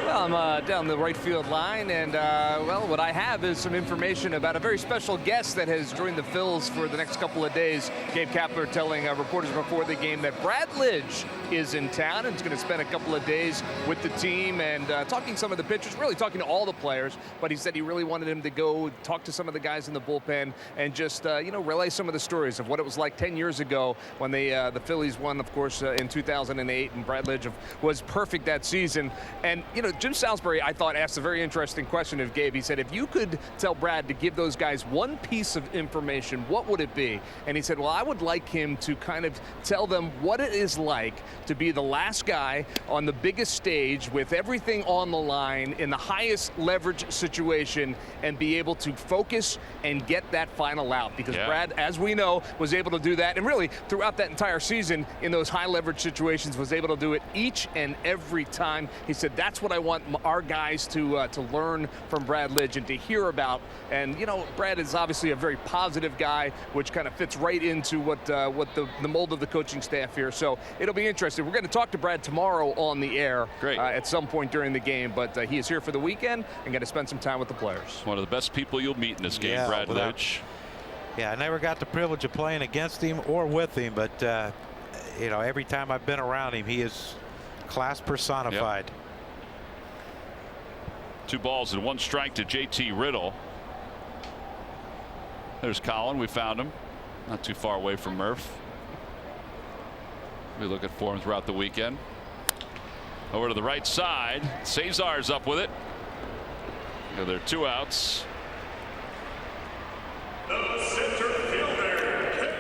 Well, I'm down the right field line, and well, what I have is some information about a very special guest that has joined the Phils for the next couple of days. Gabe Kapler telling reporters before the game that Brad Lidge is in town and is going to spend a couple of days with the team and talking some of the pitchers, really talking to all the players. But he said he really wanted him to go talk to some of the guys in the bullpen and just relay some of the stories of what it was like 10 years ago when the Phillies won, of course, in 2008, and Brad Lidge was perfect that season. And Jim Salisbury, I thought, asked a very interesting question of Gabe. He said, if you could tell Brad to give those guys one piece of information, what would it be? And he said, well, I would like him to kind of tell them what it is like to be the last guy on the biggest stage with everything on the line in the highest leverage situation and be able to focus and get that final out. Because Brad, as we know, was able to do that. And really, throughout that entire season in those high leverage situations, was able to do it each and every time. He said, that's what I want our guys to learn from Brad Lidge and to hear about. And Brad is obviously a very positive guy, which kind of fits right into what the mold of the coaching staff here. So it'll be interesting. We're going to talk to Brad tomorrow on the air at some point during the game, but he is here for the weekend and going to spend some time with the players. One of the best people you'll meet in this game, Brad Lidge. Yeah, I never got the privilege of playing against him or with him, but every time I've been around him, he is class personified. Yep. 2 balls and 1 strike to JT Riddle. There's Colin. We found him. Not too far away from Murph. We look at for him throughout the weekend. Over to the right side. Cesar's up with it. There are 2 outs. The center fielder.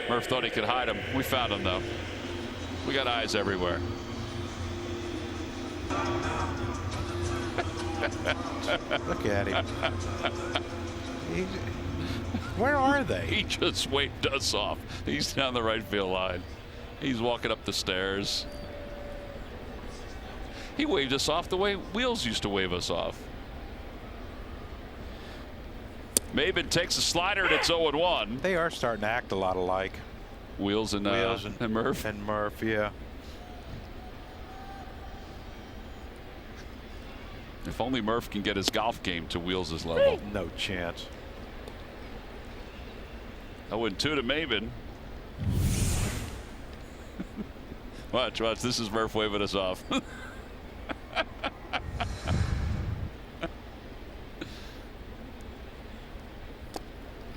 Murph thought he could hide him. We found him, though. We got eyes everywhere. Look at him. Where are they? He just waved us off. He's down the right field line. He's walking up the stairs. He waved us off the way Wheels used to wave us off. Maben takes a slider, and it's 0-1. They are starting to act a lot alike. Wheels and Murph. And Murph, yeah. If only Murph can get his golf game to Wheels' level. No chance. 0-2 to Maven. Watch. This is Murph waving us off.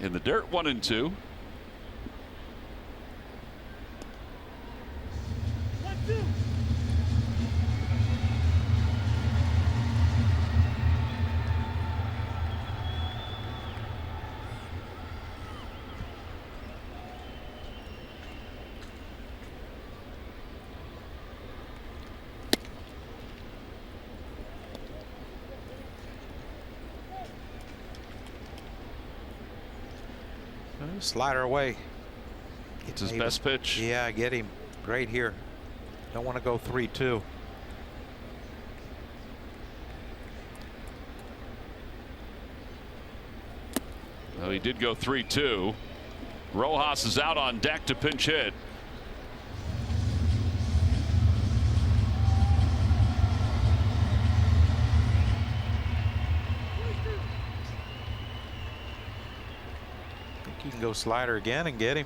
In the dirt, 1-2. Slider away. It's his best pitch. Yeah, get him right here. Don't want to go 3-2. Well, he did go 3-2. Rojas is out on deck to pinch hit. You can go slider again and get him.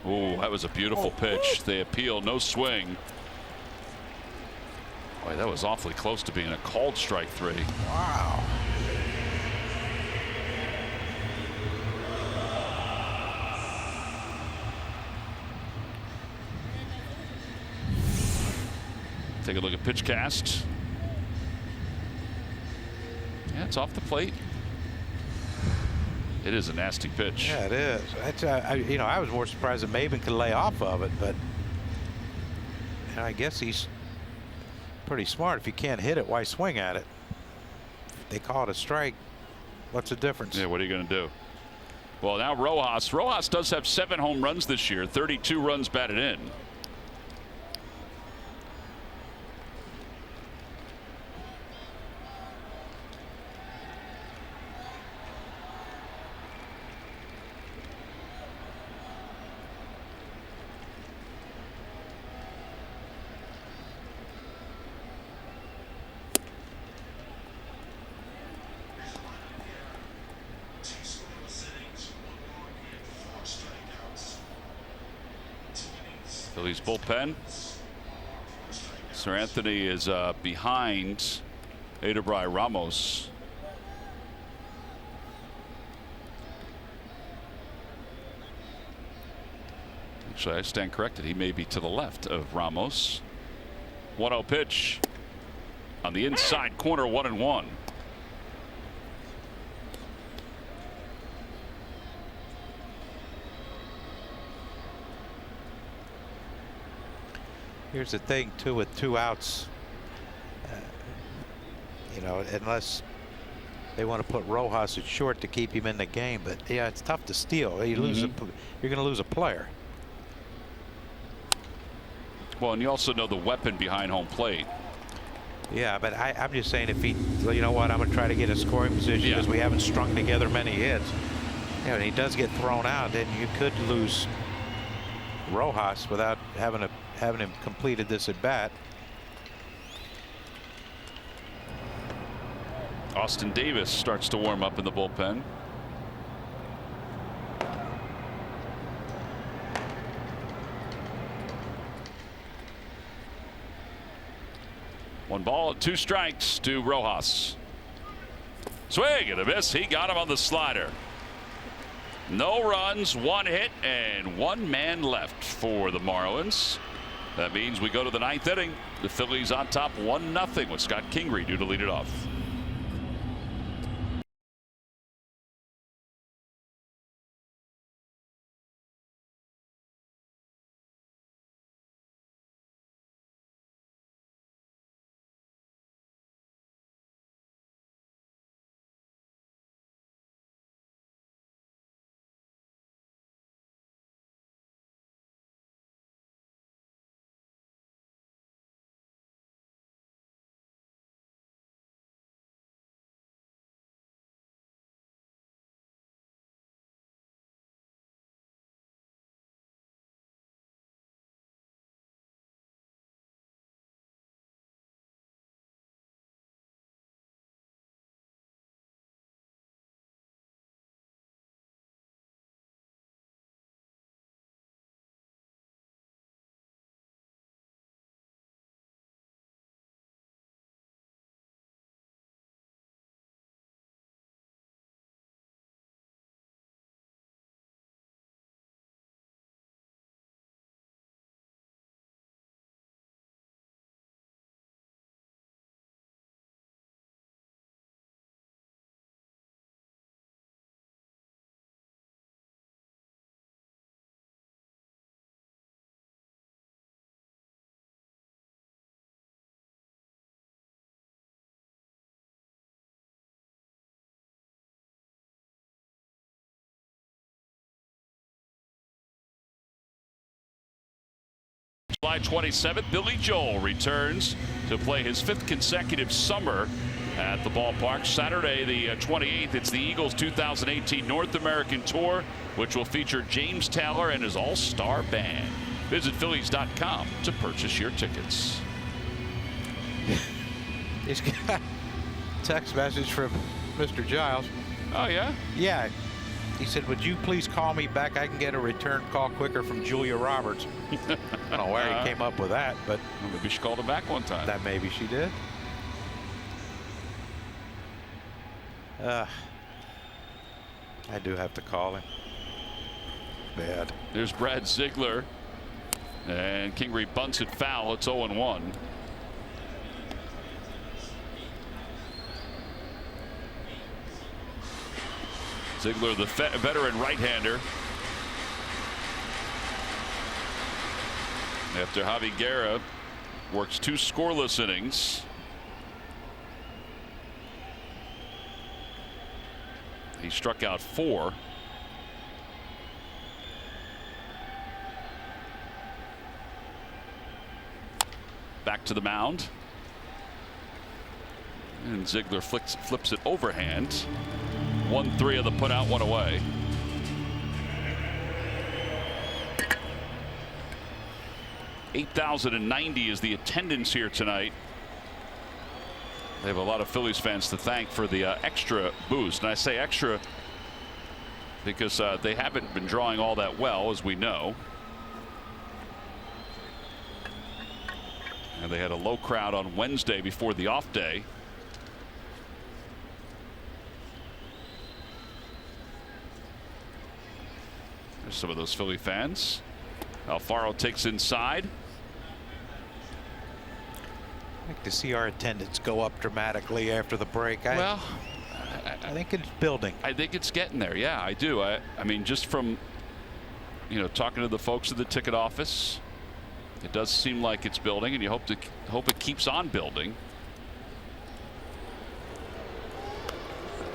Oh, that was a beautiful pitch. They appeal, no swing. Boy, that was awfully close to being a called strike 3. Wow. Take a look at pitch cast. Yeah, it's off the plate. It is a nasty pitch. Yeah, it is. That's I was more surprised that Maven could lay off of it, but I guess he's pretty smart. If you can't hit it, why swing at it? If they call it a strike, what's the difference? Yeah, what are you going to do? Well, now Rojas. Rojas does have 7 home runs this year, 32 runs batted in. Phillies bullpen. Sir Anthony is behind Adebry Ramos. Actually, I stand corrected. He may be to the left of Ramos. 1-0 pitch on the inside corner, 1-1. Here's the thing, too, with 2 outs, unless they want to put Rojas at short to keep him in the game. But yeah, it's tough to steal. You lose you're going to lose a player. Well, and you also know the weapon behind home plate. Yeah, but I'm just saying, if he, you know what, I'm going to try to get a scoring position because we haven't strung together many hits. Yeah, and he does get thrown out, then you could lose Rojas without having him completed this at bat. Austin Davis starts to warm up in the bullpen. One ball, 2 strikes to Rojas. Swing and a miss. He got him on the slider. No runs, 1 hit, and 1 man left for the Marlins. That means we go to the 9th inning. The Phillies on top 1-0 with Scott Kingery due to lead it off. July 27th, Billy Joel returns to play his 5th consecutive summer at the ballpark. Saturday, the 28th, it's the Eagles' 2018 North American Tour, which will feature James Taylor and his all-star band. Visit Phillies.com to purchase your tickets. He's got a text message from Mr. Giles. Oh, yeah? Yeah. He said, would you please call me back? I can get a return call quicker from Julia Roberts. I don't know where he came up with that, but Well, maybe she called him back one time. that maybe she did. I do have to call him. Bad. There's Brad Ziegler. And Kingery bunts it foul. It's 0-1. Ziegler, the veteran right-hander. After Javi Guerra works 2 scoreless innings. He struck out 4. Back to the mound. And Ziegler flips it overhand. 1-3 of the put out, 1 away. $8,090 is the attendance here tonight. They have a lot of Phillies fans to thank for the extra boost. And I say extra because they haven't been drawing all that well, as we know. And they had a low crowd on Wednesday before the off day. There's some of those Philly fans. Alfaro takes inside. I'd like to see our attendance go up dramatically after the break. I think it's building. I think it's getting there. Yeah, I do. I mean, just from talking to the folks at the ticket office, it does seem like it's building, and you hope it keeps on building.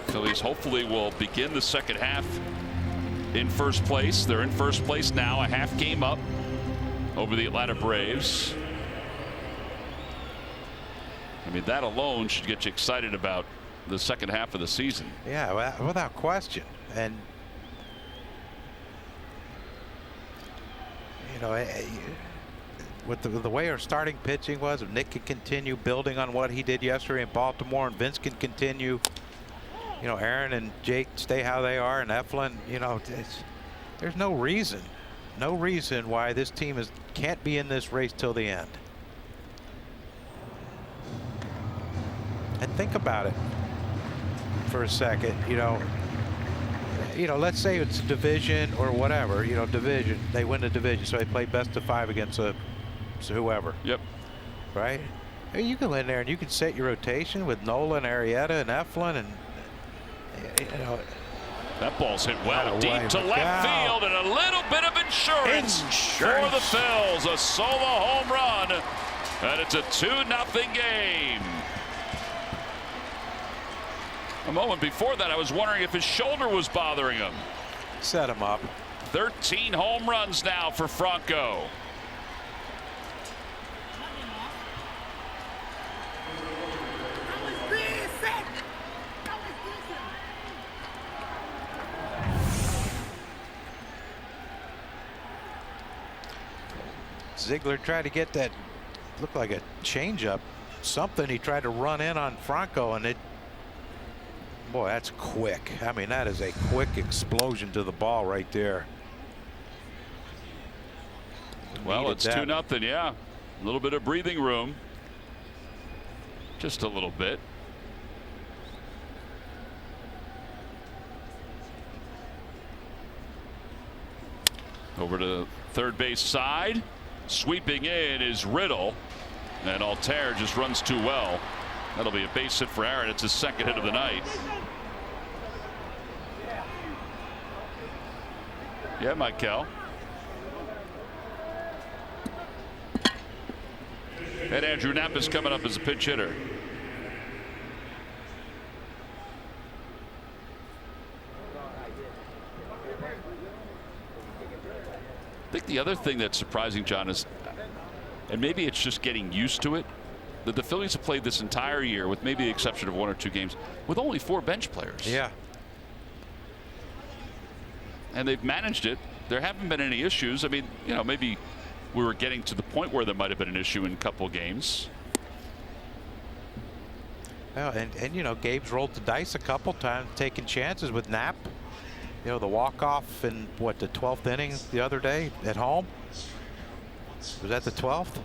Phillies hopefully will begin the second half in first place. They're in first place now, a half game up over the Atlanta Braves. I mean, that alone should get you excited about the second half of the season. Yeah, without question. And with the way our starting pitching was, if Nick can continue building on what he did yesterday in Baltimore, and Vince can continue, Aaron and Jake stay how they are, and Eflin, there's no reason why this team can't be in this race till the end. And think about it for a second. Let's say it's division or whatever. Division. They win the division, so they play best of 5 against whoever. Yep. Right. You can go in there and you can set your rotation with Nola and Arrieta and Eflin, and that ball's hit well deep to left field, and a little bit of insurance for the Phils. A solo home run, and it's a 2-0 game. A moment before that, I was wondering if his shoulder was bothering him. Set him up. 13 home runs now for Franco. Ziegler tried to get that, looked like a changeup, something. He tried to run in on Franco, and boy, that's quick. I mean, that is a quick explosion to the ball right there. Well, it's 2-0, yeah. A little bit of breathing room. Just a little bit. Over to third base side. Sweeping in is Riddle, and Altair just runs too well. That'll be a base hit for Aaron. It's his second hit of the night. Yeah, Michael. And Andrew Knapp is coming up as a pinch hitter. I think the other thing that's surprising, John, is and maybe it's just getting used to it, that the Phillies have played this entire year, with maybe the exception of 1 or 2 games, with only 4 bench players. Yeah. And they've managed it. There haven't been any issues. I mean, you know, maybe we were getting to the point where there might have been an issue in a couple of games. Well, and you know, Gabe's rolled the dice a couple times, taking chances with Knapp. You know, the walk-off in, what, the 12th inning the other day at home? Was that the 12th?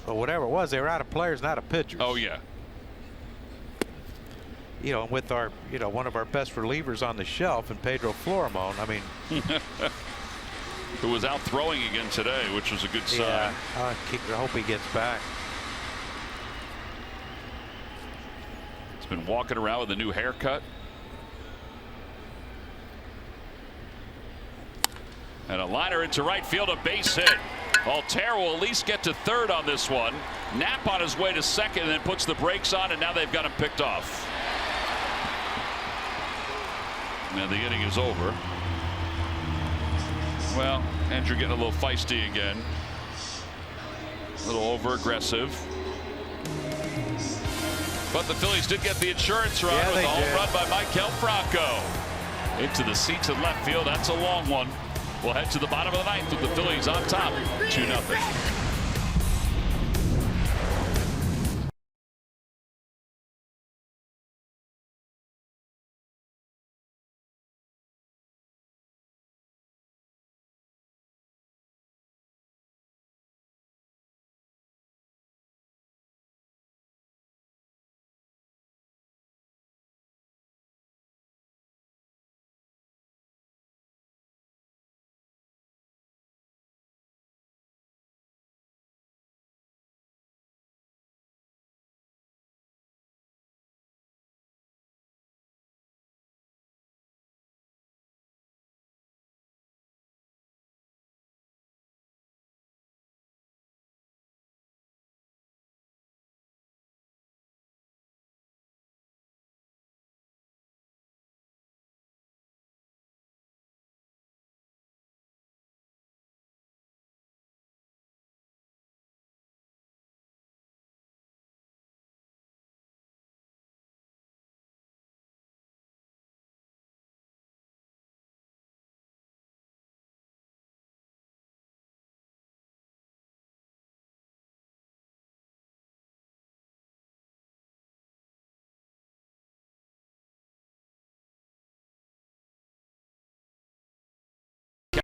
Or whatever it was, they were out of players, not of pitchers. Oh, yeah. You know, with our, you know, one of our best relievers on the shelf, and Pedro Florimon, I mean. Who was out throwing again today, which was a good sign. Yeah, I hope he gets back. He's been walking around with a new haircut. And a liner into right field, a base hit. Altair will at least get to third on this one. Knapp on his way to second, and then puts the brakes on, and now they've got him picked off. And the inning is over. Well, Andrew getting a little feisty again. A little over-aggressive. But the Phillies did get the insurance run with a home run by Maikel Franco. Into the seats in left field. That's a long one. We'll head to the bottom of the 9th with the Phillies on top, 2-0.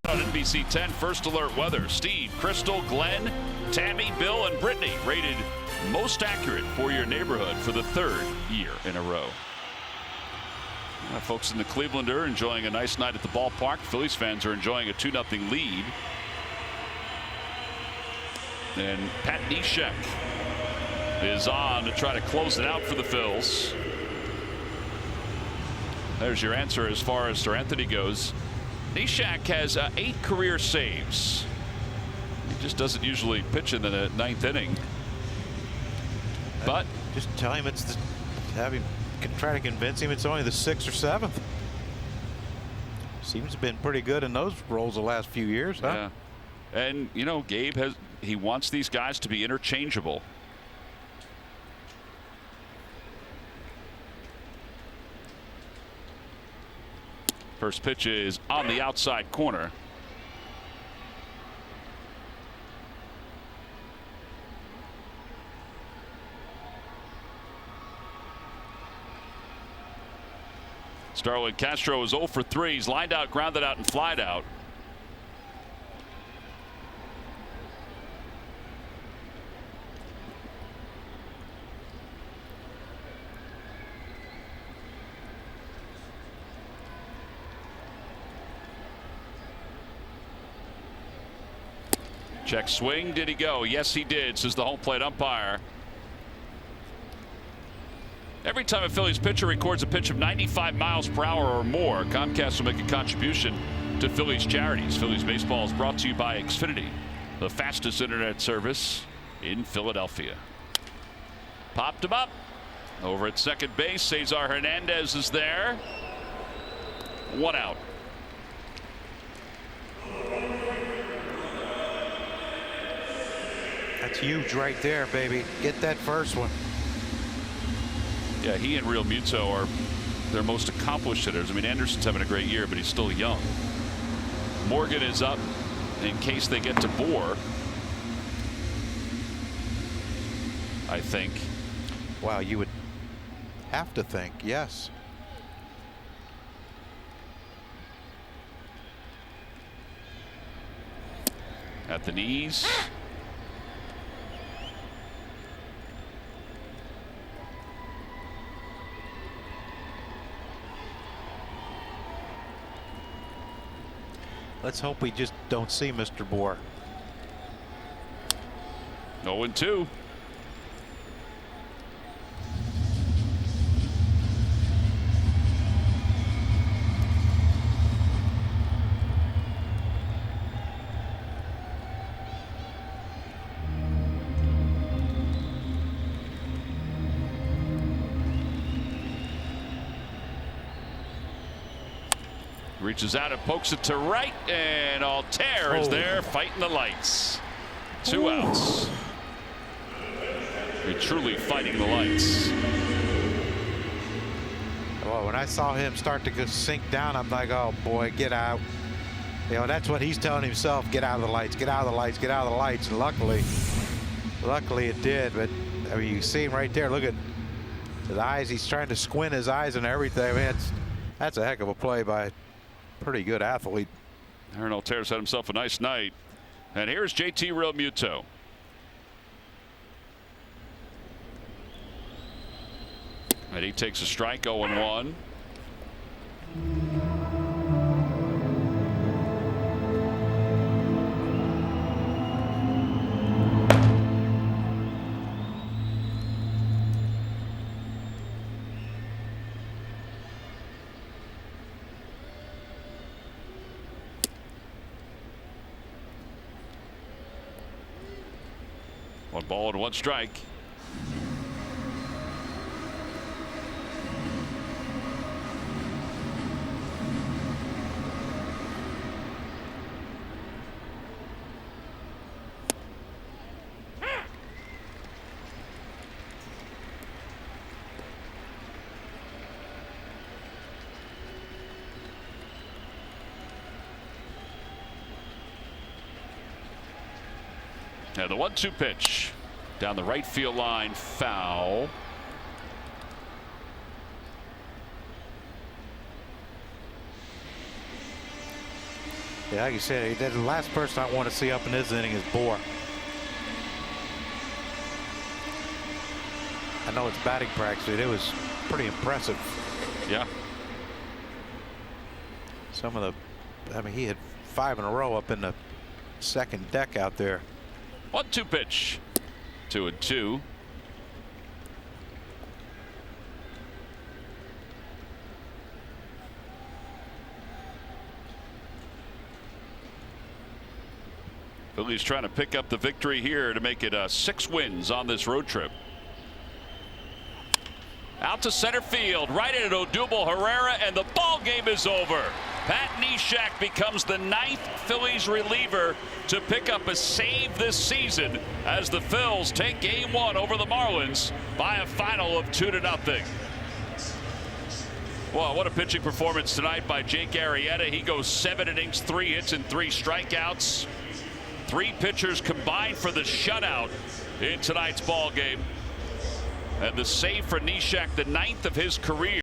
On NBC 10, First Alert Weather. Steve, Crystal, Glenn, Tammy, Bill, and Brittany rated most accurate for your neighborhood for the 3rd year in a row. Folks in the Cleveland are enjoying a nice night at the ballpark. Phillies fans are enjoying a 2-0 lead. And Pat Neshek is on to try to close it out for the Phils. There's your answer as far as Sir Anthony goes. Neshek has 8 career saves. He just doesn't usually pitch in the 9th inning. But just tell him it's try to convince him it's only the 6th or 7th. Seems to have been pretty good in those roles the last few years, huh? Yeah. And you know, Gabe he wants these guys to be interchangeable. First pitch is on the outside corner. Starlin Castro is 0 for 3. He's lined out, grounded out, and flied out. Check swing. Did he go? Yes, he did, says the home plate umpire. Every time a Phillies pitcher records a pitch of 95 miles per hour or more, Comcast will make a contribution to Phillies charities. Phillies baseball is brought to you by Xfinity, the fastest internet service in Philadelphia. Popped him up. Over at second base, Cesar Hernandez is there. 1 out. That's huge right there, baby. Get that first one. Yeah, he and Real Muto are their most accomplished hitters. I mean, Anderson's having a great year, but he's still young. Morgan is up in case they get to Bohr, I think. Wow, you would have to think, yes. At the knees. Let's hope we just don't see Mr. Bohr. 0-2. Reaches out and pokes it to right, and Altair is there fighting the lights. 2 outs. You're truly fighting the lights. Well, when I saw him start to sink down, I'm like, oh boy, get out. You know, that's what he's telling himself: get out of the lights, get out of the lights, get out of the lights. And luckily it did. But I mean, you see him right there. Look at his eyes. He's trying to squint his eyes and everything. I mean, that's a heck of a play by a pretty good athlete. Aaron Altair's had himself a nice night. And here's JT Real Muto. And he takes a strike, 0-1. One ball and 1 strike. Now the 1-2 pitch down the right field line, foul. Yeah, like you said, the last person I want to see up in this inning is Bohr. I know it's batting practice, but it was pretty impressive. Yeah. Some of the, I mean, he had 5 in a row up in the second deck out there. 1-2 pitch. 2-2. Phillies trying to pick up the victory here to make it 6 wins on this road trip. Out to center field, right into Odubel Herrera, and the ball game is over. Pat Neshek becomes the 9th Phillies reliever to pick up a save this season as the Phils take game 1 over the Marlins by a final of 2-0. Well, what a pitching performance tonight by Jake Arrieta. He goes 7 innings, 3 hits, and 3 strikeouts. 3 pitchers combined for the shutout in tonight's ball game. And the save for Neshek, the 9th of his career.